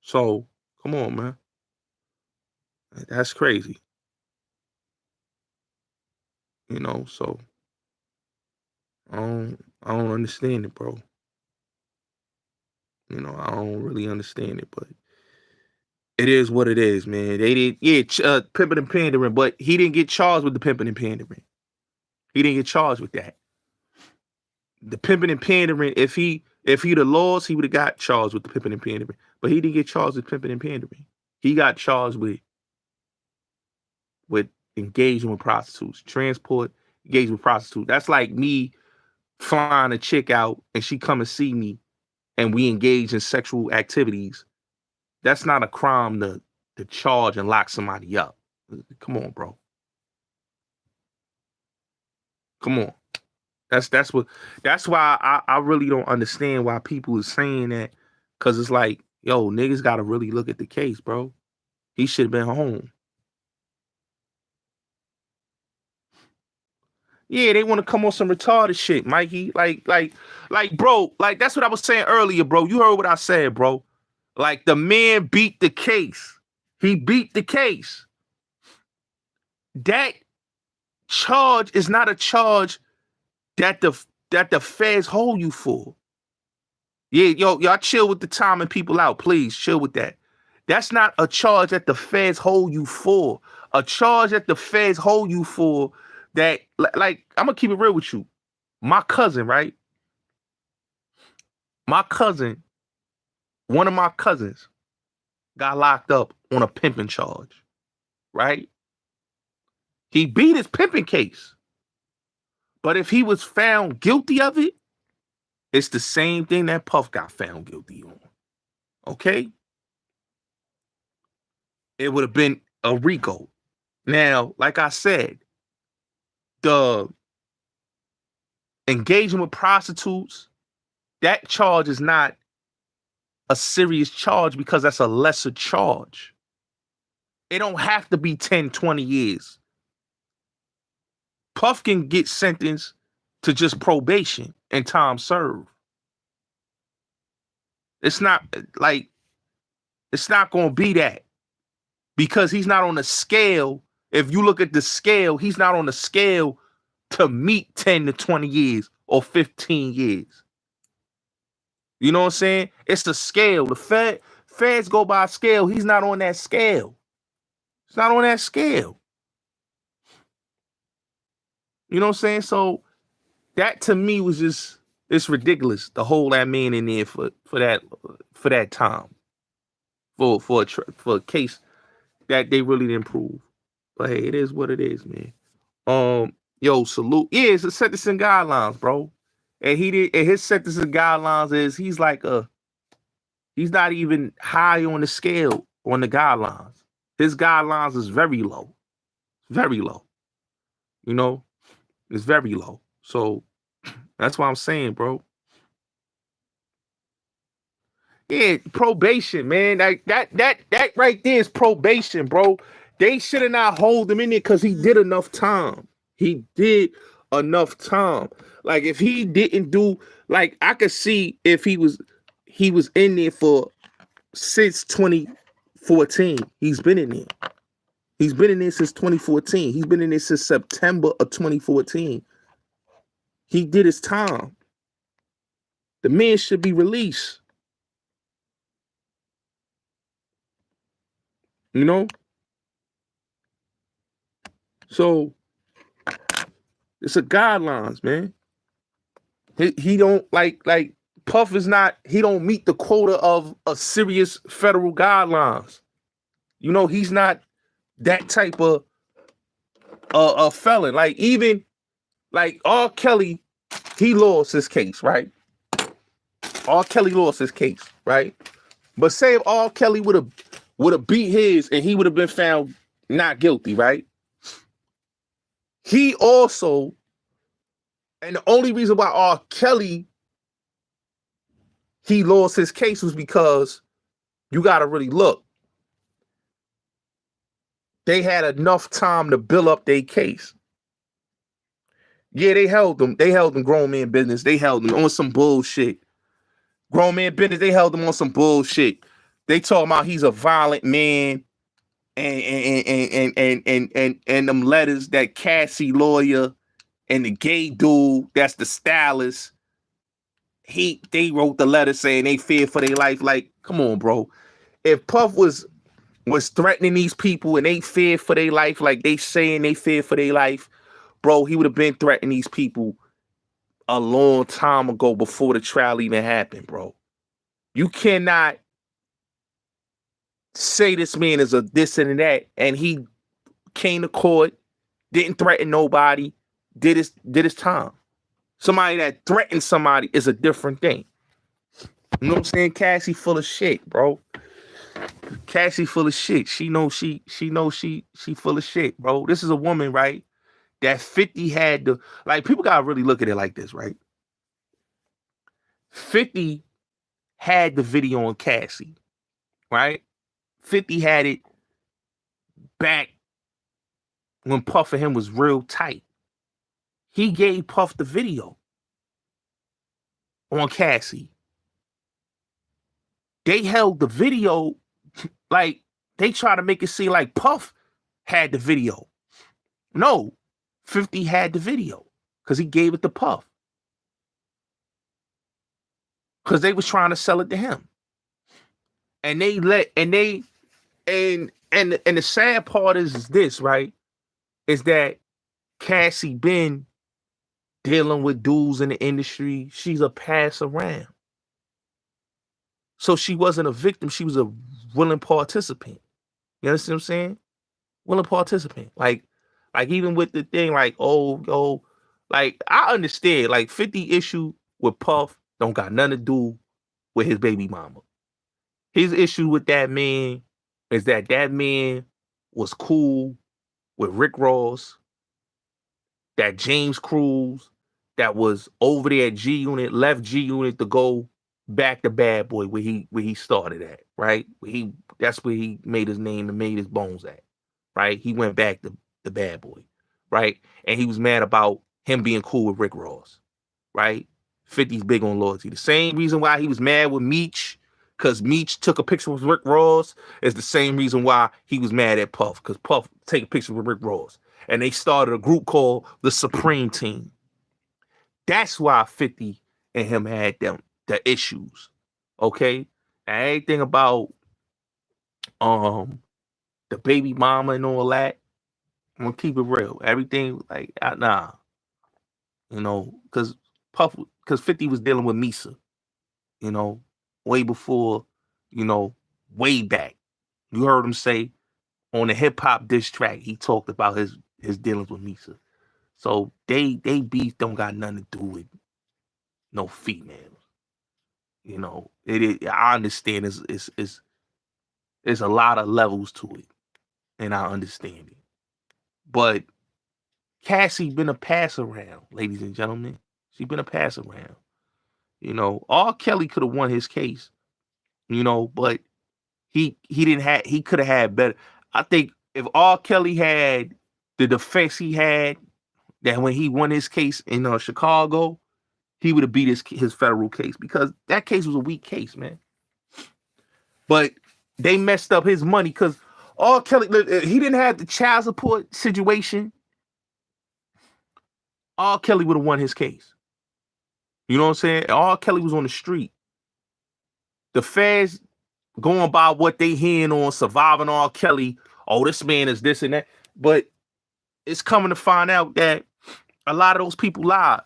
So, come on, man. That's crazy. You know, so I don't understand it, bro. You know, I don't really understand it, but it is what it is, man. They did, pimping and pandering, but he didn't get charged with the pimping and pandering. He didn't get charged with that. The pimping and pandering, if he'd have lost, he would have got charged with the pimping and pandering. But he didn't get charged with pimping and pandering. He got charged with engaging with prostitutes, transport, engaging with prostitutes. That's like me flying a chick out and she come and see me and we engage in sexual activities. That's not a crime to charge and lock somebody up. Come on, bro. Come on. That's why I really don't understand why people are saying that. Cause it's like, yo, niggas gotta really look at the case, bro. He should have been home. Yeah, they want to come on some retarded shit, Mikey. Like, bro, that's what I was saying earlier, bro. You heard what I said, bro. Like, the man beat the case. He beat the case. That charge is not a charge that the feds hold you for. Yeah, y'all chill with the timing people out, please. Chill with that. That's not a charge that the feds hold you for. A charge that the feds hold you for that, like, I'm going to keep it real with you. My cousin, right? My cousin, one of my cousins got locked up on a pimping charge, right? He beat his pimping case. But if he was found guilty of it, it's the same thing that Puff got found guilty on. Okay? It would have been a Rico. Now, like I said, the engagement with prostitutes, that charge is not a serious charge because that's a lesser charge. It don't have to be 10, 20 years. Puff can get sentenced to just probation and time served. It's not going to be that because he's not on the scale. If you look at the scale, he's not on the scale to meet 10 to 20 years or 15 years. You know what I'm saying? It's the scale. The feds go by scale. He's not on that scale. It's not on that scale. You know what I'm saying? So that to me was just, it's ridiculous to hold that man in there for that time. For a case that they really didn't prove. But hey, it is what it is, man. Yo, salute. Yeah, it's a sentencing guidelines, bro. And his sentencing guidelines is he's not even high on the scale on the guidelines. His guidelines is very low. Very low. You know, it's very low. So that's what I'm saying, bro. Yeah, probation, man. That right there is probation, bro. They should have not hold him in there because he did enough time. He did enough time. Like if he didn't do, like I could see if he was in there since 2014. He's been in there. He's been in there since 2014. He's been in there since September of 2014. He did his time. The man should be released. You know? So it's a guidelines, man. He don't like Puff is not, he don't meet the quota of a serious federal guidelines. You know, he's not that type of a felon. Like even like R. Kelly, he lost his case, right? R. Kelly lost his case, right? But say if R. Kelly would have beat his and he would have been found not guilty, right? He also, and the only reason why R. Kelly, he lost his case was because you got to really look. They had enough time to build up their case. Yeah, they held them. They held them grown man business. They held them on some bullshit. Grown man business. They held them on some bullshit. They talking about he's a violent man, and them letters that Cassie lawyer and the gay dude that's the stylist. They wrote the letter saying they fear for their life. Like, come on, bro. If Puff was threatening these people and they fear for their life, like they saying they fear for their life, bro, he would have been threatening these people a long time ago before the trial even happened, bro. You cannot say this man is a this and that, and he came to court, didn't threaten nobody, did his time. Somebody that threatens somebody is a different thing. You know what I'm saying? Cassie full of shit, bro. Cassie full of shit. She knows she full of shit, bro. This is a woman, right? That 50 had the, like, people gotta really look at it like this, right? 50 had the video on Cassie, right? 50 had it back when Puff and him was real tight. He gave Puff the video on Cassie. They held the video, like, they try to make it seem like Puff had the video. No, 50 had the video because he gave it to Puff. Because they was trying to sell it to him. And they And the sad part is this, right? Is that Cassie been dealing with dudes in the industry. She's a pass around. So she wasn't a victim. She was a willing participant. You understand what I'm saying? Willing participant. Like even with the thing, like, like I understand, like 50 issue with Puff don't got nothing to do with his baby mama. His issue with that man is that man was cool with Rick Ross, that James Cruz, that was over there at G Unit, left G Unit to go back to Bad Boy where he started at, right? That's where he made his name and made his bones at, right? He went back to the Bad Boy, right? And he was mad about him being cool with Rick Ross, right? 50's big on loyalty. The same reason why he was mad with Meech, because Meech took a picture with Rick Ross, is the same reason why he was mad at Puff, because Puff take a picture with Rick Ross. And they started a group called the Supreme Team. That's why 50 and him had the issues. Okay? And anything about the baby mama and all that, I'm gonna keep it real. Everything, like, nah. You know, because 50 was dealing with Misa, you know, way before, you know, way back. You heard him say on the hip hop diss track, he talked about his dealings with Misa. So they beef don't got nothing to do with no females. You know, I understand it's a lot of levels to it, and I understand it. But Cassie been a pass around, ladies and gentlemen. She been a pass around. You know, R. Kelly could have won his case, you know, but he could have had better. I think if R. Kelly had the defense he had, that when he won his case in Chicago, he would have beat his federal case, because that case was a weak case, man. But they messed up his money because R. Kelly, he didn't have the child support situation. R. Kelly would have won his case. You know what I'm saying? R. Kelly was on the street. The feds going by what they hearing on surviving R. Kelly. Oh, this man is this and that. But it's coming to find out that a lot of those people lied.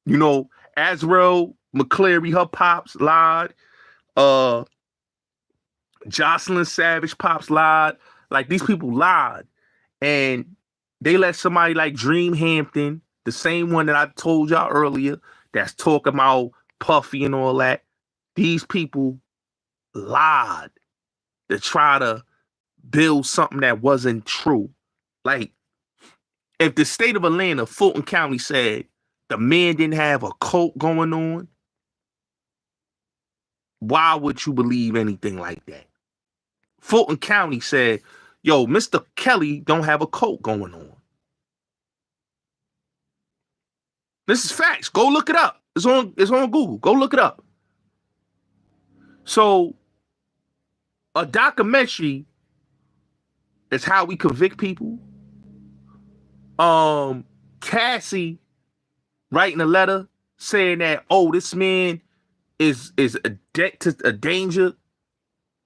You know, Azrael McCleary, her pops lied. Jocelyn Savage pops lied. Like, these people lied. And they let somebody like Dream Hampton, the same one that I told y'all earlier, that's talking about Puffy and all that. These people lied to try to build something that wasn't true. Like, if the state of Atlanta, Fulton County, said the man didn't have a cult going on, why would you believe anything like that? Fulton County said, yo, Mr. Kelly don't have a cult going on. This is facts. Go look it up. It's on Google. Go look it up. So a documentary is how we convict people. Cassie writing a letter saying that, oh, this man is a danger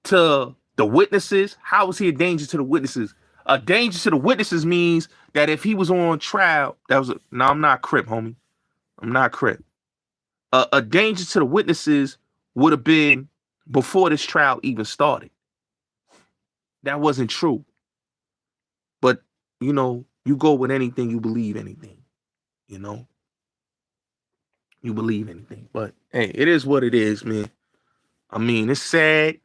to the witnesses. How is he a danger to the witnesses? A danger to the witnesses means that if he was on trial, I'm not Crip, homie. I'm not Crip. A danger to the witnesses would have been before this trial even started. That wasn't true. But, you know, you go with anything, you believe anything. You know? You believe anything. But, hey, it is what it is, man. I mean, it's sad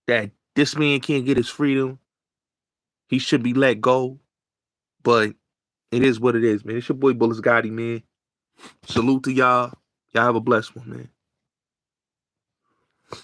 that this man can't get his freedom. He should be let go. But it is what it is, man. It's your boy Bullets Gotti, man. Salute to y'all. Y'all have a blessed one, man.